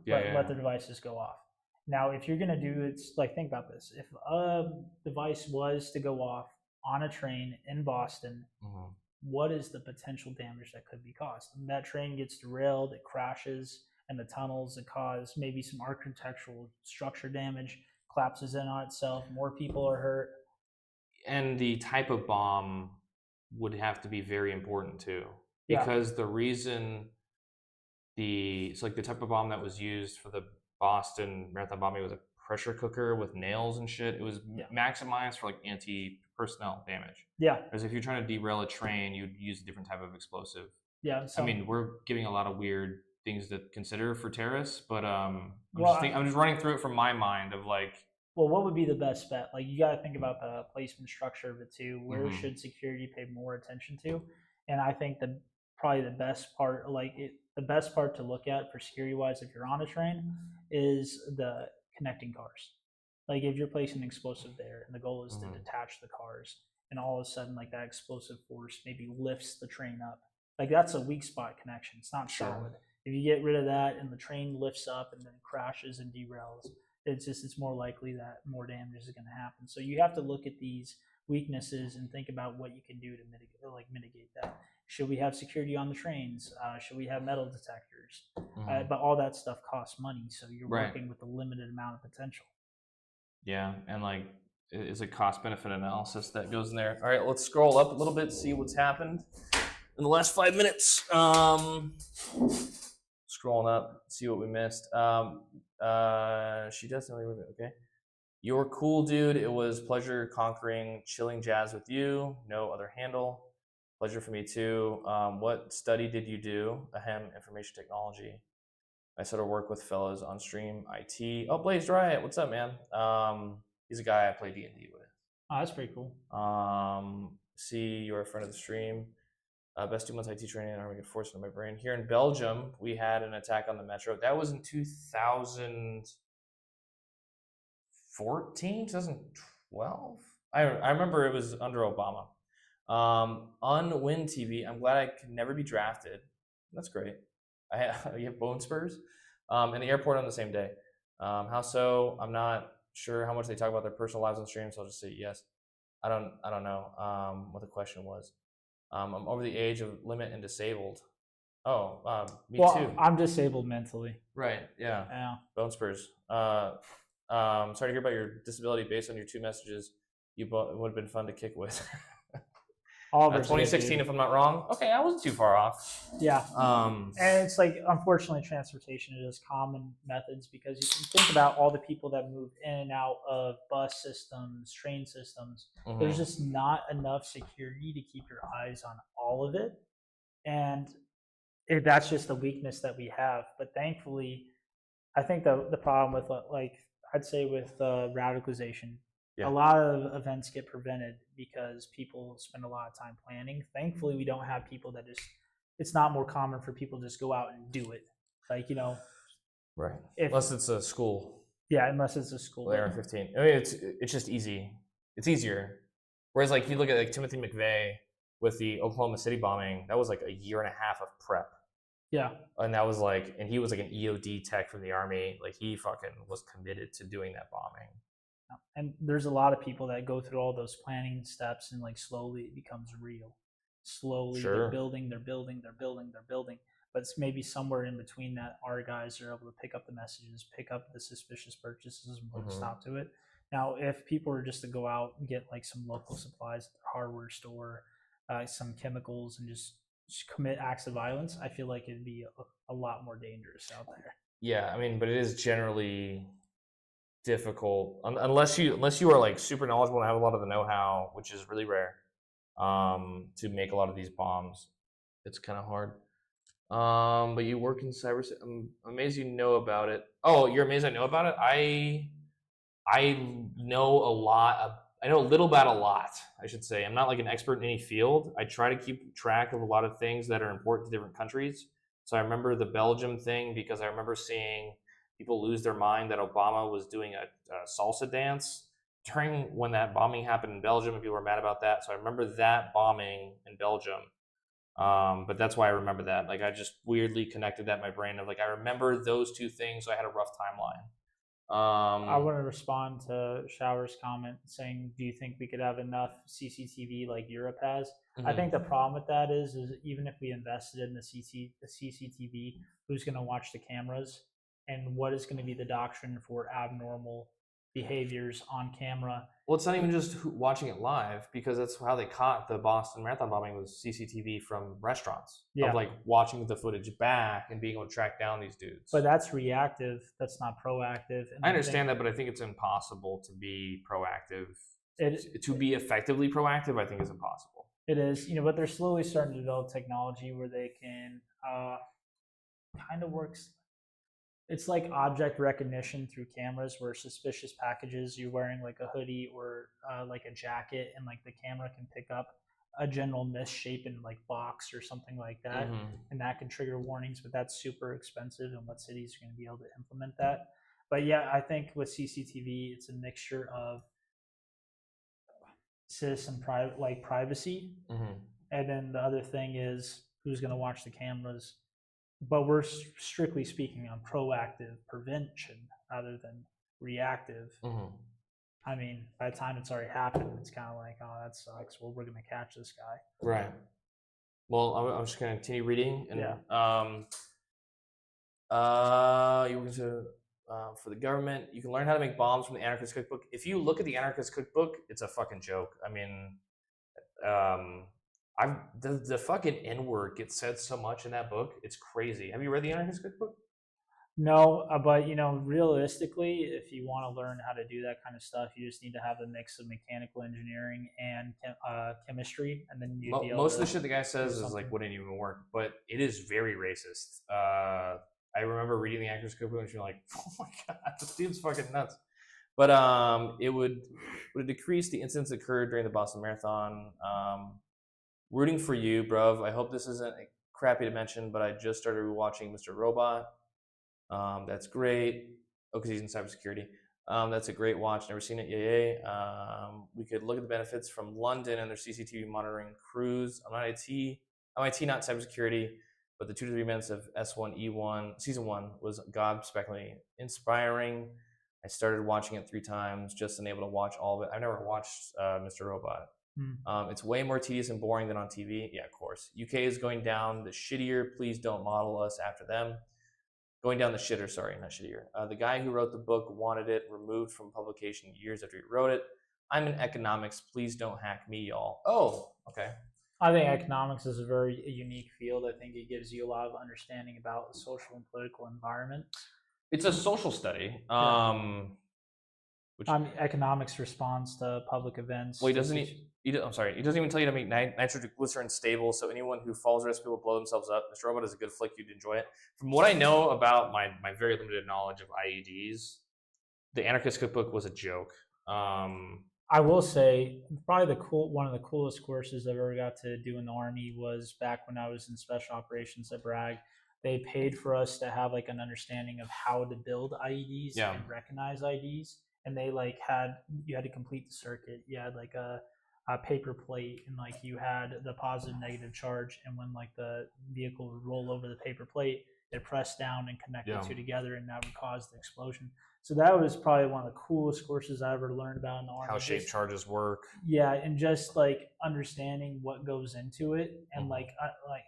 let the devices go off. Now, if you're going to do it, like, think about this. If a device was to go off on a train in Boston, what is the potential damage that could be caused? And that train gets derailed, it crashes in the tunnels, it causes maybe some architectural structure damage, collapses in on itself, more people are hurt. And the type of bomb would have to be very important too. Because the reason it's like the type of bomb that was used for the Boston Marathon bombing was a pressure cooker with nails and shit. It was maximized for like anti-personnel damage. Whereas if you're trying to derail a train, you'd use a different type of explosive. I mean, we're giving a lot of weird things to consider for terrorists, but I'm just running through it from my mind of like. Well, what would be the best bet? Like, you got to think about the placement structure of it too. Where should security pay more attention to? And I think probably the best part, the best part to look at for security wise, if you're on a train, is the connecting cars. Like if you're placing an explosive there and the goal is to detach the cars, and all of a sudden like that explosive force maybe lifts the train up, like that's a weak spot connection. It's not solid. If you get rid of that and the train lifts up and then crashes and derails, it's more likely that more damage is going to happen. So you have to look at these weaknesses and think about what you can do to mitigate that. Should we have security on the trains? Should we have metal detectors? But all that stuff costs money, so you're working with a limited amount of potential. Yeah, and like it's a cost-benefit analysis that goes in there. All right, let's scroll up a little bit, see what's happened in the last 5 minutes. Scrolling up, see what we missed. She definitely okay. You're cool, dude. It was pleasure conquering chilling jazz with you. No other handle. Pleasure for me too. What study did you do? Ahem, information technology. I sort of work with fellows on stream IT. Oh, Blazed Riot, what's up, man? He's a guy I play D&D with. Oh, that's pretty cool. See, you're a friend of the stream. Best 2 months IT training and Army get forced into my brain. Here in Belgium, we had an attack on the metro. That was in 2014, 2012. I remember it was under Obama. Unwin TV. I'm glad I could never be drafted. That's great. You have bone spurs. And the airport on the same day. How so? I'm not sure how much they talk about their personal lives on stream, so I'll just say yes. I don't know what the question was. I'm over the age of limit and disabled. Oh, me too. I'm disabled mentally. Right. Yeah. Yeah. Bone spurs. Sorry to hear about your disability based on your 2 messages. You would have been fun to kick with. Oliver, 2016, if I'm not wrong. Okay, I wasn't too far off. Yeah. And it's like, unfortunately, transportation is common methods, because you can think about all the people that move in and out of bus systems, train systems. There's just not enough security to keep your eyes on all of it. And that's just the weakness that we have. But thankfully, I think the problem with, like, I'd say with radicalization, a lot of events get prevented because people spend a lot of time planning. Thankfully, we don't have people that just, it's not more common for people to just go out and do it. Like, right. Unless it's a school. Yeah, unless it's a school. AR-15. I mean, it's just easy. It's easier. Whereas, like, you look at like Timothy McVeigh with the Oklahoma City bombing, that was like a year and a half of prep. Yeah. And that was like, and he was like an EOD tech from the Army. Like, he fucking was committed to doing that bombing. And there's a lot of people that go through all those planning steps, and like slowly it becomes real. Slowly they're building. But it's maybe somewhere in between that our guys are able to pick up the messages, pick up the suspicious purchases, and put a stop to it. Now, if people were just to go out and get like some local supplies at their hardware store, some chemicals, and just commit acts of violence, I feel like it'd be a lot more dangerous out there. Yeah, I mean, but it is generally difficult unless you are like super knowledgeable and have a lot of the know-how, which is really rare, to make a lot of these bombs. It's kind of hard. But you work in cyber. I'm amazed you know about it. Oh, you're amazed I know about it? I know a lot. I know a little about a lot, I should say. I'm not like an expert in any field. I try to keep track of a lot of things that are important to different countries. So I remember the Belgium thing because I remember seeing people lose their mind that Obama was doing a salsa dance during when that bombing happened in Belgium, and people were mad about that. So I remember that bombing in Belgium. But that's why I remember that. Like, I just weirdly connected that in my brain of like, I remember those 2 things, so I had a rough timeline. I want to respond to Shower's comment saying, do you think we could have enough CCTV like Europe has? I think the problem with that is even if we invested in the CCTV, who's going to watch the cameras, and what is going to be the doctrine for abnormal behaviors on camera? Well, it's not even just watching it live, because that's how they caught the Boston Marathon bombing, was CCTV from restaurants, of like watching the footage back and being able to track down these dudes. But that's reactive. That's not proactive. And I understand that, but I think it's impossible to be proactive. To be effectively proactive, I think is impossible. It is, but they're slowly starting to develop technology where they can kind of works. It's like object recognition through cameras, where suspicious packages, you're wearing like a hoodie or like a jacket, and like the camera can pick up a general misshapen like box or something like that, and that can trigger warnings. But that's super expensive, and what cities are going to be able to implement that? But yeah, I think with CCTV, it's a mixture of citizen privacy, and then the other thing is who's going to watch the cameras. But we're strictly speaking on proactive prevention rather than reactive. I mean, by the time it's already happened, it's kind of like, oh, that sucks. Well, we're going to catch this guy. Right. Well, I'm just going to continue reading. And, you work for the government. You can learn how to make bombs from the Anarchist Cookbook. If you look at the Anarchist Cookbook, it's a fucking joke. I mean, the fucking N-word gets said so much in that book. It's crazy. Have you read the Anarchist Cookbook? No, but realistically, if you want to learn how to do that kind of stuff, you just need to have a mix of mechanical engineering and chemistry, and then most of the shit the guy says is like wouldn't even work. But it is very racist. I remember reading the Anarchist Cookbook and you're like, oh my god, this dude's fucking nuts. But it would decrease the incidents that occurred during the Boston Marathon. Rooting for you, bruv. I hope this isn't crappy to mention, but I just started watching Mr. Robot. That's great. Oh, because he's in cybersecurity. That's a great watch. Never seen it. Yay. We could look at the benefits from London and their CCTV monitoring crews. I'm not MIT, not cybersecurity, but the 2 to 3 minutes of S1E1 season 1 was gobsmackingly inspiring. I started watching it 3 times, just unable to watch all of it. I've never watched Mr. Robot. It's way more tedious and boring than on TV. Yeah, of course. UK is going down the shittier. Please don't model us after them. Going down the shitter, sorry, not shittier. The guy who wrote the book wanted it removed from publication years after he wrote it. I'm in economics. Please don't hack me, y'all. Oh, okay. I think economics is a very unique field. I think it gives you a lot of understanding about the social and political environment. It's a social study. Economics responds to public events. Well, I'm sorry. He doesn't even tell you to make nitroglycerin stable, so anyone who falls recipe will blow themselves up. Mr. Robot is a good flick. You'd enjoy it. From what I know about my very limited knowledge of IEDs, the Anarchist Cookbook was a joke. I will say, probably one of the coolest courses I've ever got to do in the Army was back when I was in Special Operations at Bragg. They paid for us to have like an understanding of how to build IEDs and recognize IEDs. And they you had to complete the circuit. You had like a paper plate, and like you had the positive negative charge, and when like the vehicle would roll over the paper plate, it pressed down and connected the two together, and that would cause the explosion. So that was probably one of the coolest courses I ever learned about in the Army. How shape charges work. Yeah, and just like understanding what goes into it, and like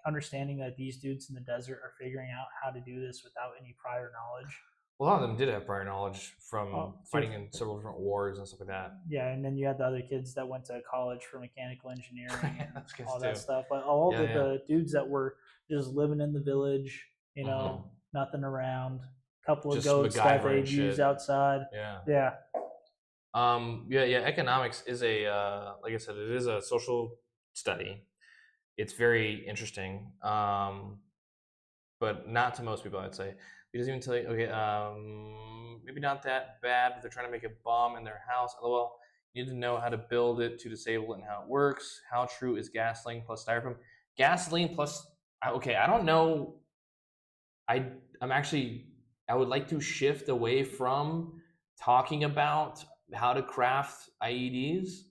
understanding that these dudes in the desert are figuring out how to do this without any prior knowledge. A lot of them did have prior knowledge from fighting in several different wars and stuff like that. Yeah, and then you had the other kids that went to college for mechanical engineering and all that stuff. But all the dudes that were just living in the village, nothing around, couple of goats that they'd use outside. Yeah. Economics is like I said, it is a social study. It's very interesting, but not to most people, I'd say. He doesn't even tell you, maybe not that bad, but they're trying to make a bomb in their house. LOL, you need to know how to build it to disable it and how it works. How true is gasoline plus styrofoam? Gasoline plus, I don't know. I would like to shift away from talking about how to craft IEDs.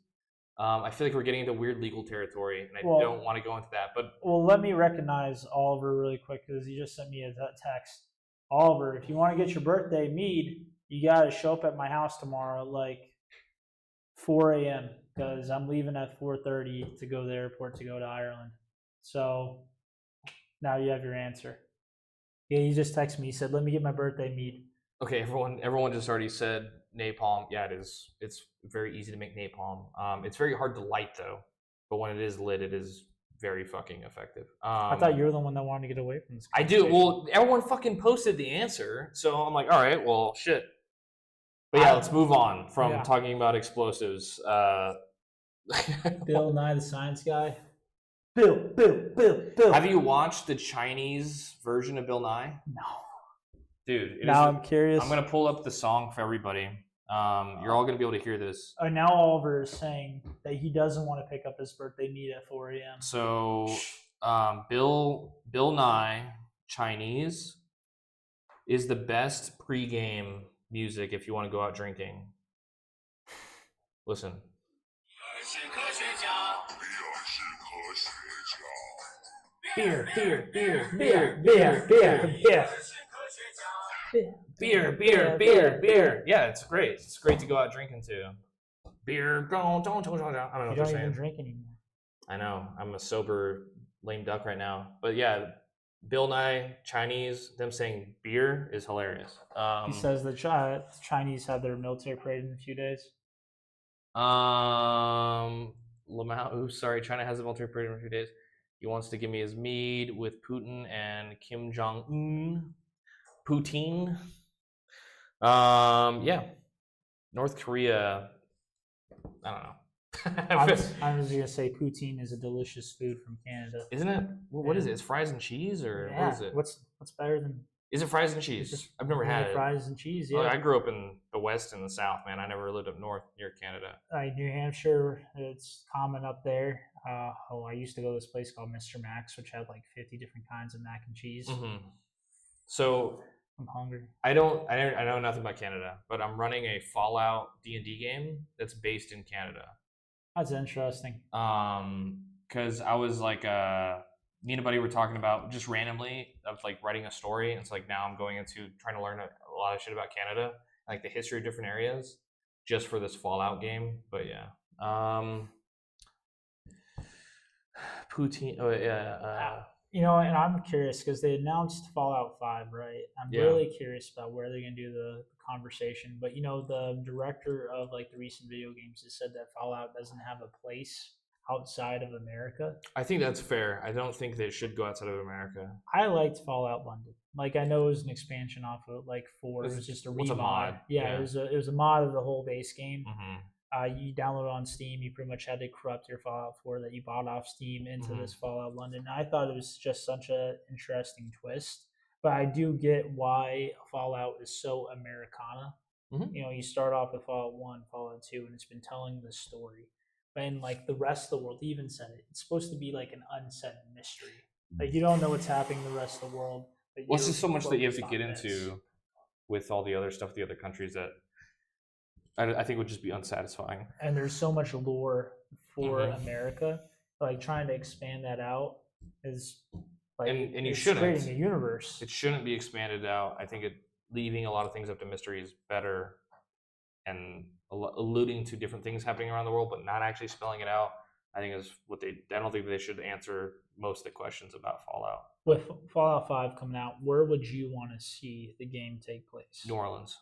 I feel like we're getting into weird legal territory, and I don't want to go into that. But let me recognize Oliver really quick, because he just sent me a text. Oliver, if you want to get your birthday mead, you got to show up at my house tomorrow at like 4 a.m. because I'm leaving at 4:30 to go to the airport to go to Ireland. So now you have your answer. Yeah, he just texted me. He said, "Let me get my birthday mead." Okay, everyone just already said napalm. Yeah, it is. It's very easy to make napalm. It's very hard to light though, but when it is lit, it is very fucking effective. I thought you were the one that wanted to get away from this. I do. Well, everyone fucking posted the answer, so I'm like, all right, well, shit. But yeah, let's move on from talking about explosives. Bill Nye the Science Guy. Bill. Have you watched the Chinese version of Bill Nye? No. Dude. I'm curious. I'm going to pull up the song for everybody. You're all going to be able to hear this. Now Oliver is saying that he doesn't want to pick up his birthday meat at 4 a.m. So Bill Nye, Chinese, is the best pregame music if you want to go out drinking. Listen. Beer. Yeah, it's great. It's great to go out drinking too. Beer, don't. I don't know what you're saying. Even drink anymore. I know. I'm a sober lame duck right now. But yeah, Bill Nye, Chinese, them saying beer is hilarious. He says the Chinese have their military parade in a few days. China has a military parade in a few days. He wants to give me his mead with Putin and Kim Jong-un. Poutine. North Korea. I don't know. I was gonna say poutine is a delicious food from Canada. Isn't it? What is it? It's fries and cheese, or what is it? What's better than? Is it fries and cheese? I've never had it. Fries and cheese. Yeah. I grew up in the West and the South, man. I never lived up north near Canada. New Hampshire, it's common up there. I used to go to this place called Mr. Max, which had like 50 different kinds of mac and cheese. Mm-hmm. So I'm hungry. I know nothing about Canada, but I'm running a Fallout D&D game that's based in Canada. That's interesting. Because I was like, me and a buddy were talking about just randomly of like writing a story. And it's like now I'm going into trying to learn a lot of shit about Canada, like the history of different areas, just for this Fallout game. But yeah, poutine. Oh yeah. You know, and I'm curious because they announced Fallout 5, right? I'm really curious about where they're going to do the conversation. But, you know, the director of like the recent video games has said that Fallout doesn't have a place outside of America. I think that's fair. I don't think they should go outside of America. I liked Fallout London. Like, I know it was an expansion off of like 4. It was just a remod. A mod? Yeah, it was a mod of the whole base game. Mm-hmm. You download it on Steam. You pretty much had to corrupt your Fallout 4 that you bought off Steam into this Fallout London. I thought it was just such an interesting twist. But I do get why Fallout is so Americana. You know, you start off with Fallout 1, Fallout 2, and it's been telling the story. But in like the rest of the world, he even said it. It's supposed to be like an unsaid mystery. Like you don't know what's happening in the rest of the world. Well, it's just so much that you have to get into with all the other stuff, the other countries that I think would just be unsatisfying. And there's so much lore for America. Like trying to expand that out is like and you shouldn't creating a universe. It shouldn't be expanded out. I think leaving a lot of things up to mystery is better, and alluding to different things happening around the world, but not actually spelling it out. I think is what I don't think they should answer most of the questions about Fallout. With Fallout 5 coming out, where would you want to see the game take place? New Orleans.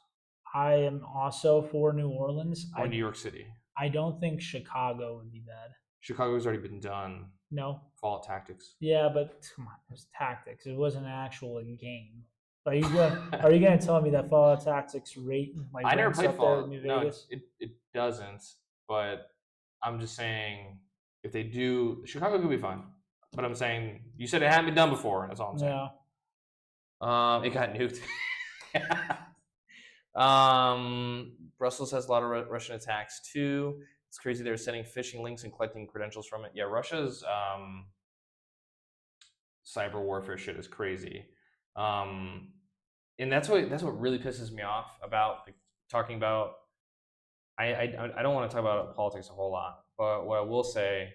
I am also for New Orleans. Or New York City. I don't think Chicago would be bad. Chicago's already been done. No. Fallout Tactics. Yeah, but come on, it was tactics. It wasn't an actual game. Are you gonna tell me that Fallout Tactics rate like I never played Fallout. New Vegas? No, it doesn't. But I'm just saying if they do, Chicago could be fun. But I'm saying you said it hadn't been done before. That's all I'm saying. Yeah. It got nuked. Brussels has a lot of Russian attacks too. It's crazy they're sending phishing links and collecting credentials from it. Yeah, Russia's cyber warfare shit is crazy. And that's what really pisses me off about like, talking about. I don't want to talk about politics a whole lot, but what I will say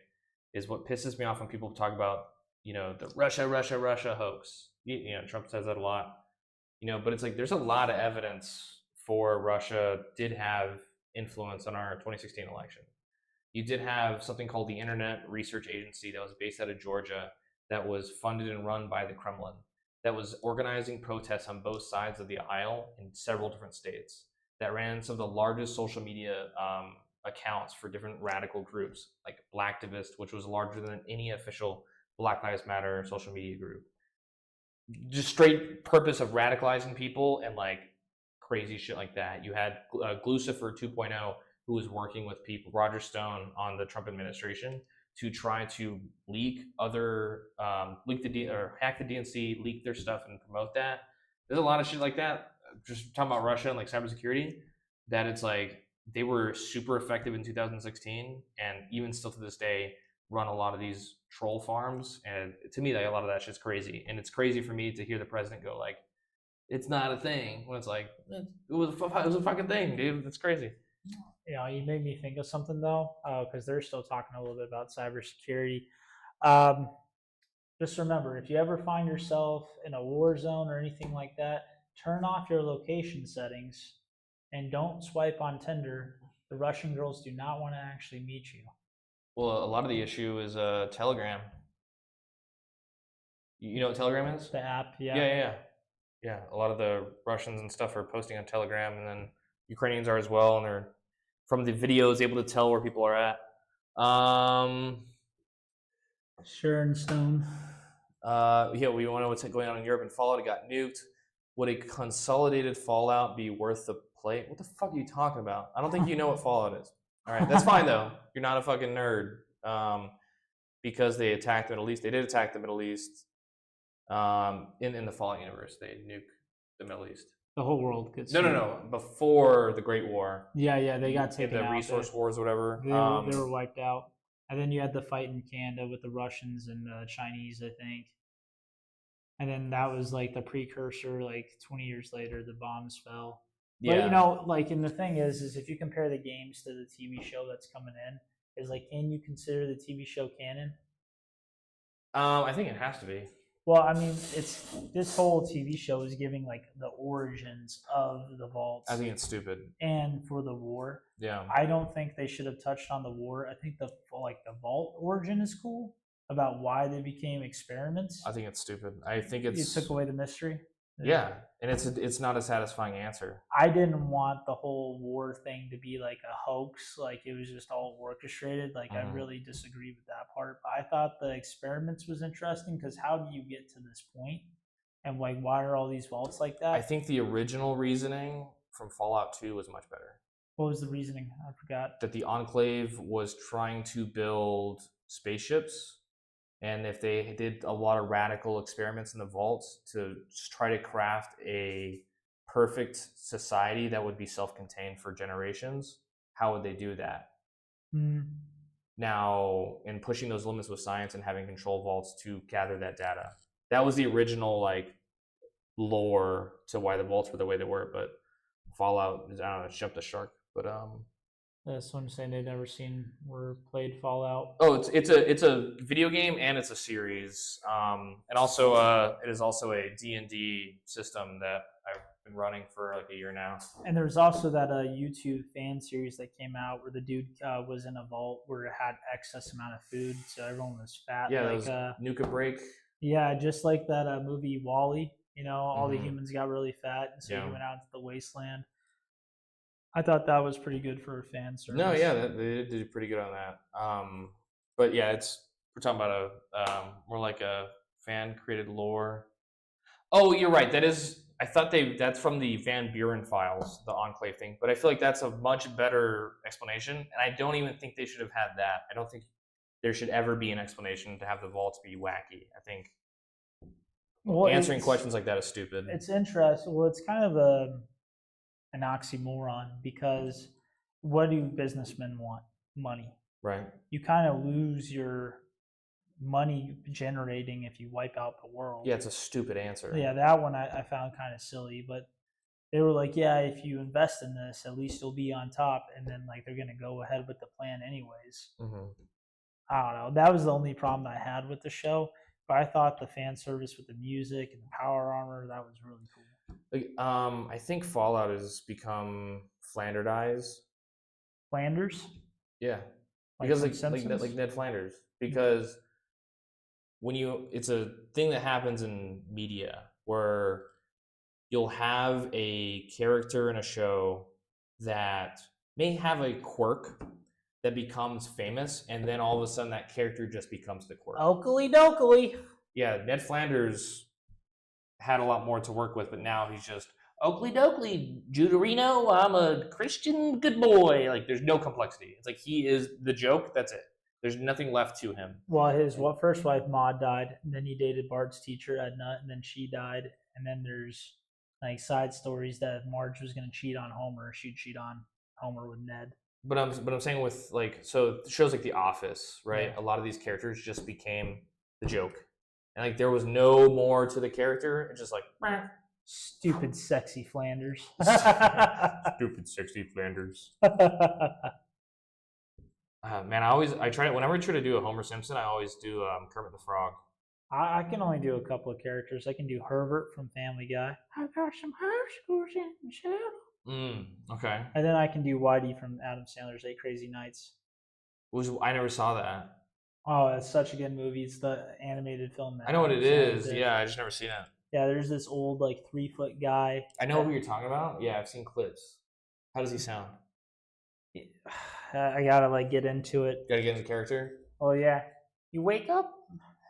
is what pisses me off when people talk about the Russia hoax. Trump says that a lot. But it's like there's a lot of evidence for Russia did have influence on our 2016 election. You did have something called the Internet Research Agency that was based out of Georgia that was funded and run by the Kremlin, that was organizing protests on both sides of the aisle in several different states, that ran some of the largest social media accounts for different radical groups, like Blacktivist, which was larger than any official Black Lives Matter social media group. Just straight purpose of radicalizing people and like crazy shit like that. You had Glucifer 2.0, who was working with people, Roger Stone, on the Trump administration to try to leak other, hack the DNC, leak their stuff and promote that. There's a lot of shit like that. Just talking about Russia and like cybersecurity, that it's like they were super effective in 2016, and even still to this day run a lot of these troll farms. And to me, like a lot of that shit's crazy. And it's crazy for me to hear the president go like, "It's not a thing," when it's like it was a fucking thing, dude. That's crazy. You made me think of something though, because they're still talking a little bit about cybersecurity. Just remember, if you ever find yourself in a war zone or anything like that, turn off your location settings and don't swipe on Tinder. The Russian girls do not want to actually meet you. Well, a lot of the issue is Telegram. You know what Telegram is? The app, yeah. Yeah. A lot of the Russians and stuff are posting on Telegram, and then Ukrainians are as well, and they're from the videos able to tell where people are at. Sharon Stone. We want to know what's going on in Europe, and Fallout. It got nuked. Would a consolidated Fallout be worth the play? What the fuck are you talking about? I don't think you know what Fallout is. All right, that's fine though. You're not a fucking nerd. Because they attacked the Middle East. They did attack the Middle East. In the Fallout universe, they nuked the Middle East. The whole world gets no. Before the Great War. Yeah, they got taken out. The resource wars, whatever. They were wiped out. And then you had the fight in Canada with the Russians and the Chinese, I think. and then that was like the precursor. Like 20 years later, the bombs fell. But Yeah. like, and the thing is if you compare the games to the TV show that's coming in, is like, can you consider the TV show canon? I think it has to be. Well, I mean, it's this whole TV show is giving like the origins of the vaults. I think it's stupid. And for the war, Yeah. I don't think they should have touched on the war. I think the vault origin is cool about why they became experiments. I think it's stupid. I think It took away the mystery. Yeah, and it's not a satisfying answer. I didn't want the whole war thing to be like a hoax, like it was just all orchestrated. Like I really disagree with that part. But I thought the experiments was interesting because how do you get to this point, and like why are all these vaults like that? I think the original reasoning from Fallout 2 was much better. What was the reasoning? I forgot. That the Enclave was trying to build spaceships, and if they did a lot of radical experiments in the vaults to just try to craft a perfect society that would be self-contained for generations, how would they do that? Now, in pushing those limits with science and having control vaults to gather that data, that was the original like lore to why the vaults were the way they were. But Fallout, I don't know, it's jumped the shark. But that's what I'm saying. They've never seen or played Fallout. Oh, it's a video game and it's a series, and also it is also a D&D system that I've been running for like a year now. And there's also that YouTube fan series that came out where the dude was in a vault where it had excess amount of food, so everyone was fat. Yeah, like Nuka Break. Yeah, just like that movie WALL-E. All the humans got really fat, and so he went out to the wasteland. I thought that was pretty good for a fan service. No, yeah, they did pretty good on that. But yeah, we're talking about a more like a fan created lore. Oh, you're right. I thought that's from the Van Buren files, the Enclave thing. But I feel like that's a much better explanation, and I don't even think they should have had that. I don't think there should ever be an explanation to have the vaults be wacky. I think answering questions like that is stupid. It's interesting. Well, it's kind of an oxymoron because what do businessmen want? Money. Right. You kind of lose your money generating if you wipe out the world. Yeah, it's a stupid answer. Yeah, that one I found kind of silly, but they were like, yeah, if you invest in this, at least you'll be on top, and then like they're gonna go ahead with the plan anyways. I don't know. That was the only problem I had with the show, but I thought the fan service with the music and the power armor, that was really cool. Like, I think Fallout has become Flanderized. Flanders? Yeah, because like Ned Flanders. Because it's a thing that happens in media where you'll have a character in a show that may have a quirk that becomes famous, and then all of a sudden that character just becomes the quirk. Oakley dokley. Yeah, Ned Flanders had a lot more to work with, but now he's just Oakley dokley, Judarino, I'm a Christian good boy. Like, there's no complexity. It's like he is the joke, that's it. There's nothing left to him. Well, his first wife, Maud, died, and then he dated Bart's teacher, Edna, and then she died. And then there's like side stories that if Marge was going to cheat on Homer, she'd cheat on Homer with Ned. But I'm saying with so shows like The Office, right? Yeah. A lot of these characters just became the joke. And like there was no more to the character. It's just like stupid sexy Flanders. Stupid sexy Flanders. Man, I try to whenever I try to do a Homer Simpson, I always do Kermit the Frog. I can only do a couple of characters. I can do Herbert from Family Guy. I got some high schools in Michelle. Okay. And then I can do Whitey from Adam Sandler's 8 Crazy Nights. I never saw that. Oh, it's such a good movie. It's the animated film. I know what it is. Yeah, I just never seen it. Yeah, there's this old 3-foot guy. I know who you're talking about. Yeah, I've seen clips. How does he sound? I gotta get into it. Gotta get into character. Oh yeah, you wake up.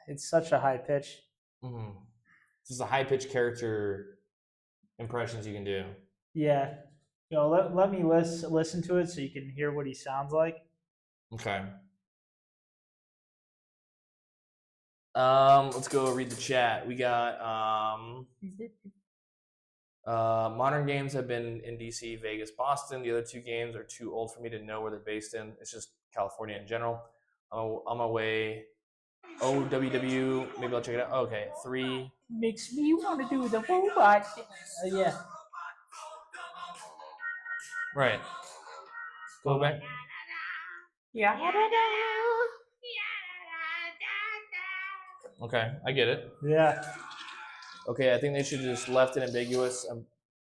It's such a high pitch. This is a high pitched character impressions you can do. Yeah, let me listen to it so you can hear what he sounds like. Okay. Let's go read the chat. We got modern games have been in DC, Vegas, Boston. The other 2 games are too old for me to know where they're based in. It's just California in general. On my way OWW. Maybe I'll check it out. Okay, 3. Makes me want to do the robot. Yeah. Right. Go back. Yeah. Okay, I get it. Yeah. Okay, I think they should have just left it ambiguous.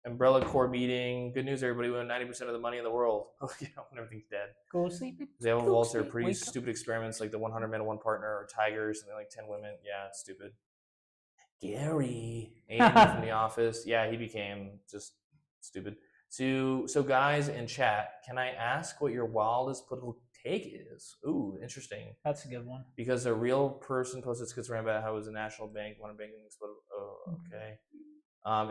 Umbrella core meeting. Good news, everybody. We won 90% of the money in the world. Oh, when everything's dead. Go sleep. They have involved their pretty stupid experiments, like the 100 men, one partner, or tigers, and then like 10 women. Yeah, it's stupid. Gary, Aiden from The Office. Yeah, he became just stupid. So guys in chat, can I ask what your wildest political take is? Ooh, interesting. That's a good one. Because a real person posted schizophrenia about how it was a national bank, one bank exploded. Oh, okay.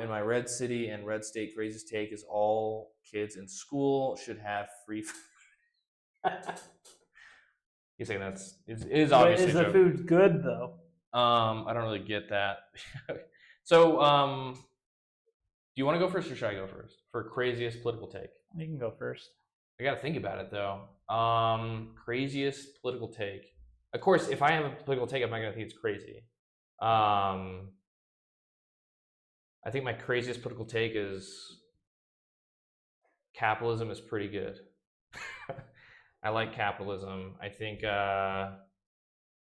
In my red city and red state, craziest take is all kids in school should have free food. You're saying it is obviously. Is the food good though? I don't really get that. So, do you want to go first or should I go first for craziest political take? You can go first. I got to think about it though. Craziest political take. Of course, if I have a political take, I'm not going to think it's crazy. I think my craziest political take is capitalism is pretty good. I like capitalism. I think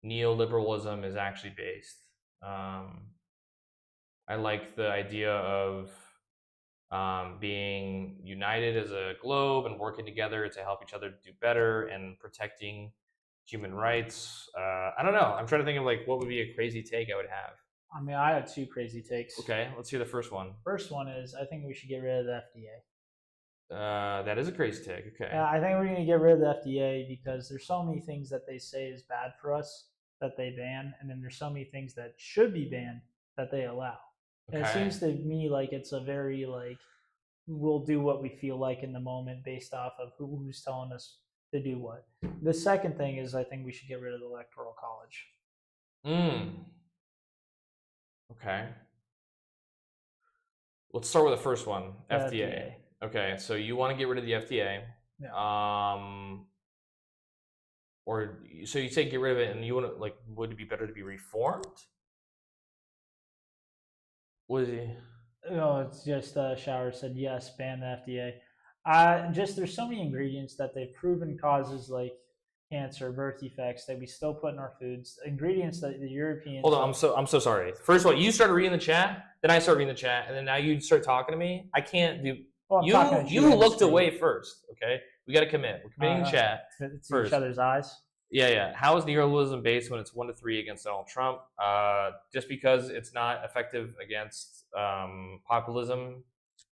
neoliberalism is actually based. I like the idea of being united as a globe and working together to help each other do better and protecting human rights. I don't know. I'm trying to think of like what would be a crazy take I would have. I mean, I have 2 crazy takes. Okay, let's hear the first one. First one is I think we should get rid of the FDA. That is a crazy take. Okay. I think we're going to get rid of the FDA because there's so many things that they say is bad for us that they ban, and then there's so many things that should be banned that they allow. Okay. And it seems to me like it's a very like we'll do what we feel like in the moment based off of who's telling us to do what. The second thing is I think we should get rid of the Electoral College. Okay. Let's start with the first one, FDA. Okay, so you want to get rid of the FDA. Yeah. Or so you say get rid of it, and you want to like, would it be better to be reformed? Was he? Oh, it's just Shower said yes, ban the FDA. Just there's so many ingredients that they've proven causes like cancer, birth defects that we still put in our foods. Ingredients that the Europeans. Hold on, I'm so sorry. First of all, you started reading the chat, then I started reading the chat, and then now you start talking to me. I can't do. Well, you looked away first. Okay, we got to commit. We're committing in chat first. Each other's eyes. Yeah. How is neoliberalism based when it's 1-3 against Donald Trump? Just because it's not effective against populism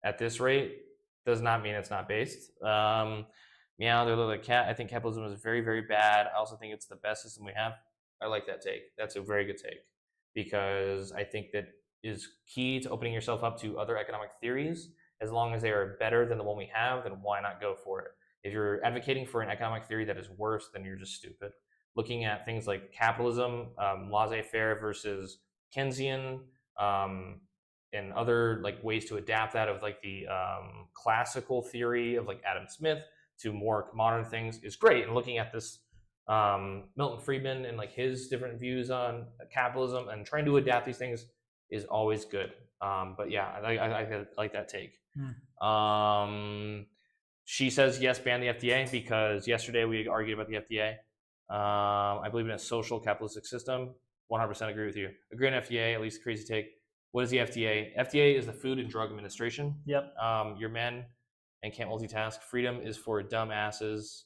at this rate does not mean it's not based. Meow, they're like cat. I think capitalism is very, very bad. I also think it's the best system we have. I like that take. That's a very good take because I think that is key to opening yourself up to other economic theories. As long as they are better than the one we have, then why not go for it? If you're advocating for an economic theory that is worse, then you're just stupid. Looking at things like capitalism, laissez-faire versus Keynesian, and other like ways to adapt that of like the classical theory of like Adam Smith to more modern things is great. And looking at this Milton Friedman and like his different views on capitalism and trying to adapt these things is always good. But yeah, I like that take. She says yes, ban the FDA because yesterday we argued about the FDA. I believe in a social capitalistic system. 100% agree with you. Agree on FDA, at least crazy take. What is the FDA? FDA is the Food and Drug Administration. Yep. You're men and can't multitask. Freedom is for dumb asses.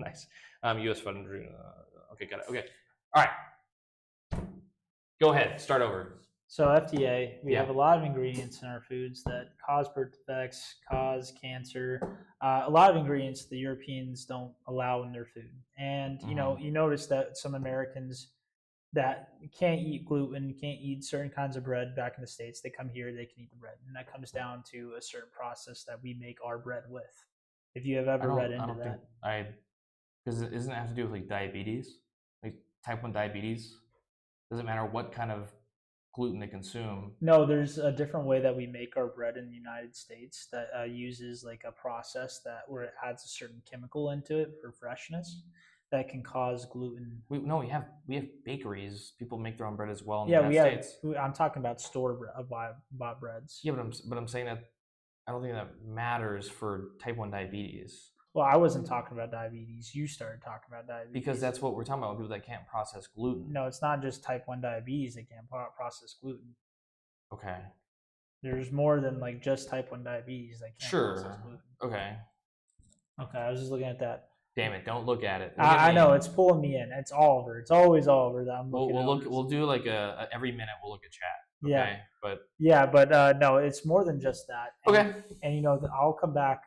Nice. U.S. funded. Okay, got it. Okay. All right. Go ahead. Start over. So FDA, we have a lot of ingredients in our foods that cause birth defects, cause cancer. A lot of ingredients the Europeans don't allow in their food. And, you know, you notice that some Americans that can't eat gluten, can't eat certain kinds of bread back in the States, they come here, they can eat the bread. And that comes down to a certain process that we make our bread with. If you have ever read into that. Because doesn't it have to do with like diabetes? Like type 1 diabetes? Doesn't matter what kind of gluten they consume. No, there's a different way that we make our bread in the United States that uses like a process that where it adds a certain chemical into it for freshness that can cause gluten. We have bakeries. People make their own bread as well in the Yeah, United States. I'm talking about bought breads. Yeah, but I'm saying that I don't think that matters for type 1 diabetes. Well, I wasn't talking about diabetes. You started talking about diabetes. Because that's what we're talking about, people that can't process gluten. No, it's not just type 1 diabetes that can't process gluten. Okay. There's more than like just type 1 diabetes that can't process gluten. Okay. Okay, I was just looking at that. Damn it! Don't look at it. I know it's pulling me in. It's Oliver. It's always Oliver that I'm looking. We'll do like a every minute we'll look at chat. Okay? Yeah, but no, it's more than just that. And, okay. And I'll come back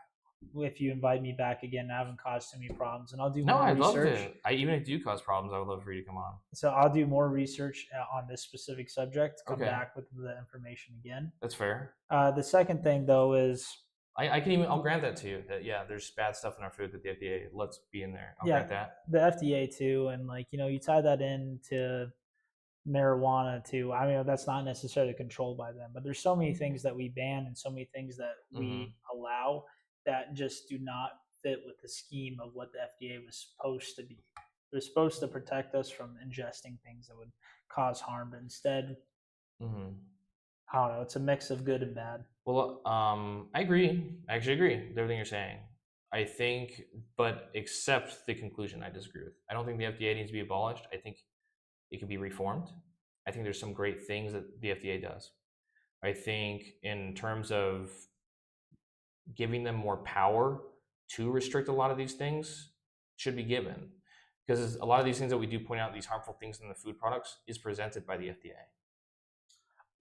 if you invite me back again. I haven't caused too many problems, and I'll do more research. Love to. Even if you do cause problems, I would love for you to come on. So I'll do more research on this specific subject. Come back with the information again. That's fair. The second thing though is. I'll grant that to you. That there's bad stuff in our food that the FDA lets be in there. I'll grant that. The FDA too, and you tie that into marijuana too. I mean, that's not necessarily controlled by them, but there's so many things that we ban and so many things that we allow that just do not fit with the scheme of what the FDA was supposed to be. They're supposed to protect us from ingesting things that would cause harm, but instead, I don't know. It's a mix of good and bad. Well, I agree. I actually agree with everything you're saying. I think, but except the conclusion I disagree with. I don't think the FDA needs to be abolished. I think it can be reformed. I think there's some great things that the FDA does. I think in terms of giving them more power to restrict a lot of these things should be given. Because a lot of these things that we do point out, these harmful things in the food products, is presented by the FDA.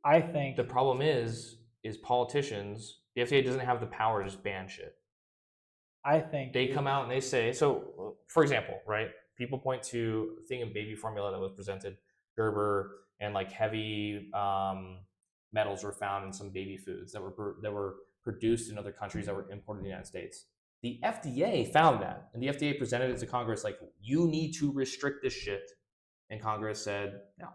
I think the problem is politicians, the FDA doesn't have the power to just ban shit. I think they come out and they say, so for example, right? People point to a thing in baby formula that was presented, Gerber, and like heavy metals were found in some baby foods that were produced in other countries that were imported to the United States. The FDA found that, and the FDA presented it to Congress like, you need to restrict this shit. And Congress said, no.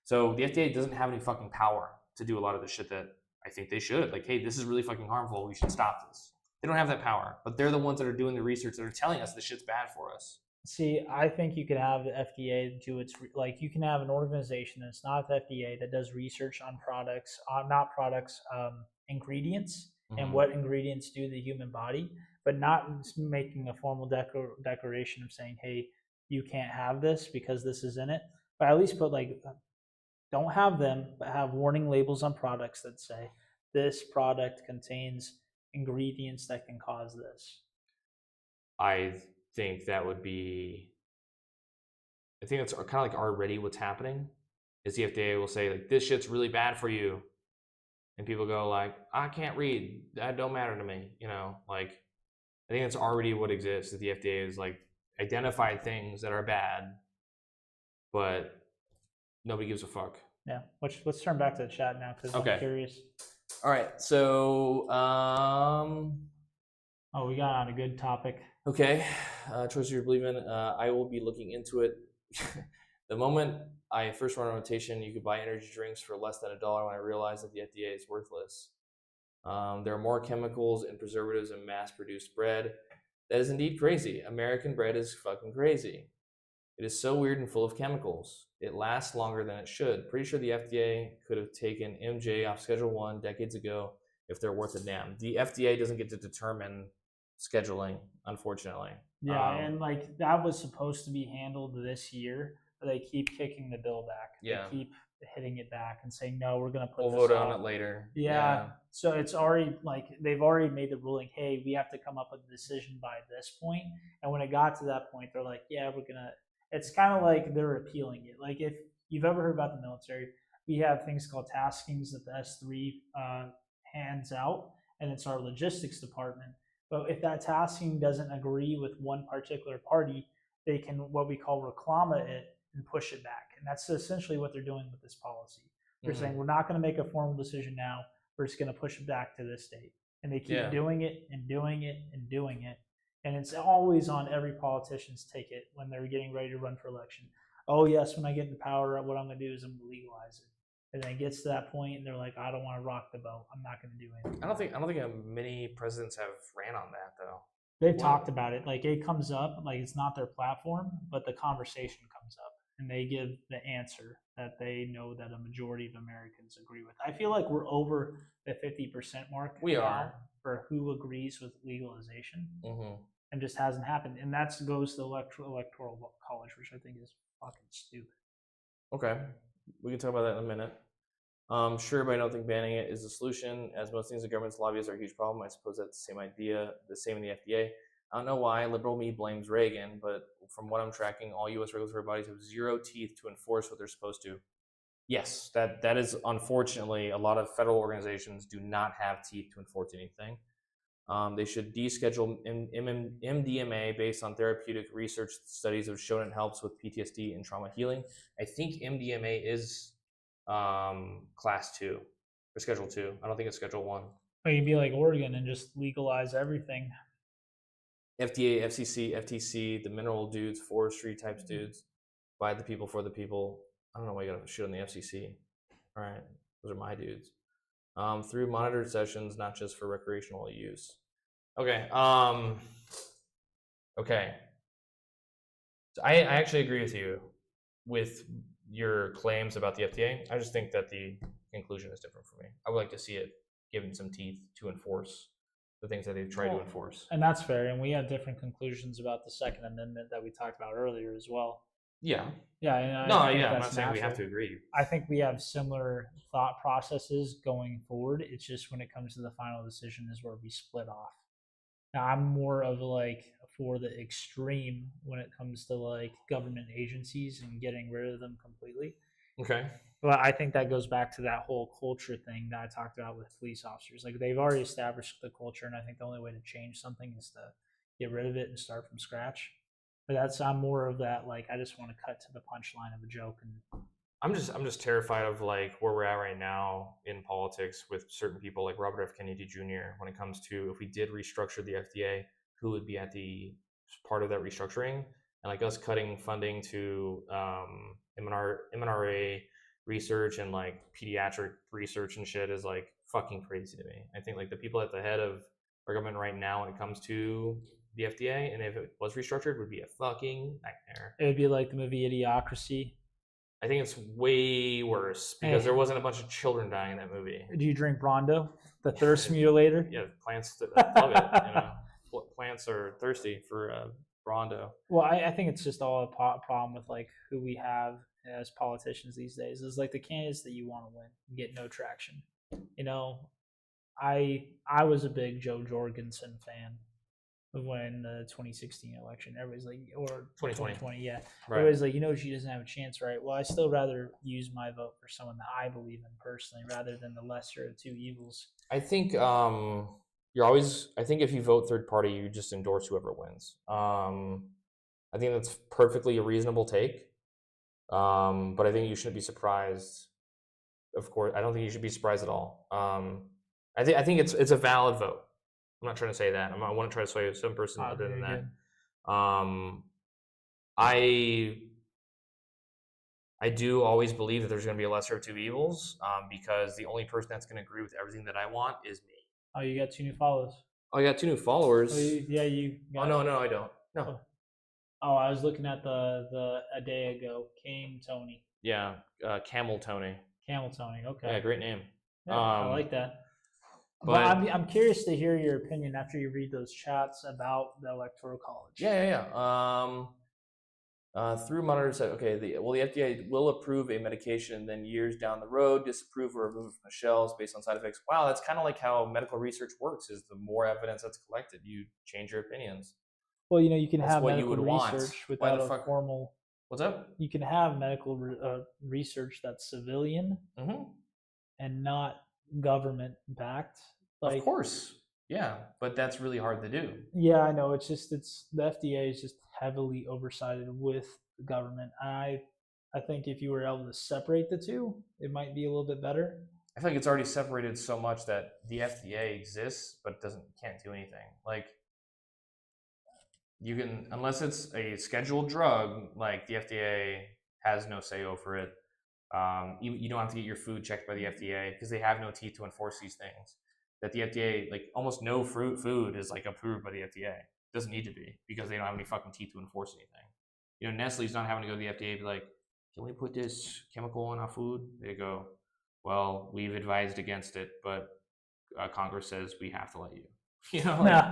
So the FDA doesn't have any fucking power to do a lot of the shit that I think they should. Like, hey, this is really fucking harmful. We should stop this. They don't have that power, but they're the ones that are doing the research that are telling us this shit's bad for us. See, I think you can have the FDA do its, like, you can have an organization that's not the FDA that does research on products, ingredients and what ingredients do to the human body, but not making a formal declaration of saying, hey, you can't have this because this is in it. But at least put don't have them, but have warning labels on products that say this product contains ingredients that can cause this. I think that would be, I think that's kind of like already what's happening is the FDA will say like, this shit's really bad for you. And people go like, I can't read, that don't matter to me. Like, I think that's already what exists, that the FDA is like identified things that are bad, but nobody gives a fuck. Yeah. Let's turn back to the chat now because I'm curious. All right. So, we got on a good topic. Okay. Choices you believe in. I will be looking into it. The moment I first run a rotation, you could buy energy drinks for less than $1 when I realized that the FDA is worthless. There are more chemicals and preservatives in mass-produced bread. That is indeed crazy. American bread is fucking crazy. It is so weird and full of chemicals. It lasts longer than it should. Pretty sure the FDA could have taken MJ off Schedule 1 decades ago if they're worth a damn. The FDA doesn't get to determine scheduling, unfortunately. Yeah, and like that was supposed to be handled this year, but they keep kicking the bill back. Yeah. They keep hitting it back and saying, no, we're going to we'll vote on it later. Yeah. So it's already like they've already made the ruling, hey, we have to come up with a decision by this point. And when it got to that point, they're like, yeah, we're going to, it's kind of like they're appealing it. Like if you've ever heard about the military, we have things called taskings that the S3 hands out, and it's our logistics department. But if that tasking doesn't agree with one particular party, they can what we call reclama it and push it back. And that's essentially what they're doing with this policy. They're saying we're not going to make a formal decision now. We're just going to push it back to this date. And they keep doing it and doing it and doing it. And it's always on every politician's ticket when they're getting ready to run for election. Oh, yes, when I get into power, what I'm going to do is I'm going to legalize it. And then it gets to that point, and they're like, I don't want to rock the boat. I'm not going to do anything. I don't think many presidents have ran on that, though. They've What? talked about it. Like it comes up, like it's not their platform, but the conversation comes up, and they give the answer that they know that a majority of Americans agree with. I feel like we're over the 50% mark We now are. for who agrees with legalization, Mm-hmm. and just hasn't happened. And that goes to the electoral college, which I think is fucking stupid. Okay, we can talk about that in a minute. Sure, but I don't think banning it is the solution. As most things, the government's lobbyists are a huge problem. I suppose that's the same idea, the same in the FDA. I don't know why liberal me blames Reagan, but from what I'm tracking, all U.S. regulatory bodies have zero teeth to enforce what they're supposed to. Yes, that is unfortunately a lot of federal organizations do not have teeth to enforce anything. They should deschedule MDMA based on therapeutic research studies have shown it helps with PTSD and trauma healing. I think MDMA is class 2 or schedule 2. I don't think it's schedule 1. Or you'd be like Oregon and just legalize everything. FDA, FCC, FTC, the mineral dudes, forestry types dudes, by the people for the people. I don't know why you got to shit on the FCC. All right, those are my dudes. Through monitored sessions, not just for recreational use. Okay. Okay. So I actually agree with you with your claims about the FDA. I just think that the conclusion is different for me. I would like to see it given some teeth to enforce the things that they've tried to enforce. And that's fair. And we have different conclusions about the Second Amendment that we talked about earlier as well. Yeah. Yeah, and No, I think yeah, I'm that's not saying we have to natural. agree. I think we have similar thought processes going forward. It's just when it comes to the final decision is where we split off. Now I'm more of like for the extreme when it comes to like government agencies and getting rid of them completely. Okay. But I think that goes back to that whole culture thing that I talked about with police officers. Like they've already established the culture, and I think the only way to change something is to get rid of it and start from scratch. But that's I'm more of that like I just want to cut to the punchline of a joke and I'm just terrified of like where we're at right now in politics with certain people like Robert F. Kennedy Jr. when it comes to if we did restructure the FDA, who would be at the part of that restructuring, and like us cutting funding to MNRA research and like pediatric research and shit is like fucking crazy to me. I think like the people at the head of our government right now when it comes to the FDA and if it was restructured would be a fucking nightmare. it would be like the movie Idiocracy. I think it's way worse because there Hey, wasn't a bunch of children dying in that movie. do you drink Brondo, the thirst mutilator? Yeah, plants love it. You know, plants are thirsty for Brondo. Well, I think it's just all a problem with like who we have as politicians these days. Is like the candidates that you want to win get no traction. You know, I was a big Joe Jorgensen fan when the 2016 election. Everybody's like, or 2020. 2020, yeah. Right. Everybody's like, she doesn't have a chance, right? Well, I still rather use my vote for someone that I believe in personally, rather than the lesser of two evils. I think you're always. I think if you vote third party, you just endorse whoever wins. I think that's perfectly a reasonable take. But I think you shouldn't be surprised. Of course, I don't think you should be surprised at all. I think it's a valid vote. I'm not trying to say that. I want to try to sway some person other than that. I I do always believe that there's going to be a lesser of two evils because the only person that's going to agree with everything that I want is me. Oh, you got 2 new follows. Oh, I got 2 new followers. Oh, yeah, you. Oh no, I don't. No. Oh, I was looking at the a day ago. King Tony. Yeah, Camel Tony. Camel Tony. Okay. Yeah, great name. Yeah, I like that. But I'm curious to hear your opinion after you read those chats about the Electoral College. Yeah. Through monitors, okay. The FDA will approve a medication, and then years down the road, disapprove or remove it from the shelves based on side effects. Wow, that's kind of like how medical research works. Is the more evidence that's collected, you change your opinions. Well, you can That's have what you medical would want. research Why without the a fuck? formal. What's up? You can have medical research that's civilian Mm-hmm. and not government backed. Of course, yeah, but that's really hard to do. Yeah, I know. It's the FDA is just heavily oversighted with the government. I think if you were able to separate the two, it might be a little bit better. I feel like it's already separated so much that the FDA exists but can't do anything. Like you can, unless it's a scheduled drug, like the FDA has no say over it. You don't have to get your food checked by the FDA because they have no teeth to enforce these things. That the FDA, like almost no fruit food is like approved by the FDA. doesn't need to be because they don't have any fucking teeth to enforce anything. You know, Nestle's not having to go to the FDA and be like, can we put this chemical in our food? They go, well, we've advised against it, but Congress says we have to let you. You know,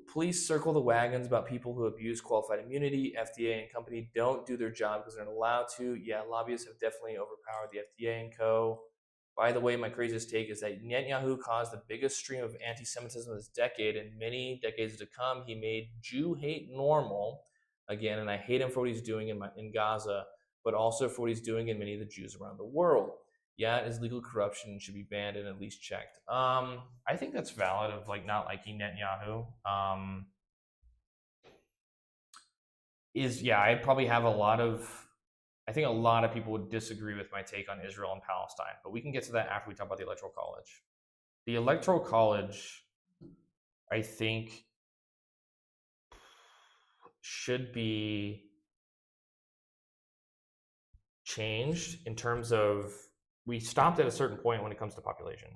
police circle the wagons about people who abuse qualified immunity. FDA and company don't do their job because they're not allowed to. Yeah, lobbyists have definitely overpowered the FDA and co. By the way, my craziest take is that Netanyahu caused the biggest stream of anti-Semitism this decade, and many decades to come, he made Jew hate normal again, and I hate him for what he's doing in Gaza, but also for what he's doing in many of the Jews around the world. Yeah, it is legal corruption and should be banned and at least checked. I think that's valid of like not liking Netanyahu. I probably have I think a lot of people would disagree with my take on Israel and Palestine, but we can get to that after we talk about the Electoral College. The Electoral College, I think, should be changed in terms of we stopped at a certain point when it comes to population.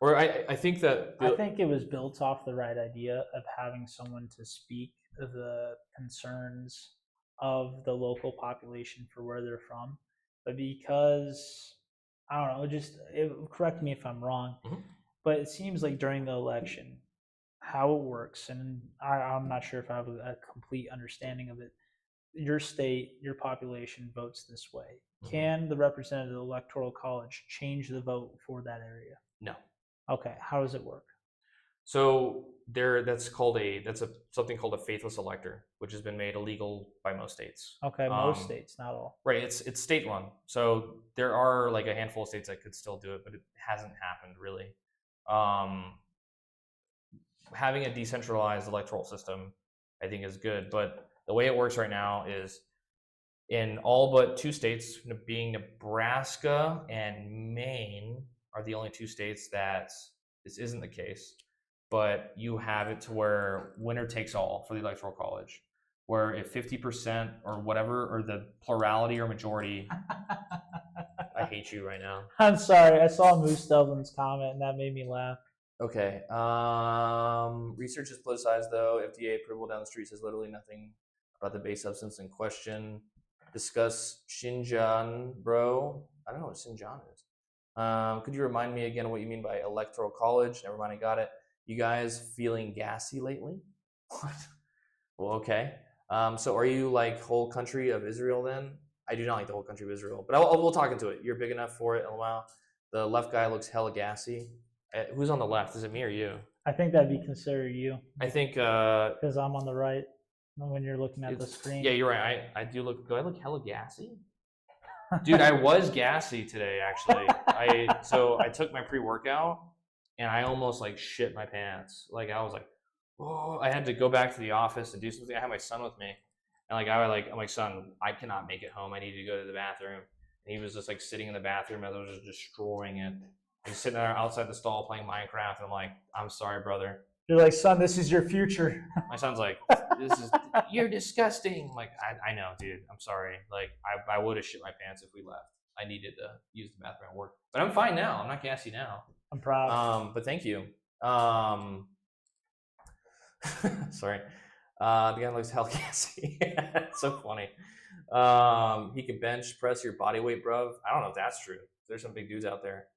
Or I think that I think it was built off the right idea of having someone to speak the concerns of the local population for where they're from. But because, I don't know, correct me if I'm wrong, but it seems like during the election, how it works, and I'm not sure if I have a complete understanding of it, your state, your population votes this way. Can the representative of the Electoral College change the vote for that area? No. Okay, how does it work? So that's something called a faithless elector, which has been made illegal by most states. Okay, most states, not all. Right, it's state run. So there are like a handful of states that could still do it, but it hasn't happened really. Having a decentralized electoral system, I think, is good, but the way it works right now is in all but 2 states, being Nebraska and Maine, are the only 2 states that this isn't the case. But you have it to where winner takes all for the Electoral College, where if 50% or whatever, or the plurality or majority, I hate you right now. I'm sorry, I saw Moose Dublin's comment and that made me laugh. Okay. Research is politicized though. FDA approval down the street says literally nothing about the base substance in question. Discuss Xinjiang, bro. I don't know what Xinjiang is. Could you remind me again what you mean by Electoral College? Never mind, I got it. You guys feeling gassy lately? What? Well, okay. So are you like whole country of Israel then? I do not like the whole country of Israel, but we'll talk into it. You're big enough for it. Wow. The left guy looks hella gassy. Who's on the left? Is it me or you? I think that'd be considered you. I think because I'm on the right when you're looking at the screen. Yeah, you're right. I do look. Do I look hella gassy? Dude, I was gassy today actually. So I took my pre-workout and I almost like shit my pants. Like I was like, oh, I had to go back to the office and do something. I had my son with me, and I'm like, son, I cannot make it home. I need to go to the bathroom. And he was just like sitting in the bathroom. I was just destroying it. He's sitting there outside the stall playing Minecraft. And I'm like, I'm sorry, brother. You're like, son, this is your future. My son's like, you're disgusting. I'm like, I know, dude. I'm sorry. Like, I would have shit my pants if we left. I needed to use the bathroom at work. But I'm fine now. I'm not gassy now. I'm proud. But thank you. Sorry. The guy looks hell gassy. It's so funny. He can bench press your body weight, bruv. I don't know if that's true. There's some big dudes out there.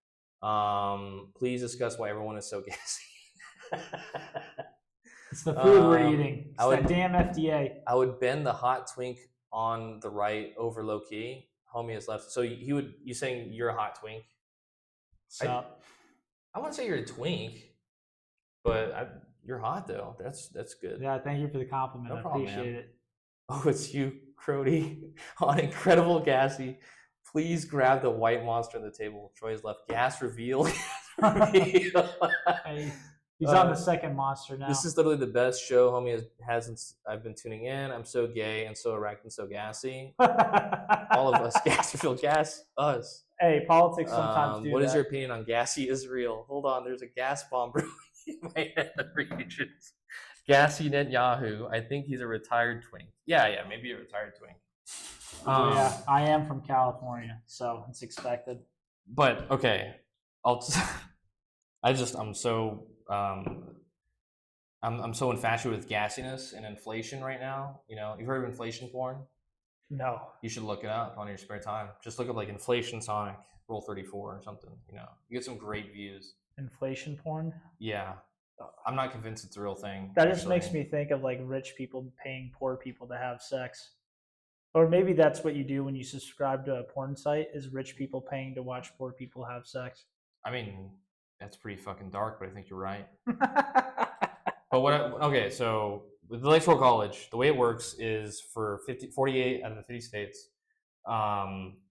Please discuss why everyone is so gassy. It's the food we're eating. It's that damn FDA. I would bend the hot twink on the right over low key. Homie is left. So you saying you're a hot twink? So I wouldn't say you're a twink, but you're hot though. That's good. Yeah, thank you for the compliment. No problem, I appreciate it. Oh, it's you, Crody, on Incredible Gassy. Please grab the white monster on the table. Troy's left. Gas reveal. Hey, he's on the second monster now. This is literally the best show homie has since I've been tuning in. I'm so gay and so erect and so gassy. All of us gas reveal gas us. Hey, politics sometimes do What that. is your opinion on gassy Israel? Hold on, there's a gas bomb brewing in my head of regions. Gassy Netanyahu. I think he's a retired twink. Yeah, maybe a retired twink. Yeah, I am from California, so it's expected. But okay, I'm so I'm so infatuated with gassiness and inflation right now. You know, you've heard of inflation porn? No. You should look it up on your spare time. Just look up like inflation Sonic Roll 34 or something. You know, you get some great views. Inflation porn? Yeah, I'm not convinced it's a real thing. That just makes me think of like rich people paying poor people to have sex. Or maybe that's what you do when you subscribe to a porn site, is rich people paying to watch poor people have sex. I mean, that's pretty fucking dark, but I think you're right. But okay, so with the Electoral College, the way it works is for 48 out of the 50 states,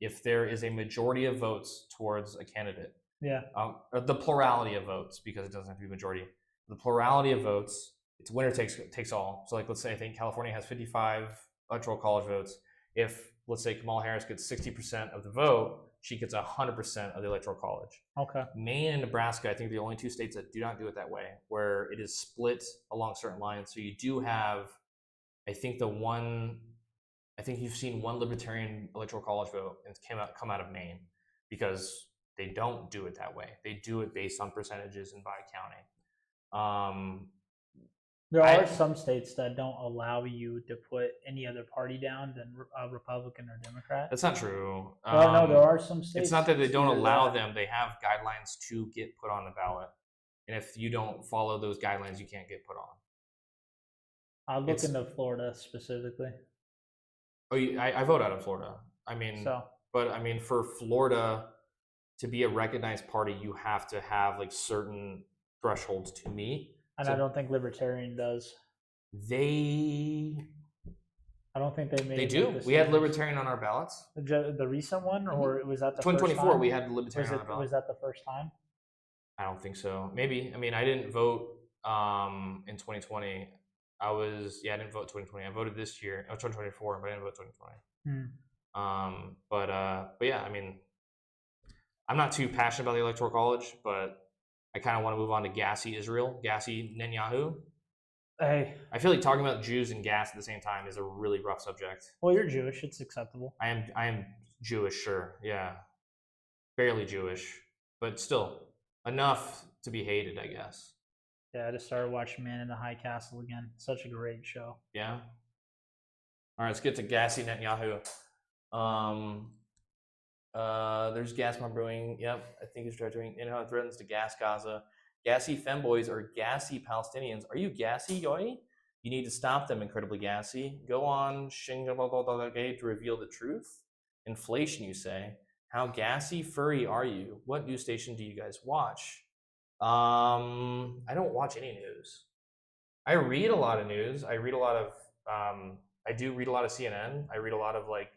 if there is a majority of votes towards a candidate, yeah, or the plurality of votes, because it doesn't have to be majority, the plurality of votes, it's winner takes all. So like, let's say I think California has 55 Electoral College votes. If let's say Kamala Harris gets 60% of the vote, she gets 100% of the Electoral College. Okay. Maine and Nebraska, I think, are the only two states that do not do it that way, where it is split along certain lines. So you do have, I think you've seen one Libertarian Electoral College vote and it's come out of Maine, because they don't do it that way. They do it based on percentages and by counting. There are some states that don't allow you to put any other party down than a Republican or Democrat. That's not true. Well, no, there are some states. It's not that they don't allow them. They have guidelines to get put on the ballot. And if you don't follow those guidelines, you can't get put on. I'll look into Florida specifically. Oh, I vote out of Florida. I mean, but I mean, for Florida to be a recognized party, you have to have like certain thresholds to meet. And I don't think Libertarian does. I don't think they made. They do. We had Libertarian on our ballots. The recent one, or was that the 2024? First time? We had Libertarian on our ballot. Was that the first time? I don't think so. Maybe. I mean, I didn't vote in 2020. I didn't vote 2020. I voted this year. 2024, but I didn't vote 2020. But yeah, I mean, I'm not too passionate about the Electoral College, but I kind of want to move on to gassy Israel, gassy Netanyahu. Hey, I feel like talking about Jews and gas at the same time is a really rough subject. Well, you're Jewish; it's acceptable. I am Jewish, sure, yeah, barely Jewish, but still enough to be hated, I guess. Yeah, I just started watching Man in the High Castle again. Such a great show. Yeah. All right, let's get to gassy Netanyahu. There's gas bomb brewing. Yep, I think it's doing. You know, it threatens to gas Gaza. Gassy femboys are gassy Palestinians. Are you gassy, yoy? You need to stop them, incredibly gassy. Go on, to reveal the truth. Inflation, you say. How gassy, furry are you? What news station do you guys watch? I don't watch any news. I read a lot of news. I read a lot of. I do read a lot of CNN. I read a lot of like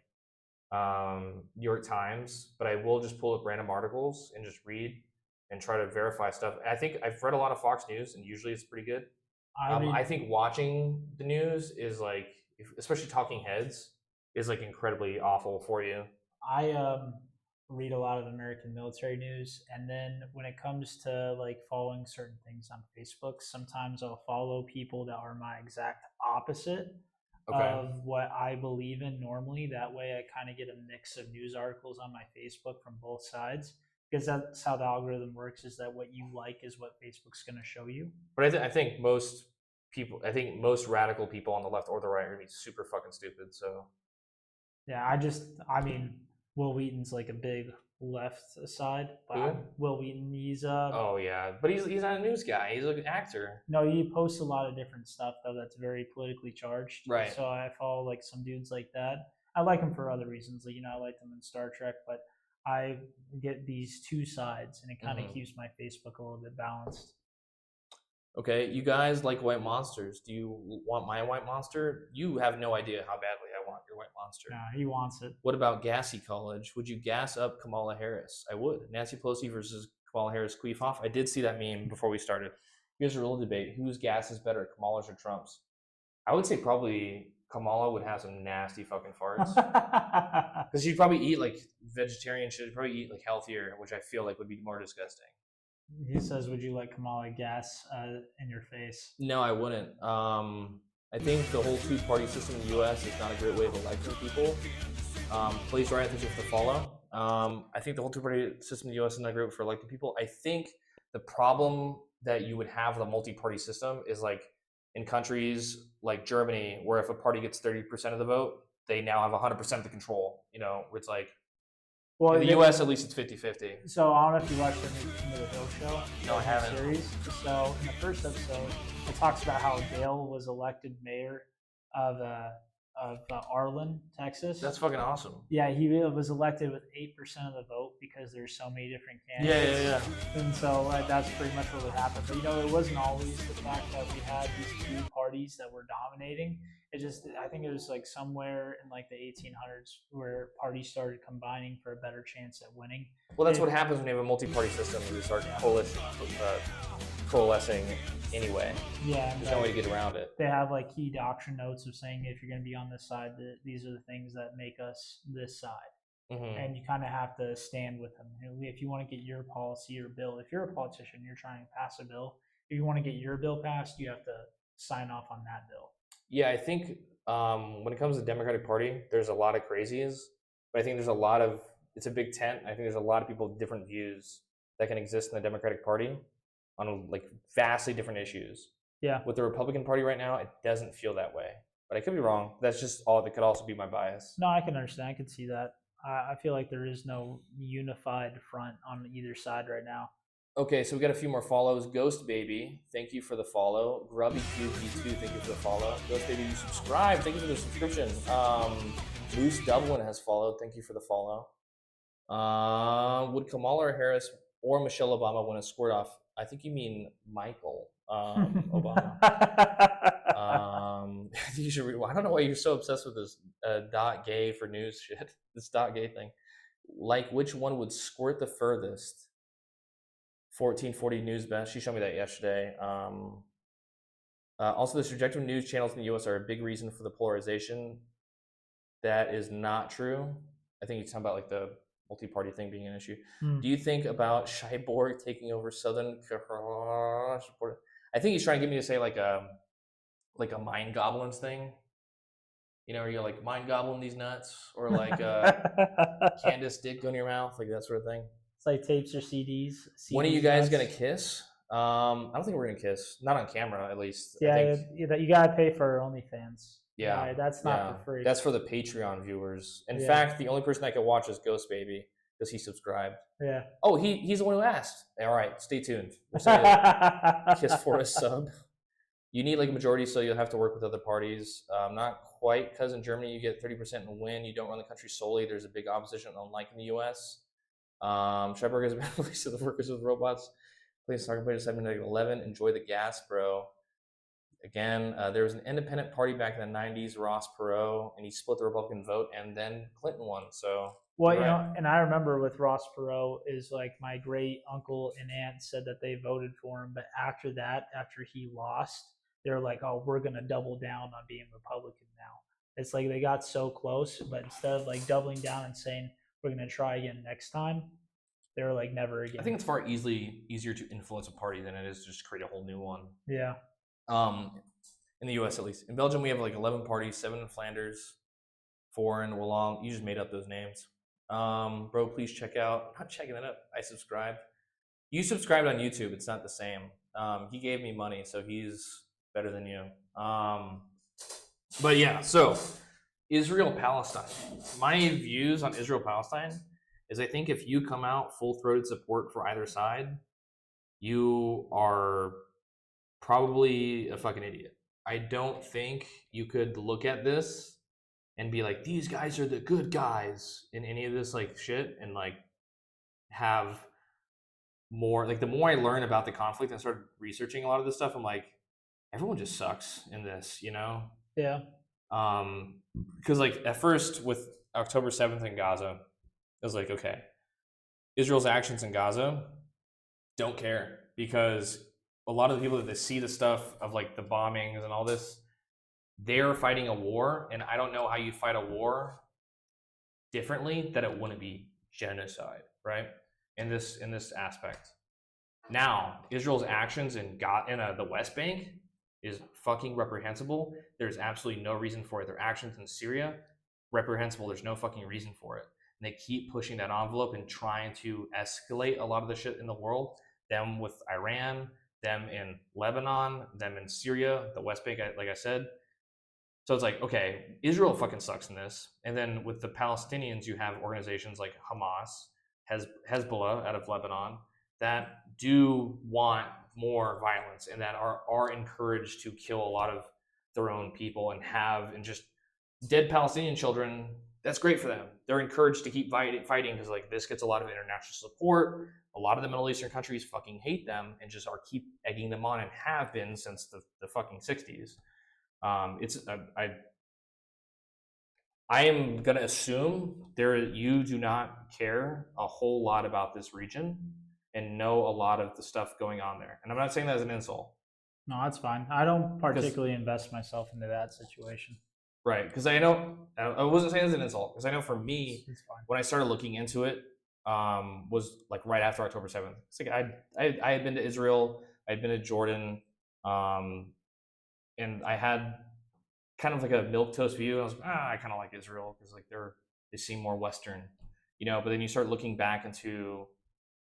New York Times, but I will just pull up random articles and just read and try to verify stuff. I think I've read a lot of Fox News, and usually it's pretty good. I think watching the news is like, especially talking heads, is like incredibly awful for you. I read a lot of American military news, and then when it comes to like following certain things on Facebook, sometimes I'll follow people that are my exact opposite of what I believe in normally. That way I kind of get a mix of news articles on my Facebook from both sides, because that's how the algorithm works, is that what you like is what Facebook's going to show you. But I think most radical people on the left or the right are going to be super fucking stupid. So yeah, I mean, Will Wheaton's like a big left side. Will Wheaton, he's oh yeah, but he's not a news guy. He's like an actor. No, he posts a lot of different stuff though that's very politically charged. Right. So I follow like some dudes like that. I like him for other reasons. Like, you know, I like them in Star Trek, but I get these two sides, and it kind of keeps my Facebook a little bit balanced. Okay, you guys like white monsters. Do you want my white monster? You have no idea how badly I want your white monster. Nah, he wants it. What about gassy college? Would you gas up Kamala Harris? I would. Nancy Pelosi versus Kamala Harris queef off. I did see that meme before we started. Here's a real debate. Whose gas is better, Kamala's or Trump's? I would say probably Kamala would have some nasty fucking farts. Because she'd probably eat like vegetarian shit. She'd probably eat like healthier, which I feel like would be more disgusting. He says, would you like Kamala gas in your face? No, I wouldn't. I think the whole two-party system in the U.S. is not a great way of electing people. Please write, I think you have to follow. I think the whole two-party system in the U.S. is not great for electing people. I think The problem that you would have with a multi-party system is like in countries like Germany, where if a party gets 30% of the vote, they now have 100% of the control. Where it's like Well, in the U.S. at least it's 50-50. So I don't know if you watched the Hill show. No, I haven't. Series. So in the first episode, it talks about how Dale was elected mayor of Arlen, Texas. That's fucking awesome. Yeah, he was elected with 8% of the vote because there's so many different candidates. Yeah. And so that's pretty much what would happen. But it wasn't always the fact that we had these two parties that were dominating. I think it was like somewhere in like the 1800s where parties started combining for a better chance at winning. Well, that's what happens when you have a multi-party system. You start coalescing anyway. Yeah, there's no way to get around it. They have like key doctrine notes of saying if you're going to be on this side, these are the things that make us this side. Mm-hmm. And you kind of have to stand with them. If you want to get your policy or bill, if you're a politician, you're trying to pass a bill. If you want to get your bill passed, you have to sign off on that bill. Yeah, I think when it comes to the Democratic Party, there's a lot of crazies, but I think it's a big tent. I think there's a lot of people with different views that can exist in the Democratic Party on like vastly different issues. Yeah. With the Republican Party right now, it doesn't feel that way, but I could be wrong. That's just all. That could also be my bias. No, I can understand. I can see that. I feel like there is no unified front on either side right now. Okay, so we got a few more follows. Ghost Baby, thank you for the follow. Grubby QP2, thank you for the follow. Ghost Baby, you subscribe. Thank you for the subscription. Moose Dublin has followed. Thank you for the follow. Would Kamala Harris or Michelle Obama win a squirt off? I think you mean Michael Obama. I think you should read. I don't know why you're so obsessed with this .gay for news shit. This .gay thing. Like, which one would squirt the furthest? 1440 News Best. She showed me that yesterday. Also, the trajectory of news channels in the U.S. are a big reason for the polarization. That is not true. I think you're talking about like the multi-party thing being an issue. Do you think about Cyborg taking over Southern? I think he's trying to get me to say like a mind goblins thing. Are you like mind goblin these nuts, or like Candace dick go in your mouth, like that sort of thing. It's like tapes or CDs. When are you guys gonna kiss? I don't think we're gonna kiss. Not on camera, at least. Yeah, you gotta pay for OnlyFans. Yeah, that's not for free. That's for the Patreon viewers. In fact, the only person I can watch is Ghost Baby because he subscribed. Yeah. Oh, he's the one who asked. All right, stay tuned. We'll say a kiss for a sub. You need like a majority, so you'll have to work with other parties. Not quite, because in Germany you get 30% and win. You don't run the country solely. There's a big opposition, unlike in the U.S. Shepard has been released to the workers with robots. Please talk about 7-11. Enjoy the gas, bro. Again, there was an independent party back in the 90s, Ross Perot, and he split the Republican vote, and then Clinton won. So, well, and I remember with Ross Perot is like my great uncle and aunt said that they voted for him, but after he lost, they're like, oh, we're gonna double down on being Republican now. It's like they got so close, but instead of like doubling down and saying we're gonna try again next time, they're like never again. I think it's far easier to influence a party than it is to just create a whole new one. Yeah. In the U.S. at least. In Belgium, we have like 11 parties, 7 in Flanders, 4 in Wallong. You just made up those names. Bro, please check out. I'm not checking that up. I subscribed. You subscribed on YouTube. It's not the same. He gave me money, so he's better than you. But yeah, so Israel-Palestine. My views on Israel-Palestine is I think if you come out full-throated support for either side, you are probably a fucking idiot. I don't think you could look at this and be like, these guys are the good guys in any of this like shit, and like have more, like the more I learn about the conflict and start researching a lot of this stuff, I'm like, everyone just sucks in this, you know? Yeah. Because like at first with October 7th in Gaza, it was like, okay, Israel's actions in Gaza, don't care, because a lot of the people that they see the stuff of like the bombings and all this, they're fighting a war, and I don't know how you fight a war differently that it wouldn't be genocide, right? In this aspect. Now, Israel's actions in the West Bank is fucking reprehensible. There's absolutely no reason for it. Their actions in Syria, reprehensible. There's no fucking reason for it. And they keep pushing that envelope and trying to escalate a lot of the shit in the world. them with Iran, them in Lebanon, them in Syria, the West Bank, like I said. So it's like, okay, Israel fucking sucks in this. And then with the Palestinians, you have organizations like Hamas, Hezbollah out of Lebanon, that do want more violence and that are encouraged to kill a lot of their own people and just dead Palestinian children. That's great for them. They're encouraged to keep fighting because like this gets a lot of international support. A lot of the Middle Eastern countries fucking hate them and just are keep egging them on and have been since the fucking 60s. I am gonna assume you do not care a whole lot about this region and know a lot of the stuff going on there. And I'm not saying that as an insult. No, that's fine. I don't particularly invest myself into that situation. Right, because I know I wasn't saying it as an insult, because I know for me, when I started looking into it, was like right after October 7th. It's like I had been to Israel, I'd been to Jordan, and I had kind of like a milquetoast view. I was like, I kind of like Israel because like they seem more Western, But then you start looking back into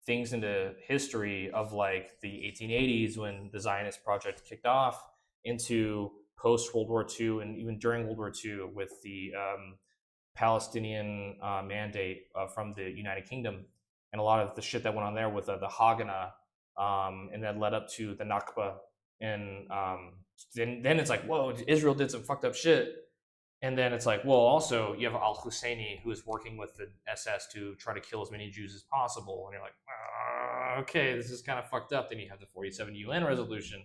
things into history of like the 1880s when the Zionist project kicked off into post World War II and even during World War II with the Palestinian mandate from the United Kingdom and a lot of the shit that went on there with the Haganah and that led up to the Nakba. And then it's like, whoa, Israel did some fucked up shit. And then it's like, well, also you have al-Husseini who is working with the SS to try to kill as many Jews as possible. And you're like, okay, this is kind of fucked up. Then you have the 47 UN resolution.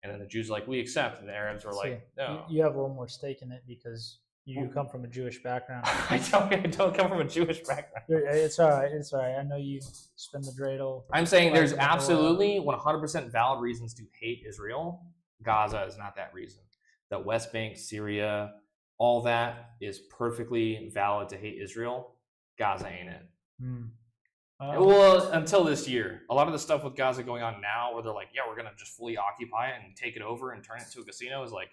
And then the Jews are like, we accept. And the Arabs are like, no. You have a little more stake in it because you come from a Jewish background. I don't come from a Jewish background. It's all right. It's all right. I know you spin the dreidel. I'm saying there's absolutely 100% valid reasons to hate Israel. Gaza is not that reason. The West Bank, Syria, all that is perfectly valid to hate Israel. Gaza ain't it. Well, until this year. A lot of the stuff with Gaza going on now where they're like, yeah, we're going to just fully occupy it and take it over and turn it into a casino is like,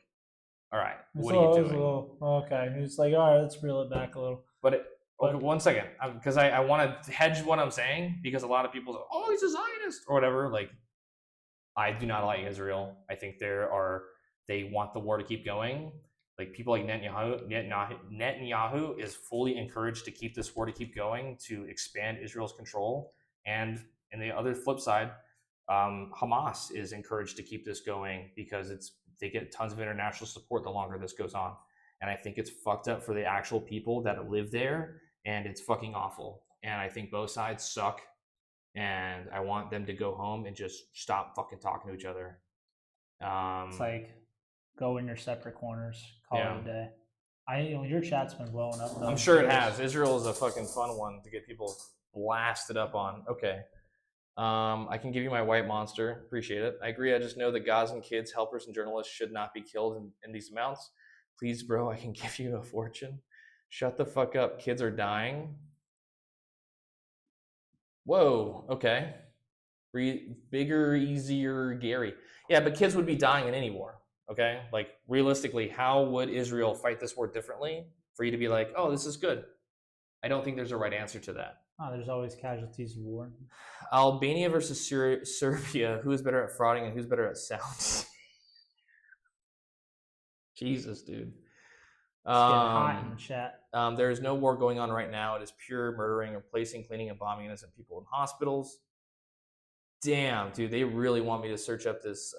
all right, what are you doing? Okay, it's like, all right, let's reel it back a little. Okay, one second, because I want to hedge what I'm saying because a lot of people say, oh, he's a Zionist or whatever. Like, I do not like Israel. I think they want the war to keep going. Like people like Netanyahu is fully encouraged to keep this war to keep going, to expand Israel's control. And in the other flip side, Hamas is encouraged to keep this going because they get tons of international support the longer this goes on. And I think it's fucked up for the actual people that live there, and it's fucking awful. And I think both sides suck, and I want them to go home and just stop fucking talking to each other. It's like go in your separate corners, call it a day. Your chat's been blowing up. I'm sure it has. Israel is a fucking fun one to get people blasted up on. Okay. I can give you my white monster. Appreciate it. I agree. I just know that Gazan kids, helpers, and journalists should not be killed in these amounts. Please, bro, I can give you a fortune. Shut the fuck up. Kids are dying. Whoa. Okay. Bigger, easier, Gary. Yeah, but kids would be dying in any war. Okay? Like, realistically, how would Israel fight this war differently for you to be like, oh, this is good? I don't think there's a right answer to that. Oh, there's always casualties of war. Albania versus Serbia. Who is better at frauding and who's better at sound? Jesus, dude. It's getting hot in the chat. There is no war going on right now. It is pure murdering, replacing, cleaning, and bombing innocent people in hospitals. Damn, dude, they really want me to search up this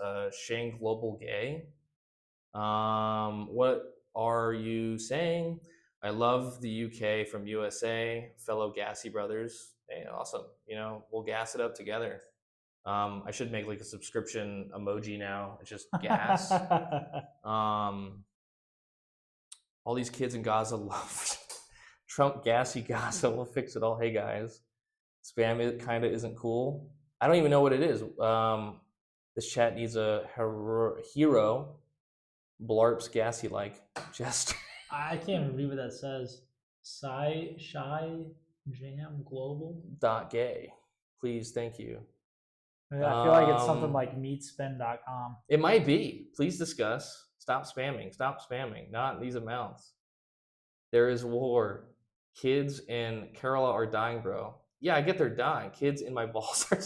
Shane Global Gay. What are you saying? I love the UK from USA, fellow Gassy brothers. Hey, awesome. We'll gas it up together. I should make like a subscription emoji now. It's just gas. All these kids in Gaza love Trump gassy Gaza. We'll fix it all. Hey guys, spam it kind of isn't cool. I don't even know what it is. This chat needs a hero. Blarps gassy like just. I can't even read what that says. Shy Jam Global .gay. Please, thank you. I feel like it's something like meatspin.com. It might be. Please discuss. Stop spamming. Stop spamming. Not in these amounts. There is war. Kids in Kerala are dying, bro. Yeah, I get they're dying. Kids in my balls are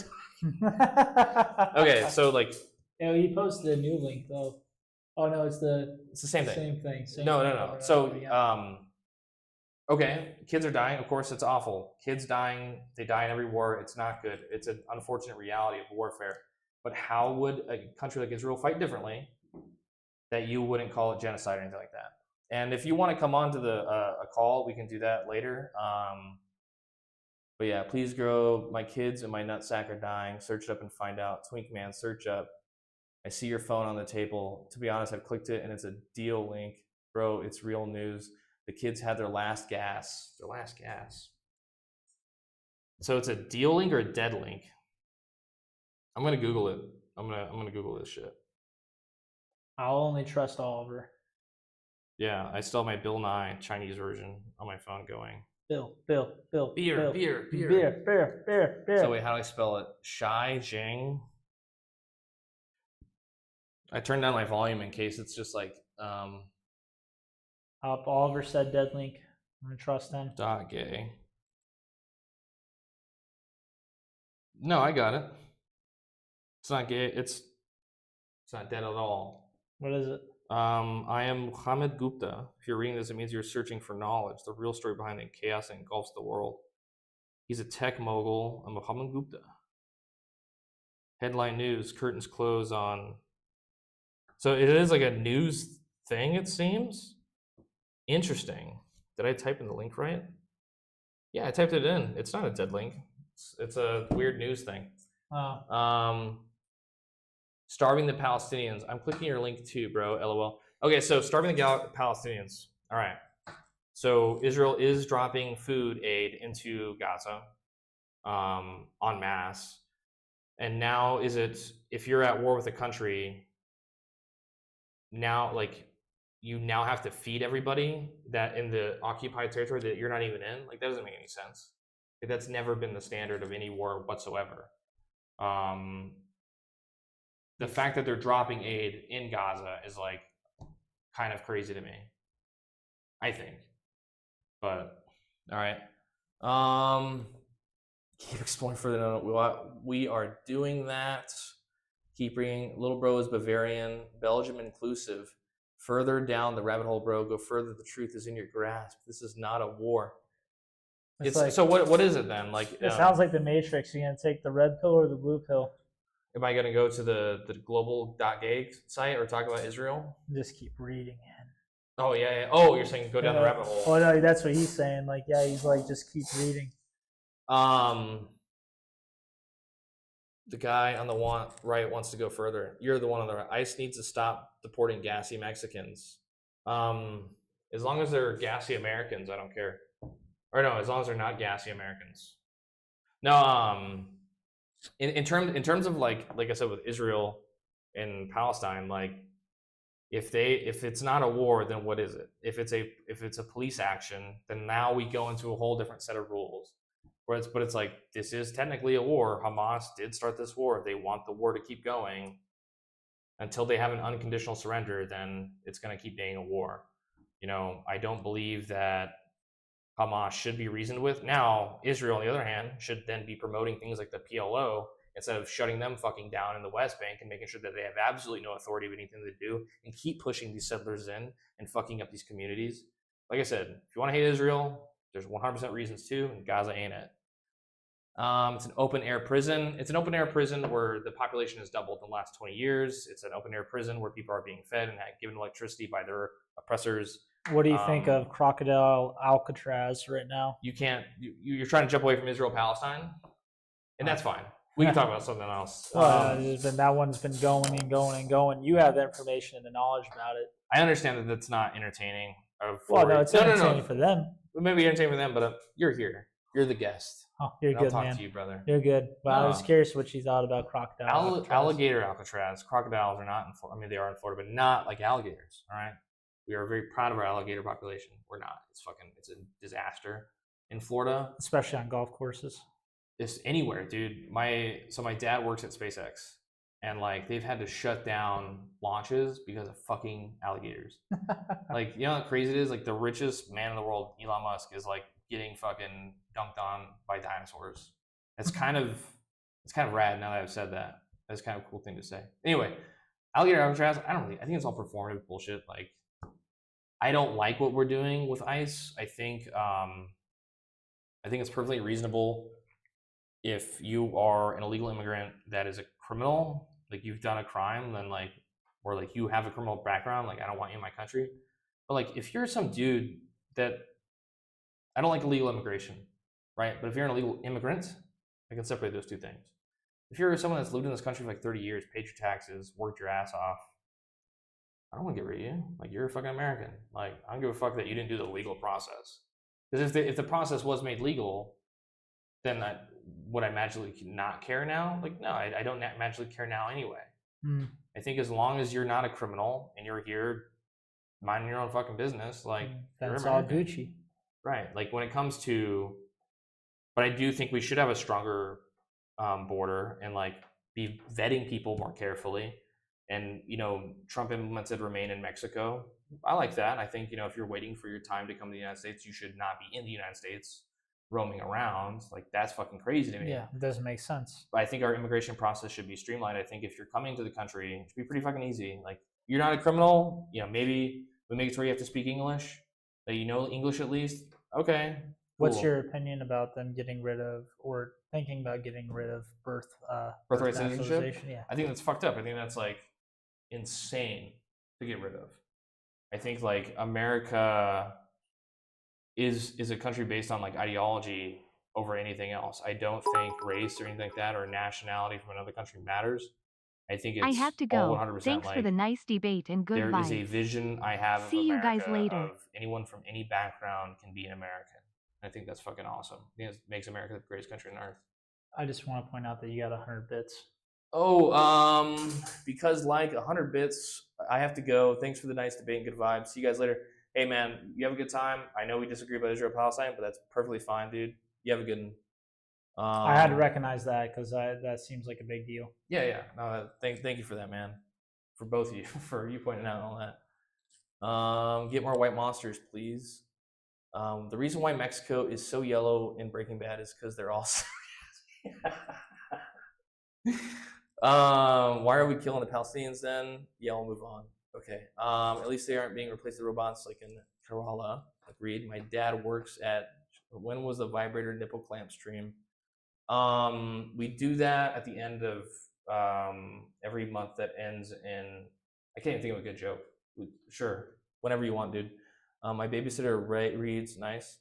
dying. Okay, so like. Yeah, he posted a new link though. Oh no, it's the same thing. Same thing. No. So okay, kids are dying. Of course, it's awful. Kids dying. They die in every war. It's not good. It's an unfortunate reality of warfare. But how would a country like Israel fight differently that you wouldn't call it genocide or anything like that? And if you want to come on to the a call, we can do that later. But yeah, please grow. My kids and my nutsack are dying. Search it up and find out. Twink man, search up. I see your phone on the table. To be honest, I've clicked it and it's a deal link. Bro, it's real news. The kids had their last gas. Their last gas. So it's a deal link or a dead link? I'm gonna Google it. I'm gonna Google this shit. I'll only trust Oliver. Yeah, I still have my Bill Nye Chinese version on my phone going. Bill. Beer. So wait, how do I spell it? Shai Jing. I turned down my volume in case it's just like Oliver said dead link. I'm gonna trust him. .gay. No, I got it. It's not gay. It's not dead at all. What is it? I am Mohammed Gupta. If you're reading this, it means you're searching for knowledge, the real story behind the chaos that engulfs the world. He's a tech mogul. I'm Mohammed Gupta. Headline news: curtains close on. So it is like a news thing, it seems. Interesting. Did I type in the link right? Yeah, I typed it in. It's not a dead link. It's a weird news thing. Oh. Starving the Palestinians. I'm clicking your link too, bro. LOL. Okay, so starving the Palestinians. All right. So Israel is dropping food aid into Gaza en masse. And now is it, if you're at war with a country, now like you now have to feed everybody that in the occupied territory that you're not even in? Like that doesn't make any sense. Like, that's never been the standard of any war whatsoever. The fact that they're dropping aid in Gaza is like kind of crazy to me, I think. But all right, keep exploring further. We are doing that. Keep reading. Little bro is Bavarian, Belgium inclusive. Further down the rabbit hole, bro. Go further. The truth is in your grasp. This is not a war. It's like, so what is it then? Like it sounds like the Matrix. You're gonna take the red pill or the blue pill? Am I gonna go to the global.gay site or talk about Israel? Just keep reading it. Oh yeah. Oh, you're saying go down the rabbit hole. Oh no, that's what he's saying. Like yeah, he's like just keep reading. The guy on the right wants to go further. You're the one on the right. ICE needs to stop deporting gassy Mexicans. As long as they're gassy Americans, I don't care. Or no, as long as they're not gassy Americans. No, in terms of like I said with Israel and Palestine, like if it's not a war, then what is it? If it's a police action, then now we go into a whole different set of rules. But it's like this is technically a war. Hamas did start this war. They want the war to keep going until they have an unconditional surrender. Then it's going to keep being a war. You know, I don't believe that Hamas should be reasoned with. Now, Israel, on the other hand, should then be promoting things like the PLO instead of shutting them fucking down in the West Bank and making sure that they have absolutely no authority of anything to do and keep pushing these settlers in and fucking up these communities. Like I said, if you want to hate Israel, there's 100% reasons to, and Gaza ain't it. It's an open-air prison. It's an open-air prison where the population has doubled in the last 20 years. It's an open-air prison where people are being fed and given electricity by their oppressors. What do you think of Crocodile Alcatraz right now? You can't. You're trying to jump away from Israel-Palestine, and that's fine. We can talk about something else. That one's been going and going and going. You have the information and the knowledge about it. I understand that that's not entertaining. It's entertaining for them. Maybe entertaining for them, but you're here. You're the guest. Oh, you're good, man. I'll talk to you, brother. You're good. But I was curious what you thought about crocodile. Alligator Alcatraz. Crocodiles are not in Florida. I mean, they are in Florida, but not like alligators. All right. We are very proud of our alligator population. We're not. It's a disaster in Florida, especially on golf courses. It's anywhere, dude. My dad works at SpaceX, and like they've had to shut down launches because of fucking alligators. Like, you know how crazy it is? Like the richest man in the world, Elon Musk, is like getting fucking dunked on by dinosaurs. It's kind of rad now that I've said that. That's kind of a cool thing to say. Anyway, alligator Alcatraz, I think it's all performative bullshit. Like, I don't like what we're doing with ICE. I think it's perfectly reasonable if you are an illegal immigrant that is a criminal, like you've done a crime, then like, or like you have a criminal background, like I don't want you in my country. But like if you're some dude that, I don't like illegal immigration, right? But if you're an illegal immigrant, I can separate those two things. If you're someone that's lived in this country for like 30 years, paid your taxes, worked your ass off, I don't want to get rid of you. Like you're a fucking American. Like I don't give a fuck that you didn't do the legal process. Because if the process was made legal, then would I magically not care now? Like no, I don't magically care now anyway. I think as long as you're not a criminal and you're here minding your own fucking business, like that's all Gucci. Right. Like when it comes to, but I do think we should have a stronger border and like be vetting people more carefully. And Trump implemented remain in Mexico. I like that. I think if you're waiting for your time to come to the United States, you should not be in the United States roaming around. Like that's fucking crazy to me. Yeah, it doesn't make sense. But I think our immigration process should be streamlined. I think if you're coming to the country, it should be pretty fucking easy. Like you're not a criminal. Maybe we make it to where you have to speak English. That you know English at least. Okay. Cool. What's your opinion about them getting rid of or thinking about getting rid of birthright citizenship? Yeah. I think that's fucked up. I think that's like insane to get rid of. I think like America is a country based on like ideology over anything else. I don't think race or anything like that or nationality from another country matters. I think it's I have to go. 100% Thanks like, for the nice debate and good there vibes. is a vision I have of See America you guys later. of anyone from any background can be an American. I think that's fucking awesome. I think it makes America the greatest country on earth. I just want to point out that you got 100 bits. Oh, because like 100 bits, I have to go. Thanks for the nice debate and good vibes. See you guys later. Hey man, you have a good time. I know we disagree about Israel Palestine, but that's perfectly fine, dude. You have a good one. I had to recognize that because that seems like a big deal. Yeah. No, thank you for that, man. For both of you, for you pointing out all that. Get more white monsters, please. The reason why Mexico is so yellow in Breaking Bad is because they're all. Why are we killing the Palestinians then? Yeah, we'll move on. Okay. At least they aren't being replaced with robots like in Kerala. Agreed. My dad works at. When was the vibrator nipple clamp stream? We do that at the end of every month that ends in. I can't even think of a good joke. Sure, whenever you want, dude. My babysitter reads, nice.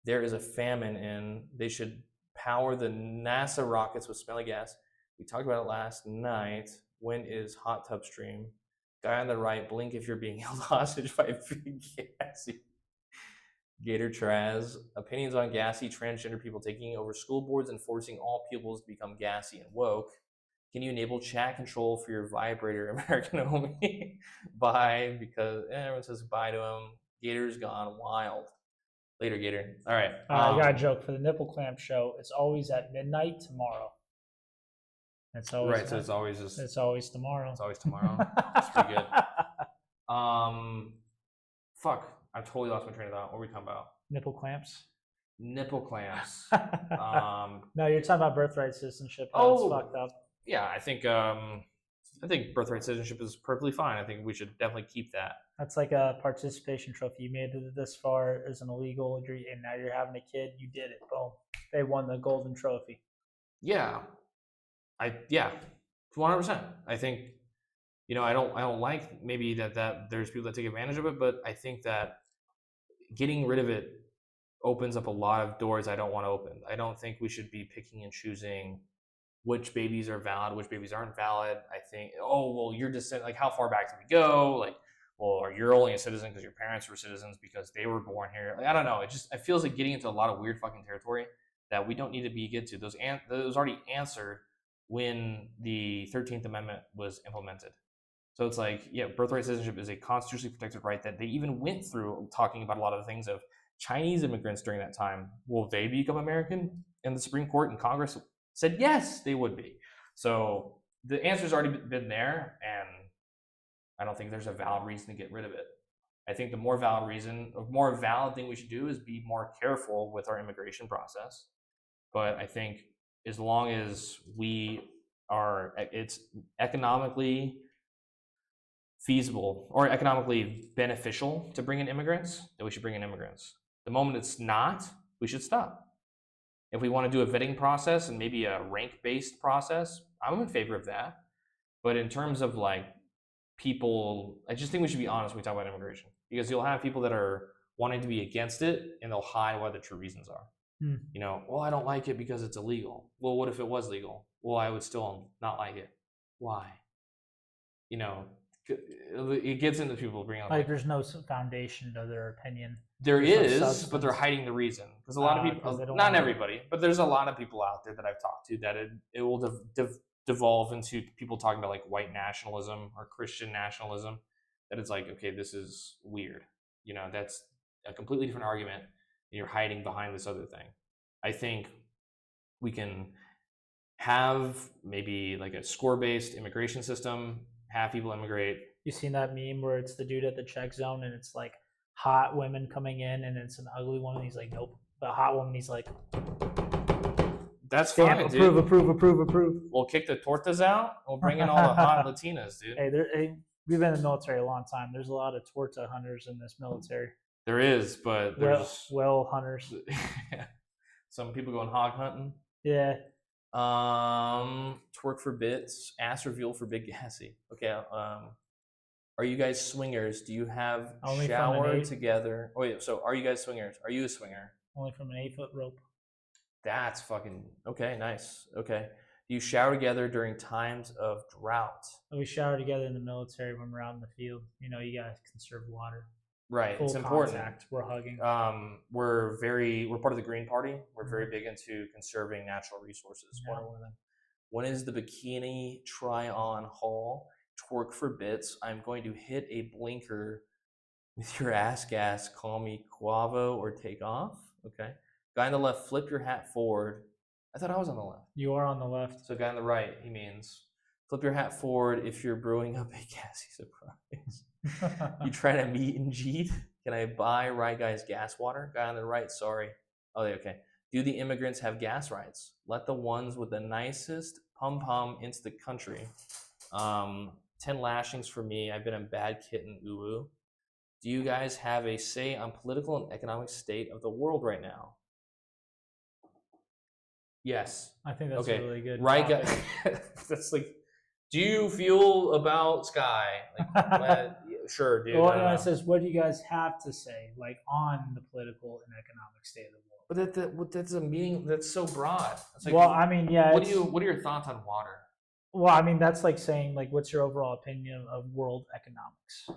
There is a famine in. They should power the NASA rockets with smelly gas. We talked about it last night. When is hot tub stream? Guy on the right, blink if you're being held hostage by big gassy. Gator Traz, opinions on gassy transgender people taking over school boards and forcing all pupils to become gassy and woke. Can you enable chat control for your vibrator, American Homie? Bye, because everyone says bye to him. Gator's gone wild. Later, Gator. All right. I got a joke for the nipple clamp show. It's always at midnight tomorrow. It's always right. So it's always tomorrow. It's always tomorrow. That's pretty good. Fuck. I totally lost my train of thought. What were we talking about? Nipple clamps. Nipple clamps. No, you're talking about birthright citizenship. It's fucked up. Yeah, I think birthright citizenship is perfectly fine. I think we should definitely keep that. That's like a participation trophy. You made it this far as an illegal degree, and now you're having a kid. You did it. Boom. They won the golden trophy. Yeah. 100%. I think, I don't like maybe that there's people that take advantage of it, but I think that getting rid of it opens up a lot of doors I don't want to open. I don't think we should be picking and choosing which babies are valid, which babies aren't valid. I think, you're descent, like how far back do we go? Like, or you're only a citizen because your parents were citizens because they were born here. Like, I don't know. It feels like getting into a lot of weird fucking territory that we don't need to get to. Those already answered when the 13th Amendment was implemented. So it's like, yeah, birthright citizenship is a constitutionally protected right that they even went through talking about a lot of the things of Chinese immigrants during that time. Will they become American? And the Supreme Court and Congress said yes, they would be. So the answer's already been there, and I don't think there's a valid reason to get rid of it. I think the more valid thing we should do is be more careful with our immigration process. But I think as long as it's economically feasible or economically beneficial to bring in immigrants, then we should bring in immigrants. The moment it's not, we should stop. If we want to do a vetting process and maybe a rank-based process, I'm in favor of that. But in terms of like people, I just think we should be honest when we talk about immigration, because you'll have people that are wanting to be against it and they'll hide what the true reasons are. You know, well, I don't like it because it's illegal. Well, what if it was legal? Well, I would still not like it. Why? You know, it gets into people bringing up like there's no foundation to their opinion. There There's is, no but substance. they're hiding the reason, because a lot of people, they don't not want it. everybody, but there's a lot of people out there that I've talked to that it will devolve into people talking about like white nationalism or Christian nationalism. That it's like, okay, this is weird. You know, that's a completely different argument, and you're hiding behind this other thing. I think we can have maybe like a score-based immigration system, have people immigrate. You seen that meme where it's the dude at the check zone and it's like hot women coming in and it's an ugly woman? He's like, nope. The hot woman, he's like, that's fine, approve, dude. approve. We'll kick the tortas out. We'll bring in all the hot Latinas, dude. Hey, we've been in the military a long time. There's a lot of torta hunters in this military. There is, but there's well hunters. Some people going hog hunting. Yeah. Twerk for bits. Ass reveal for Big Gassy. Okay. Are you guys swingers? Do you have Only shower together? Oh wait, so are you guys swingers? Are you a swinger? Only from an 8-foot rope. That's fucking okay. Nice. Okay. Do you shower together during times of drought? We shower together in the military when we're out in the field. You know, you gotta conserve water. Right. Full it's important. Contact. We're hugging. We're part of the Green Party. We're very big into conserving natural resources. Yeah. When is the bikini try-on haul? Twerk for bits. I'm going to hit a blinker with your ass gas. Call me Quavo or take off. Okay. Guy on the left, flip your hat forward. I thought I was on the left. You are on the left. So guy on the right, he means flip your hat forward if you're brewing up a gassy surprise. You trying to meet and cheat? Can I buy Right Guy's gas water? Guy on the right, sorry. Oh, okay. Do the immigrants have gas rights? Let the ones with the nicest pom-pom into the country. 10 lashings for me. I've been a bad kitten, uwu. Do you guys have a say on political and economic state of the world right now? Yes. I think that's a really good Right guy. That's like, do you feel about Sky? Like, sure, dude. Well, it says, what do you guys have to say, like, on the political and economic state of the world? But that's a meaning that's so broad. It's like, well, I mean, yeah. What are your thoughts on water? Well, I mean, that's like saying, like, what's your overall opinion of world economics?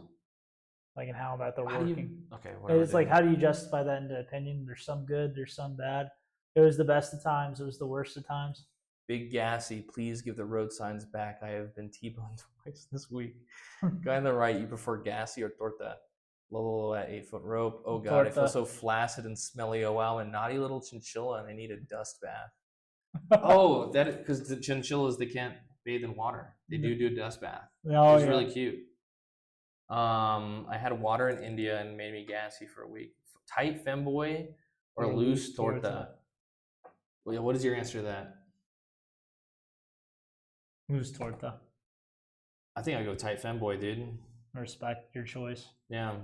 Like, and how about the working? It's like, how do you justify that into opinion? There's some good, there's some bad. It was the best of times. It was the worst of times. Big Gassy, please give the road signs back. I have been T-boned twice this week. Guy on the right, you prefer Gassy or Torta? Lolo at 8-foot rope. Oh God, Torta. I feel so flaccid and smelly. Oh wow, a naughty little chinchilla, and they need a dust bath. Oh, that because the chinchillas, they can't bathe in water. They do a dust bath. Oh, it's really cute. I had water in India and made me gassy for a week. Tight femboy or loose torta? What is your answer to that? Loose torta. I think I'll go tight femboy, dude. I respect your choice. Yeah.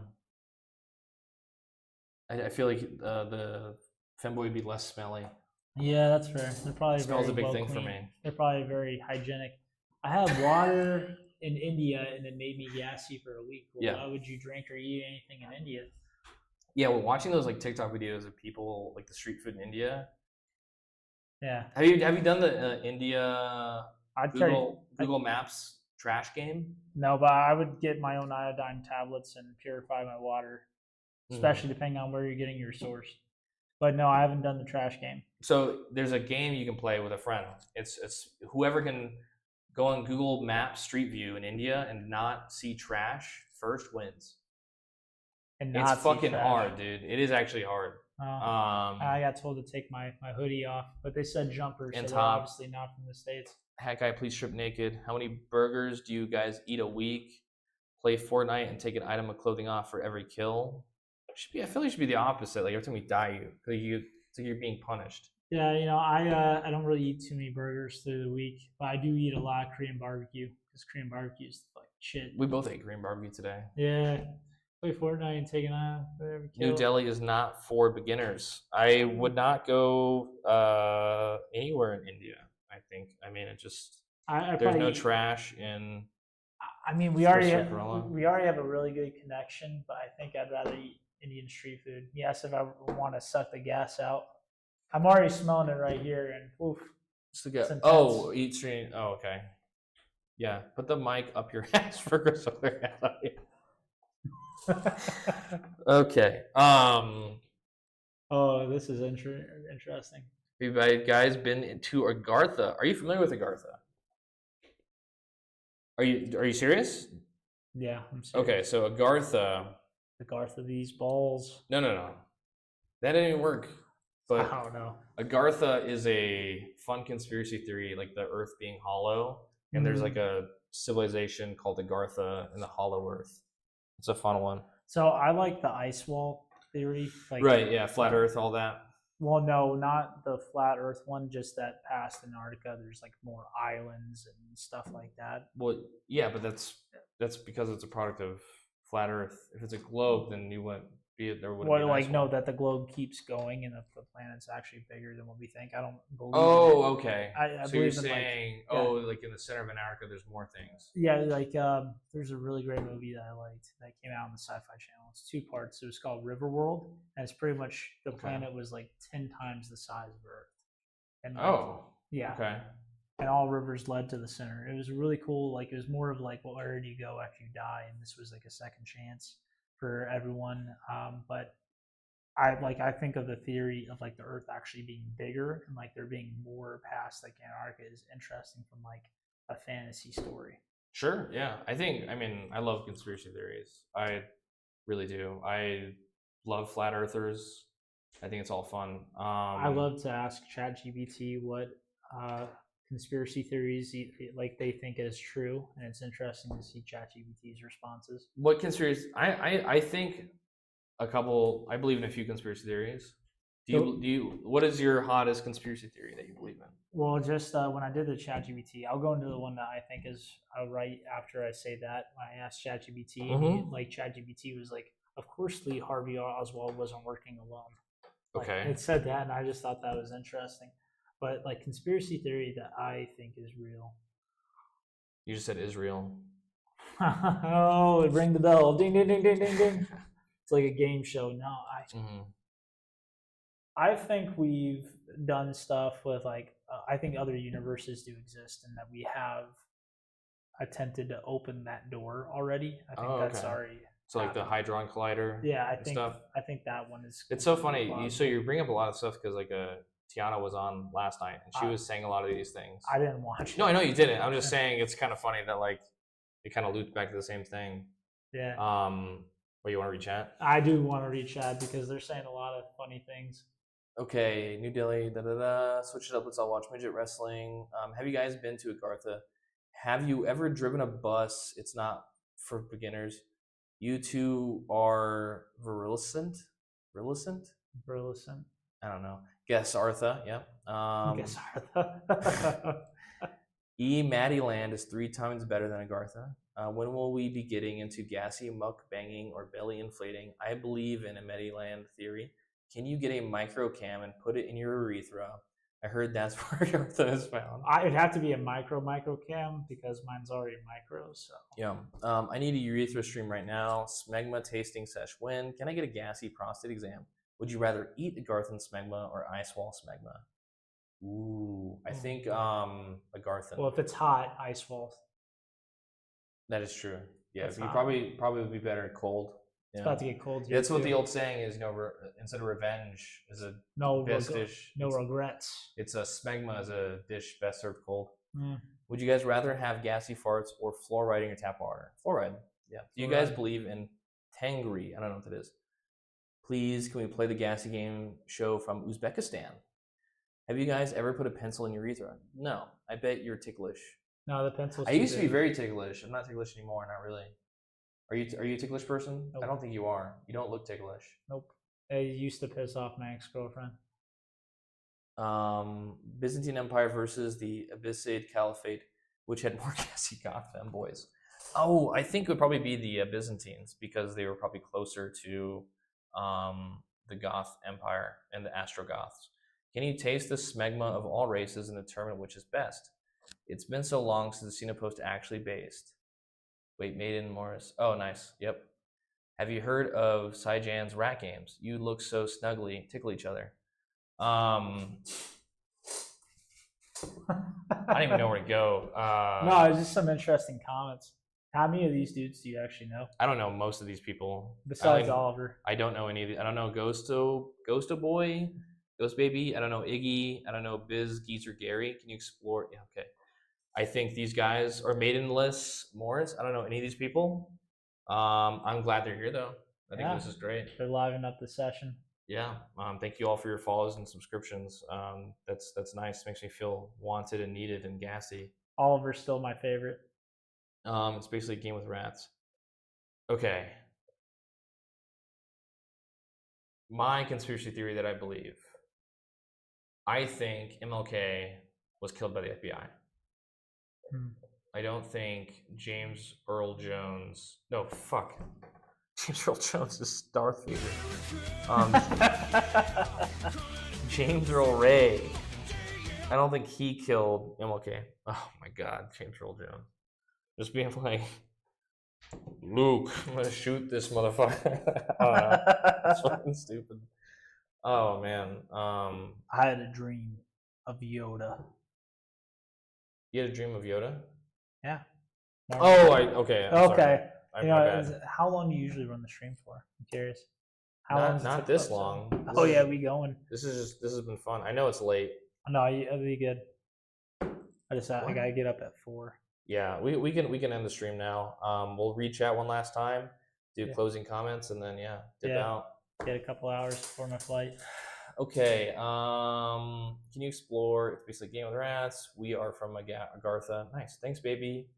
I feel like the femboy would be less smelly. Yeah, that's fair. They're probably smells a big thing clean. For me. They're probably very hygienic. I had water in India and it made me gassy for a week. Well, yeah. Why would you drink or eat anything in India? Yeah, well, watching those like TikTok videos of people like the street food in India. Yeah. Have you done the India Google Maps trash game? No, but I would get my own iodine tablets and purify my water, especially depending on where you're getting your source. But no, I haven't done the trash game. So there's a game you can play with a friend. It's whoever can go on Google Maps Street View in India and not see trash first wins. And it's fucking hard, dude. It is actually hard. I got told to take my hoodie off, but they said jumpers, so they're obviously not from the States. Hat guy, please strip naked. How many burgers do you guys eat a week? play Fortnite and take an item of clothing off for every kill. I feel like it should be the opposite. Like every time we die, it's like you're being punished. Yeah, I don't really eat too many burgers through the week, but I do eat a lot of Korean barbecue because Korean barbecue is like shit. We both ate Korean barbecue today. Yeah, play Fortnite and take an eye for every kill. New Delhi is not for beginners. I would not go anywhere in India. I think. I mean, it just there's no trash in. I mean, we already have a really good connection, but I think I'd rather eat Indian street food. Yes, if I want to suck the gas out. I'm already smelling it right here, and oof. Eat street. Oh, okay. Yeah, put the mic up your ass for Chris. Okay. Oh, this is interesting. Have you guys been to Agartha? Are you familiar with Agartha? Are you serious? Yeah, I'm serious. Okay, so Agartha. Agartha, these balls. No. That didn't work. But I don't know. Agartha is a fun conspiracy theory, like the Earth being hollow, and there's like a civilization called Agartha in the Hollow Earth. It's a fun one. So I like the ice wall theory. Right, yeah, flat Earth, all that. Well, no, not the flat Earth one, just that past Antarctica, there's like more islands and stuff like that. Well, yeah, but that's because it's a product of flat Earth. If it's a globe, then you wouldn't be there. No, that the globe keeps going and that the planet's actually bigger than what we think. I don't believe. Oh, okay. I so you're saying, like in the center of Antarctica, there's more things. Yeah, like there's a really great movie that I liked that came out on the Sci-Fi Channel. It's 2 parts. It was called Riverworld, and it's pretty much the planet was like 10 times the size of Earth. And okay. And all rivers led to the center. It was really cool. Like it was more of like, well, where do you go after you die? And this was like a second chance for everyone. But I think of the theory of like the Earth actually being bigger and like there being more past like Antarctica is interesting from like a fantasy story. Sure. Yeah. I love conspiracy theories. I really do. I love flat earthers. I think it's all fun. I love to ask ChatGPT what conspiracy theories they think is true, and it's interesting to see ChatGPT's responses. What conspiracy? I think I believe in a few conspiracy theories. What is your hottest conspiracy theory that you believe in? Well, just when I did the ChatGPT, I'll go into the one that I think is right after I say that. When I asked ChatGPT, ChatGPT was like, "Of course, Lee Harvey Oswald wasn't working alone." Okay. It said that, and I just thought that was interesting. But like conspiracy theory that I think is real. You just said Israel. Oh, ring the bell! Ding ding ding ding ding ding. It's like a game show. No, I think we've done stuff with like I think other universes do exist, and that we have attempted to open that door already. I think that's already. So like the Hadron Collider. Yeah, I think that one is. It's so funny. So you bring up a lot of stuff because like Tiana was on last night and she was saying a lot of these things. I didn't watch it. No, I know you didn't. I'm just saying it's kind of funny that like it kind of looped back to the same thing. Yeah. What, you want to read chat? I do want to read chat because they're saying a lot of funny things. Okay, New Delhi, switch it up. Let's all watch midget wrestling. Have you guys been to Agartha? Have you ever driven a bus? It's not for beginners. You two are virilescent? I don't know. Guess Artha, yeah. Guess Artha. Maddie Land is 3 times better than Agartha. When will we be getting into gassy muck banging or belly inflating? I believe in a Mediland theory. Can you get a micro cam and put it in your urethra? I heard that's where Agartha is found. It'd have to be a micro cam because mine's already micro. So yeah. I need a urethra stream right now. Smegma tasting sesh when? Can I get a gassy prostate exam? Would you rather eat Agarthan smegma or ice wall smegma? Ooh, I think Agarthan. Well, if it's hot, ice wall. That is true. Yeah, you probably would be better at cold. It's about to get cold. That's what the old saying is. Instead of revenge is a best dish. No regrets. It's a smegma as a dish best served cold. Mm. Would you guys rather have gassy farts or fluoride in your tap water? Fluoride. Yeah. Do you guys believe in Tangri? I don't know what that is. Please, can we play the gassy game show from Uzbekistan? Have you guys ever put a pencil in your urethra? No. I bet you're ticklish. No, the pencil. I used to be very ticklish. I'm not ticklish anymore. Not really. Are you a ticklish person? Nope. I don't think you are. You don't look ticklish. Nope. It used to piss off my ex-girlfriend. Byzantine Empire versus the Abbasid Caliphate, which had more gassy goth femboys. Oh, I think it would probably be the Byzantines because they were probably closer to the Goth Empire and the Astrogoths. Can you taste the smegma of all races and determine which is best? It's been so long since the Xenopost actually based. Wait, Maiden Morris. Oh, nice. Yep. Have you heard of Saijan's rat games? You look so snuggly, tickle each other. I don't even know where to go. No, it's just some interesting comments. How many of these dudes do you actually know? I don't know most of these people. Besides Oliver. I don't know any of these. I don't know Ghosto Boy, Ghost Baby. I don't know Iggy. I don't know Biz, Geezer, Gary. Can you explore? Yeah, okay. I think these guys are Maidenless Morris. I don't know any of these people. I'm glad they're here though. I think this is great. They're livening up the session. Yeah. Thank you all for your follows and subscriptions. That's nice. Makes me feel wanted and needed and gassy. Oliver's still my favorite. It's basically a game with rats. Okay. My conspiracy theory that I believe. I think MLK was killed by the FBI. I don't think James Earl Jones. No, fuck. James Earl Jones is Darth Vader. James Earl Ray. I don't think he killed MLK. Oh my God, James Earl Jones. Just being like, Luke, I'm gonna shoot this motherfucker. That's fucking stupid. Oh man. I had a dream of Yoda. You had a dream of Yoda? Yeah. Oh, okay. Okay. You know, how long do you usually run the stream for? I'm curious. How long? Not this long. Oh yeah, we going. This has been fun. I know it's late. No, it'll be good. I gotta get up at 4. Yeah, we can end the stream now. We'll reach out one last time, do closing comments, and then dip out. Get a couple hours before my flight. Okay. Can you explore? It's basically Game with Rats. We are from Agartha. Nice. Thanks, baby.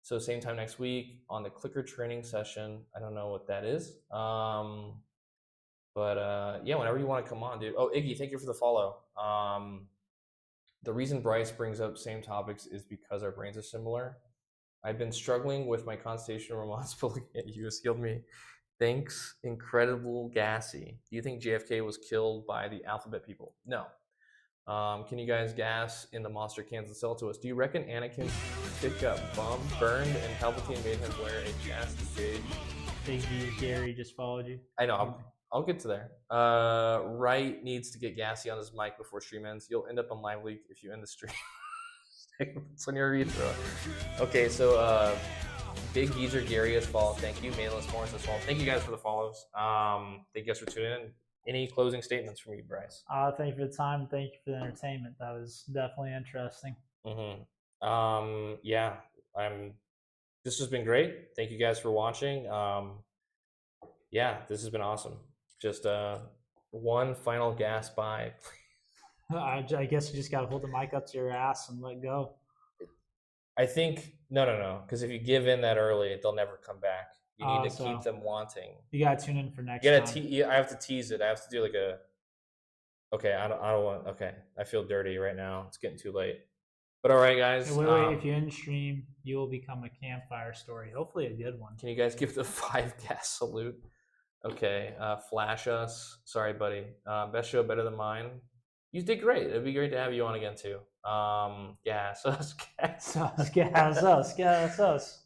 So same time next week on the clicker training session. I don't know what that is. But whenever you want to come on, dude. Oh, Iggy, thank you for the follow. The reason Bryce brings up same topics is because our brains are similar. I've been struggling with my constitutional responsibility. You has killed me. Thanks, incredible gassy. Do you think JFK was killed by the alphabet people? No. Can you guys gas in the monster cans and sell to us? Do you reckon Anakin pick up bum burned and Palpatine made him wear a chastity cage? Big D Gary just followed you. I know. I'll get to there. Wright needs to get gassy on his mic before stream ends. You'll end up on live leak if you end the stream. It's on your retro. Okay, so Big Geezer Gary has followed. Thank you. Mainless Morris has followed. Thank you guys for the follows. Thank you guys for tuning in. Any closing statements from you, Bryce? Thank you for the time. Thank you for the entertainment. That was definitely interesting. This has been great. Thank you guys for watching. This has been awesome. Just one final gas by. I guess you just got to hold the mic up to your ass and let go. I think no. Because if you give in that early, they'll never come back. You need to keep them wanting. You gotta tune in for next time. I have to tease it. I have to do like a. Okay, I don't want. Okay, I feel dirty right now. It's getting too late. But all right, guys. Wait. If you end stream, you will become a campfire story. Hopefully, a good one. Can you guys give the 5 gas salute? Okay, flash us. Sorry, buddy. Best show, better than mine. You did great. It'd be great to have you on again too. Gas us. Gas us.